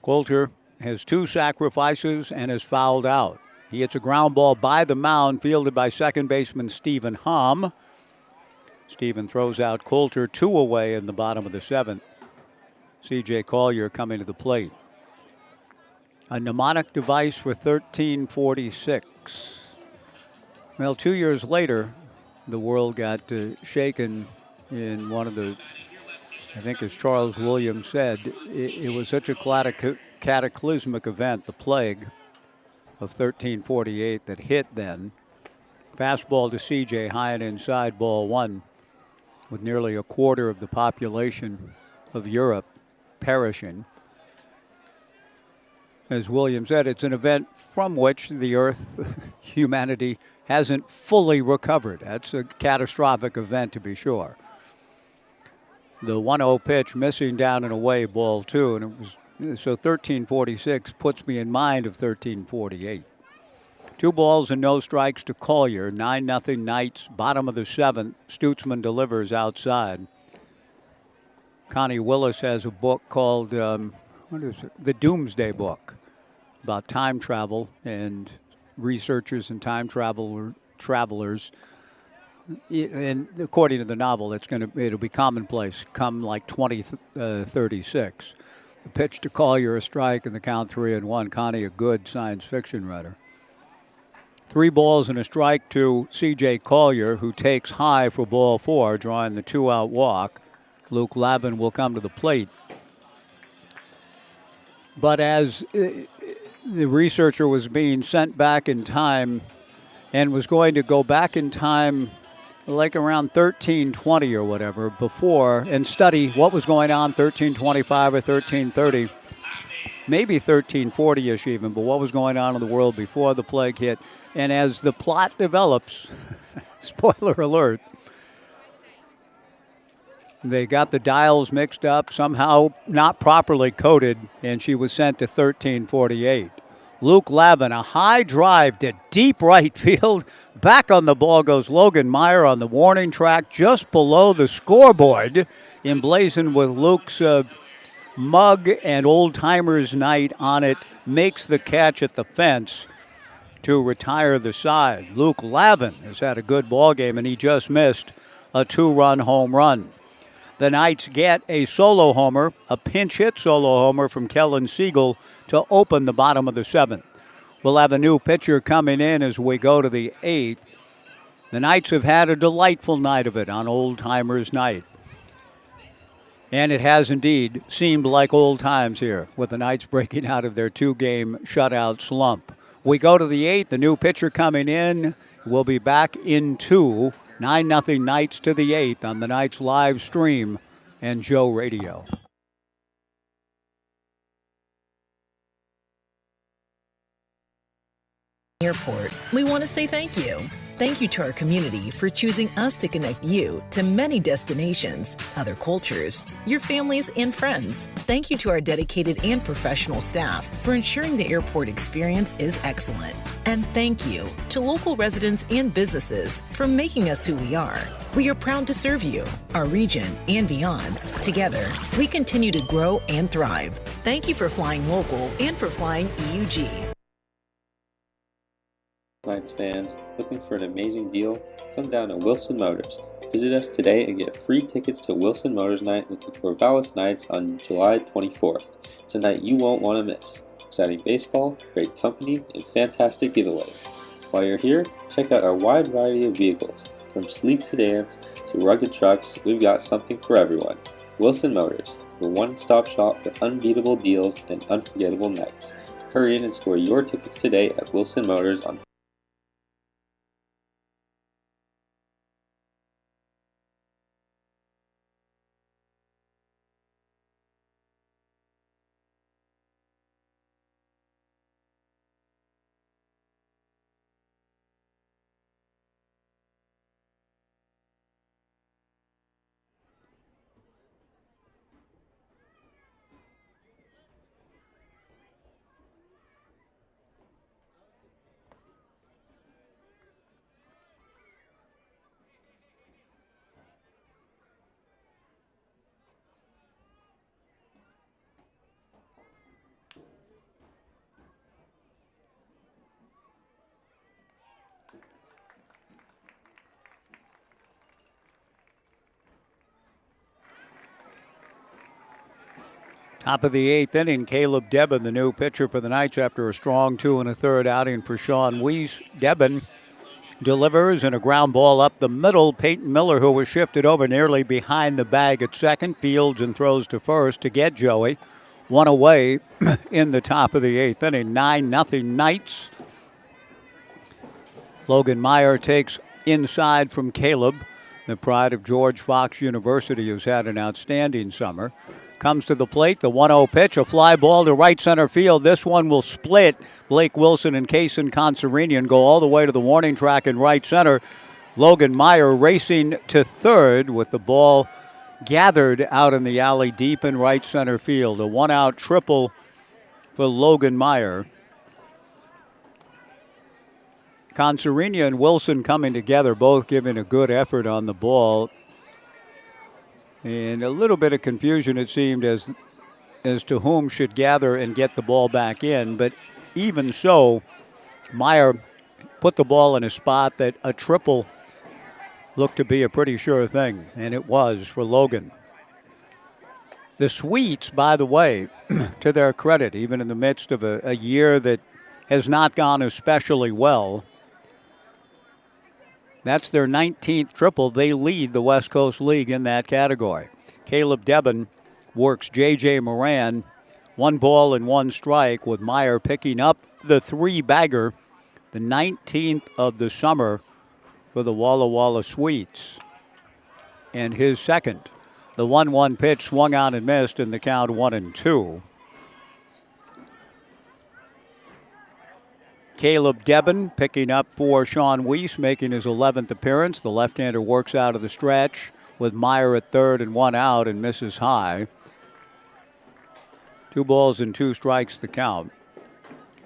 Coulter has 2 sacrifices and is fouled out. He hits a ground ball by the mound, fielded by second baseman Stephen Hom. Stephen throws out Coulter, 2 away in the bottom of the 7th. C.J. Collier coming to the plate. A mnemonic device for 1346. Well, 2 years later, the world got shaken in one of the, I think as Charles Williams said, it was such a cataclysmic event, the plague of 1348 that hit then. Fastball to C.J. high and inside, ball 1. With nearly a quarter of the population of Europe perishing. As William said, it's an event from which the Earth, humanity, hasn't fully recovered. That's a catastrophic event to be sure. The 1-0 pitch missing down and away, ball 2, and it was so 1346 puts me in mind of 1348. 2 balls and no strikes to Collier. 9-0 Knights, bottom of the 7th. Stutzman delivers outside. Connie Willis has a book called, what is it? The Doomsday Book, about time travel and researchers and time travelers. And according to the novel, it'll be commonplace come like 2036. The pitch to Collier, a strike, and the count 3-1. Connie, a good science fiction writer. 3 balls and a strike to C.J. Collier, who takes high for ball 4, drawing the 2-out walk. Luke Lavin will come to the plate. But as the researcher was being sent back in time and was going to go back in time like around 1320 or whatever before and study what was going on 1325 or 1330, maybe 1340-ish even, but what was going on in the world before the plague hit. And as the plot develops, spoiler alert, they got the dials mixed up, somehow not properly coded, and she was sent to 1348. Luke Lavin, a high drive to deep right field. Back on the ball goes Logan Meyer on the warning track just below the scoreboard, emblazoned with Luke's mug and Old Timers Night on it, makes the catch at the fence to retire the side. Luke Lavin has had a good ball game, and he just missed a 2-run home run. The Knights get a solo homer, a pinch hit solo homer from Kellen Siegel to open the bottom of the 7th. We'll have a new pitcher coming in as we go to the 8th. The Knights have had a delightful night of it on Old Timers Night. And it has indeed seemed like old times here, with the Knights breaking out of their 2-game shutout slump. We go to the 8th, the new pitcher coming in. We'll be back in 2. 9-0 Knights to the 8th on the Knights live stream and Joe Radio. Airport, we want to say thank you. Thank you to our community for choosing us to connect you to many destinations, other cultures, your families, and friends. Thank you to our dedicated and professional staff for ensuring the airport experience is excellent. And thank you to local residents and businesses for making us who we are. We are proud to serve you, our region, and beyond. Together, we continue to grow and thrive. Thank you for flying local and for flying EUG. Knights fans, looking for an amazing deal? Come down to Wilson Motors. Visit us today and get free tickets to Wilson Motors Night with the Corvallis Knights on July 24th. It's a night you won't want to miss. Exciting baseball, great company, and fantastic giveaways. While you're here, check out our wide variety of vehicles. From sleek sedans to rugged trucks, we've got something for everyone. Wilson Motors, the one-stop shop for unbeatable deals and unforgettable nights. hurry in and score your tickets today at Wilson Motors on Top of the 8th inning, Caleb Debin, the new pitcher for the Knights after a strong 2 1/3 outing for Sean Weiss. Debin delivers in a ground ball up the middle. Peyton Miller, who was shifted over nearly behind the bag at second, fields and throws to first to get Joey. One away in the top of the 8th inning. 9-0 Knights. Logan Meyer takes inside from Caleb, the pride of George Fox University, who's had an outstanding summer. Comes to the plate, the 1-0 pitch, a fly ball to right center field. This one will split. Blake Wilson and Kaysen Consarinian go all the way to the warning track in right center. Logan Meyer racing to third with the ball gathered out in the alley deep in right center field. A one-out triple for Logan Meyer. Consarinian and Wilson coming together, both giving a good effort on the ball. And a little bit of confusion, it seemed, as to whom should gather and get the ball back in. But even so, Meyer put the ball in a spot that a triple looked to be a pretty sure thing, and it was for Logan. The Sweets, by the way, to their credit, even in the midst of a year that has not gone especially well, that's their 19th triple. They lead the West Coast League in that category. Caleb Debin works J.J. Moran. 1 ball and 1 strike, with Meyer picking up the 3-bagger, the 19th of the summer for the Walla Walla Sweets. And his second. The 1-1 pitch swung on and missed in the count 1-2. Caleb Debin picking up for Sean Weiss, making his 11th appearance. The left-hander works out of the stretch with Meyer at third and 1 out and misses high. 2 balls and 2 strikes the count.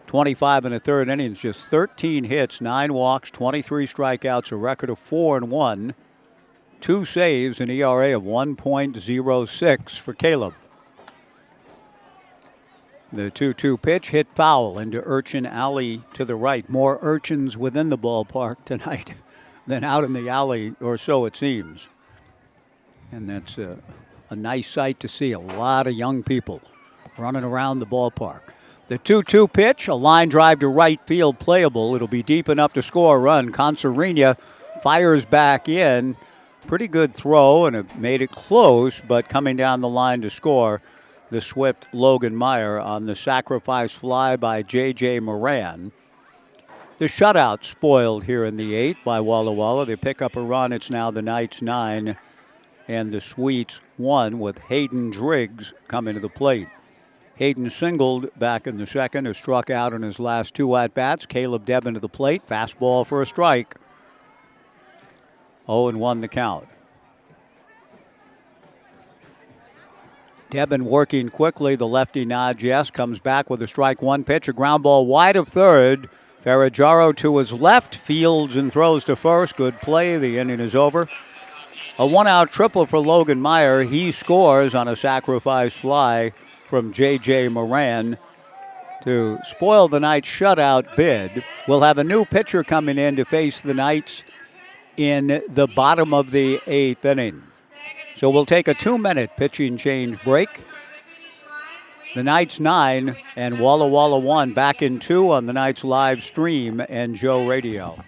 25 1/3 innings, just 13 hits, 9 walks, 23 strikeouts, a record of 4-1. 2 saves, an ERA of 1.06 for Caleb. The 2-2 pitch hit foul into Urchin Alley to the right. More urchins within the ballpark tonight than out in the alley, or so it seems. And that's a nice sight to see. A lot of young people running around the ballpark. The 2-2 pitch, a line drive to right field, playable. It'll be deep enough to score a run. Consarinian fires back in. Pretty good throw, and it made it close, but coming down the line to score, the swift Logan Meyer on the sacrifice fly by J.J. Moran. The shutout spoiled here in the 8th by Walla Walla. They pick up a run. It's now the Knights 9 and the Sweets 1, with Hayden Driggs coming to the plate. Hayden singled back in the second, has struck out in his last 2 at-bats. Caleb Debin to the plate. Fastball for a strike. 0-1 the count. Debin working quickly. The lefty nods yes. Comes back with a strike 1 pitch. A ground ball wide of third. Ferragamo to his left. Fields and throws to first. Good play. The inning is over. A 1-out triple for Logan Meyer. He scores on a sacrifice fly from J.J. Moran to spoil the Knights' shutout bid. We'll have a new pitcher coming in to face the Knights in the bottom of the 8th inning. So we'll take a 2-minute pitching change break. The Knights 9 and Walla Walla 1 back in 2 on the Knights live stream and Joe Radio.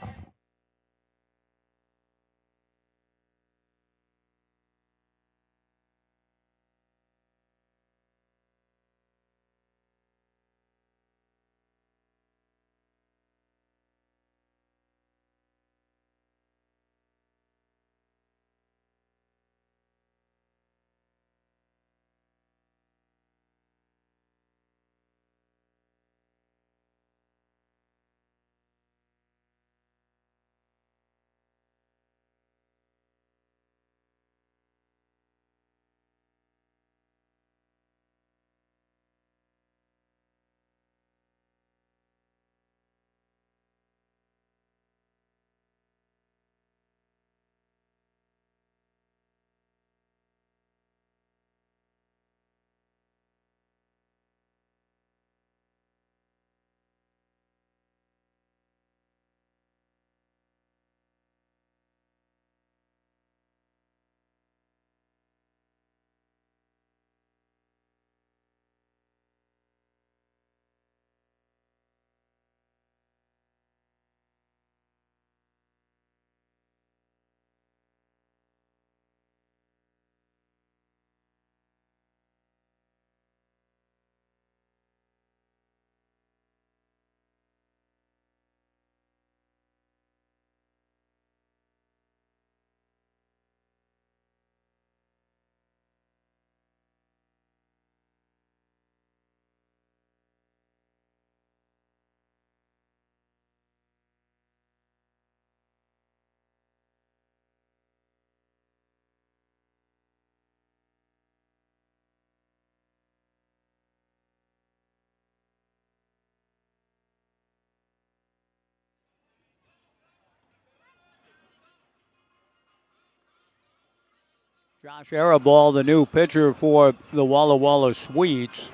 Josh Arabal, the new pitcher for the Walla Walla Sweets.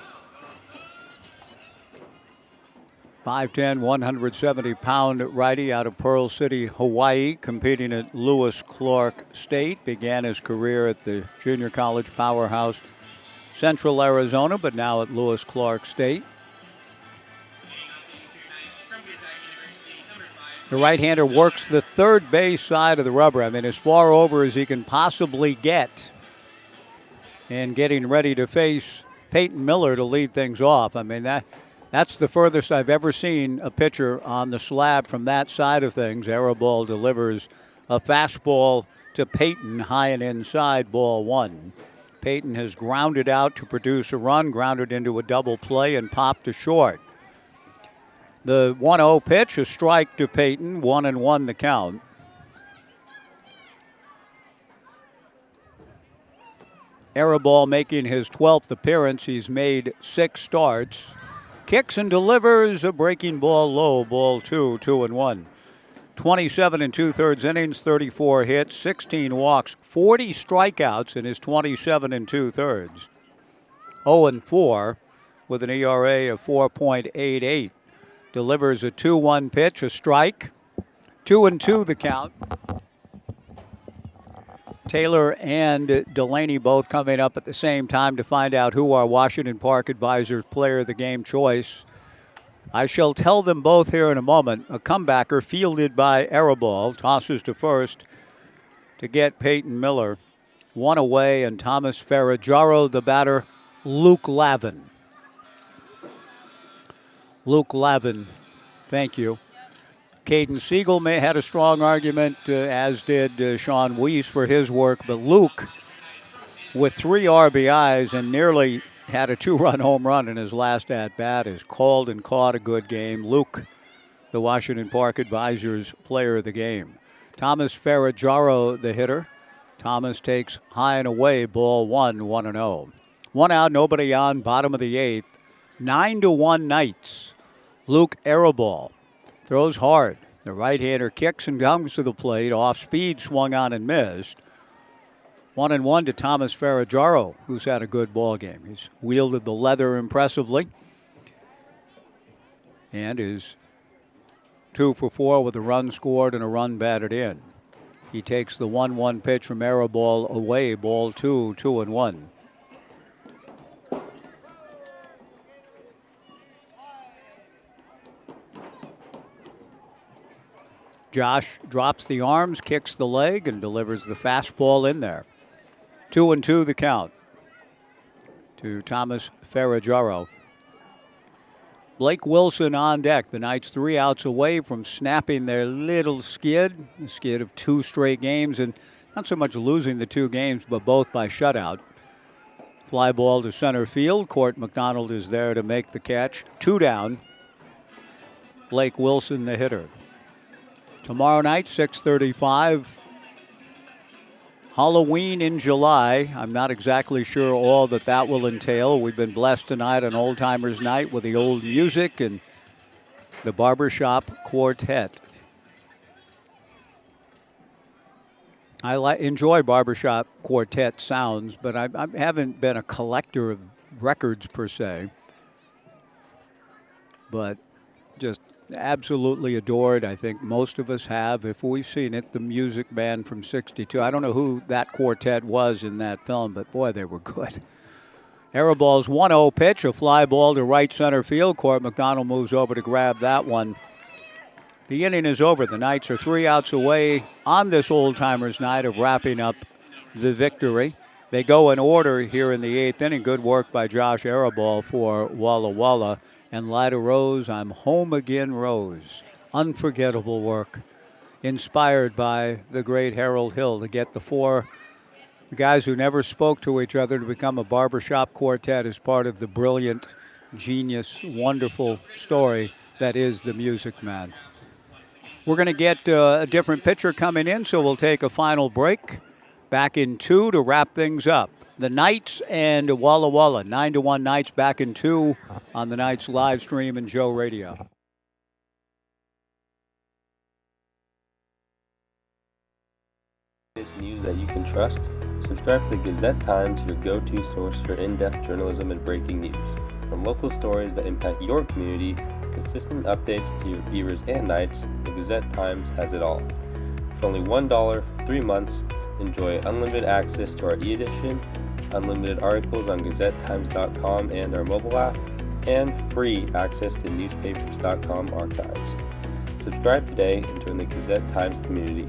5'10", 170-pound righty out of Pearl City, Hawaii, competing at Lewis Clark State. Began his career at the junior college powerhouse Central Arizona, but now at Lewis Clark State. The right-hander works the third base side of the rubber. I mean, as far over as he can possibly get. And getting ready to face Peyton Miller to lead things off. I mean, that's the furthest I've ever seen a pitcher on the slab from that side of things. Arabal delivers a fastball to Peyton, high and inside, ball one. Peyton has grounded out to produce a run, grounded into a double play, and popped to short. The 1-0 pitch, a strike to Peyton, 1-1 the count. Arabal making his 12th appearance. He's made 6 starts. Kicks and delivers a breaking ball low, ball 2, 2-1. 27 2/3 innings, 34 hits, 16 walks, 40 strikeouts in his 27 2/3. 0-4 with an ERA of 4.88. Delivers a 2-1 pitch, a strike. 2-2 the count. Taylor and Delaney both coming up at the same time to find out who our Washington Park Advisors Player of the Game choice. I shall tell them both here in a moment. A comebacker fielded by Arabal, tosses to first to get Peyton Miller. One away, and Thomas Ferraggiaro, the batter, Luke Lavin. Luke Lavin, thank you. Caden Siegel had a strong argument, as did Sean Weiss for his work. But Luke, with 3 RBIs and nearly had a 2-run home run in his last at-bat, has called and caught a good game. Luke, the Washington Park Advisors Player of the Game. Thomas Ferraggiaro, the hitter. Thomas takes high and away, ball 1, 1-0. 1 out, nobody on, bottom of the 8th. 9-1 Knights. Luke Arabal throws hard. The right-hander kicks and comes to the plate. Off speed, swung on and missed. 1-1 to Thomas Ferraggiaro, who's had a good ball game. He's wielded the leather impressively and is 2 for 4 with a run scored and a run batted in. He takes the 1-1 pitch from Arabal away, ball 2, 2-1. Josh drops the arms, kicks the leg, and delivers the fastball in there. 2-2 the count to Thomas Ferraggiaro. Blake Wilson on deck. The Knights 3 outs away from snapping their little skid, a skid of 2 straight games, and not so much losing the 2 games, but both by shutout. Fly ball to center field. Court McDonald is there to make the catch. 2 down. Blake Wilson, the hitter. Tomorrow night, 6:35. Halloween in July. I'm not exactly sure all that will entail. We've been blessed tonight on Old Timers Night with the old music and the Barbershop Quartet. I enjoy Barbershop Quartet sounds, but I haven't been a collector of records per se. But just absolutely adored. I think most of us have. If we've seen it, the Music Man from '62. I don't know who that quartet was in that film, but boy, they were good. Arabal's 1-0 pitch, a fly ball to right center field. Court McDonald moves over to grab that one. The inning is over. The Knights are 3 outs away on this Old Timers Night of wrapping up the victory. They go in order here in the 8th inning. Good work by Josh Arabal for Walla Walla. And Lida Rose, I'm home again, Rose. Unforgettable work. Inspired by the great Harold Hill to get the 4 guys who never spoke to each other to become a barbershop quartet as part of the brilliant, genius, wonderful story that is the Music Man. We're going to get a different pitcher coming in, so we'll take a final break. Back in 2 to wrap things up. The Knights and Walla Walla, 9-1 Knights, back in 2 on the Knights live stream and Joe Radio. It's news that you can trust. Subscribe to the Gazette-Times, your go-to source for in-depth journalism and breaking news. From local stories that impact your community to consistent updates to your Beavers and Knights, the Gazette-Times has it all. For only $1 for 3 months, enjoy unlimited access to our e-edition, unlimited articles on GazetteTimes.com and our mobile app, and free access to newspapers.com archives. Subscribe today and join the Gazette-Times community.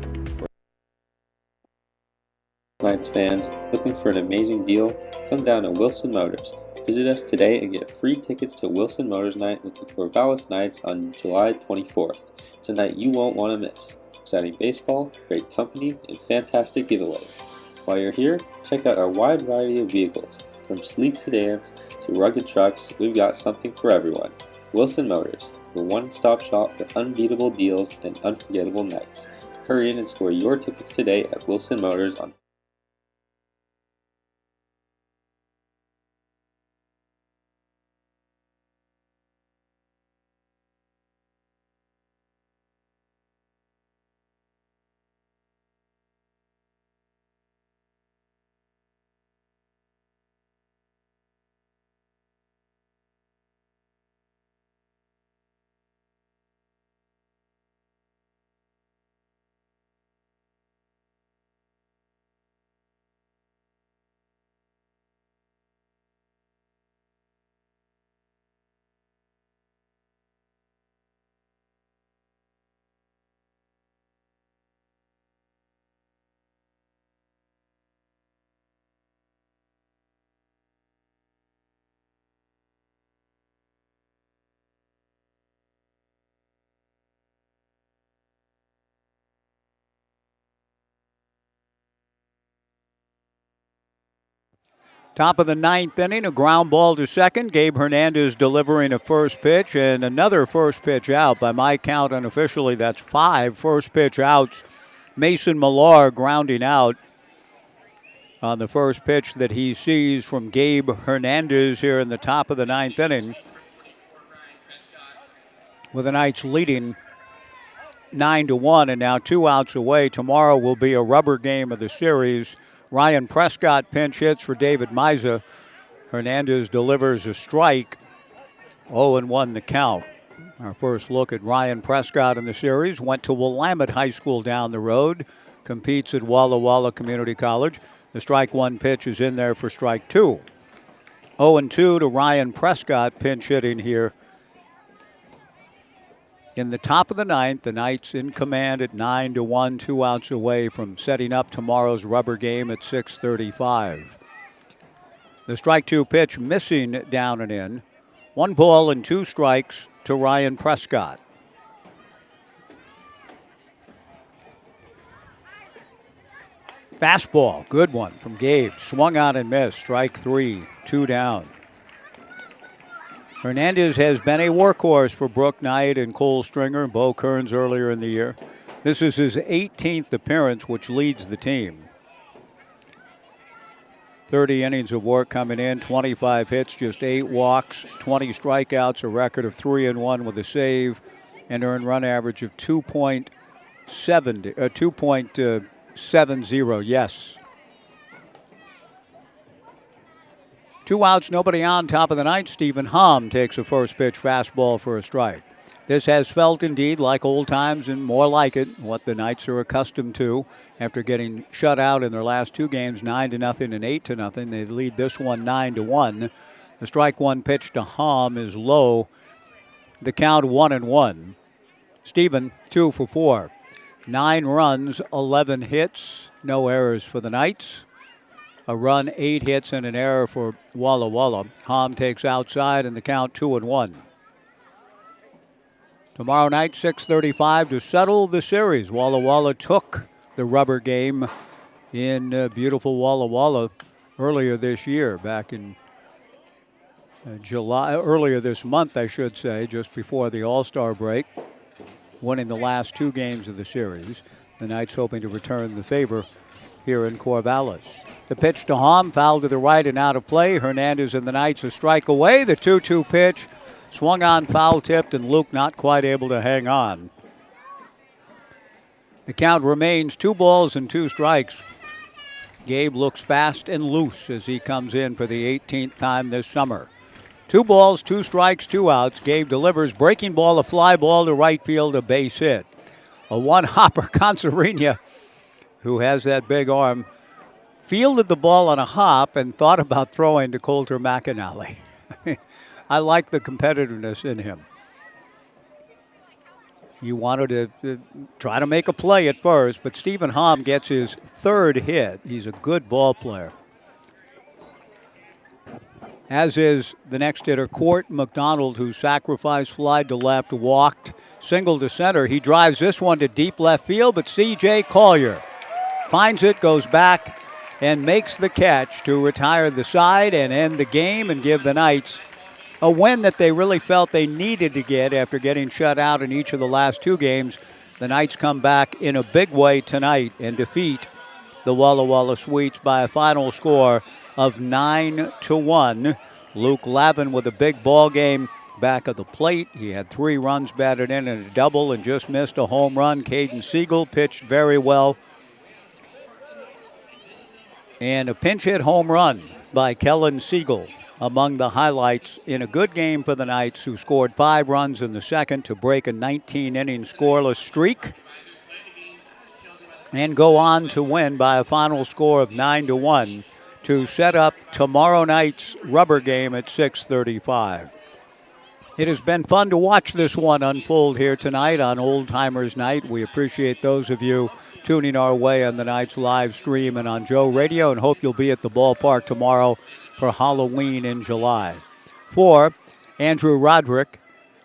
Knights fans, looking for an amazing deal? Come down to Wilson Motors. Visit us today and get free tickets to Wilson Motors Night with the Corvallis Knights on July 24th. It's a night you won't want to miss. Exciting baseball, great company, and fantastic giveaways. While you're here, check out our wide variety of vehicles. From sleek sedans to rugged trucks, we've got something for everyone. Wilson Motors, the one-stop shop for unbeatable deals and unforgettable nights. Hurry in and score your tickets today at Wilson Motors on Top of the ninth inning, a ground ball to second. Gabe Hernandez delivering a first pitch, and another first pitch out. By my count, unofficially, that's 5 first pitch outs. Mason Millar grounding out on the first pitch that he sees from Gabe Hernandez here in the top of the ninth inning, with the Knights leading 9-1, and now 2 outs away. Tomorrow will be a rubber game of the series. Ryan Prescott pinch hits for David Miza. Hernandez delivers a strike. 0-1 the count. Our first look at Ryan Prescott in the series. Went to Willamette High School down the road. Competes at Walla Community College. The strike one pitch is in there for strike 2. 0-2 to Ryan Prescott pinch hitting here in the top of the ninth. The Knights in command at 9-1, 2 outs away from setting up tomorrow's rubber game at 6:35. The strike 2 pitch missing down and in. 1 ball and 2 strikes to Ryan Prescott. Fastball, good one from Gabe. Swung on and missed. Strike 3, 2 down. Hernandez has been a workhorse for Brooke Knight and Cole Stringer and Bo Kearns earlier in the year. This is his 18th appearance, which leads the team. 30 innings of work coming in, 25 hits, just 8 walks, 20 strikeouts, a record of 3-1 with a save, and earned run average of 2.70. Yes. 2 outs, nobody on, top of the ninth. Stephen Hom takes a first pitch fastball for a strike. This has felt indeed like old times and more like it, what the Knights are accustomed to after getting shut out in their last 2 games, 9-0 and 8-0. They lead this one 9-1. The strike 1 pitch to Hom is low. The count 1-1. Stephen 2 for 4. 9 runs, 11 hits, no errors for the Knights. A run, 8 hits, and an error for Walla. Hom takes outside, and the count 2-1. Tomorrow night, 6:35 to settle the series. Walla took the rubber game in beautiful Walla earlier this year, back in July, earlier this month, I should say, just before the All-Star break, winning the last 2 games of the series. The Knights hoping to return the favor here in Corvallis. The pitch to Hom, foul to the right and out of play. Hernandez and the Knights a strike away. The 2-2 pitch swung on, foul tipped, and Luke not quite able to hang on. The count remains 2 balls and 2 strikes. Gabe looks fast and loose as he comes in for the 18th time this summer. 2 balls, 2 strikes, 2 outs. Gabe delivers. Breaking ball, a fly ball to right field, a base hit. A one-hopper. Concerina, who has that big arm, fielded the ball on a hop and thought about throwing to Coulter McAnally. I like the competitiveness in him. He wanted to try to make a play at first, but Stephen Hom gets his 3rd hit. He's a good ball player. As is the next hitter, Court McDonald, who sacrificed fly to left, walked, single to center. He drives this one to deep left field, but C.J. Collier finds it, goes back, and makes the catch to retire the side and end the game and give the Knights a win that they really felt they needed to get after getting shut out in each of the last 2 games. The Knights come back in a big way tonight and defeat the Walla Walla Sweets by a final score of 9-1. Luke Lavin with a big ball game back of the plate. He had 3 runs batted in and a double and just missed a home run. Caden Siegel pitched very well. And a pinch hit home run by Kellen Siegel among the highlights in a good game for the Knights, who scored 5 runs in the second to break a 19-inning scoreless streak and go on to win by a final score of 9-1 to set up tomorrow night's rubber game at 6:35. It has been fun to watch this one unfold here tonight on Old Timers Night. We appreciate those of you tuning our way on the Knights live stream and on Joe Radio, and hope you'll be at the ballpark tomorrow for Halloween in July. For Andrew Roderick,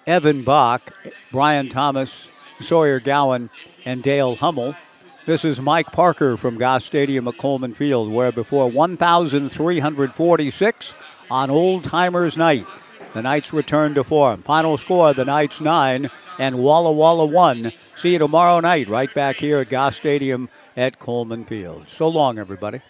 Evan Bach, Brian Thomas, Sawyer Gowan, and Dale Hummel, this is Mike Parker from Goss Stadium at Coleman Field, where before 1,346 on Old Timers Night, the Knights return to form. Final score, the Knights 9 and Walla Walla 1. See you tomorrow night right back here at Goss Stadium at Coleman Field. So long, everybody.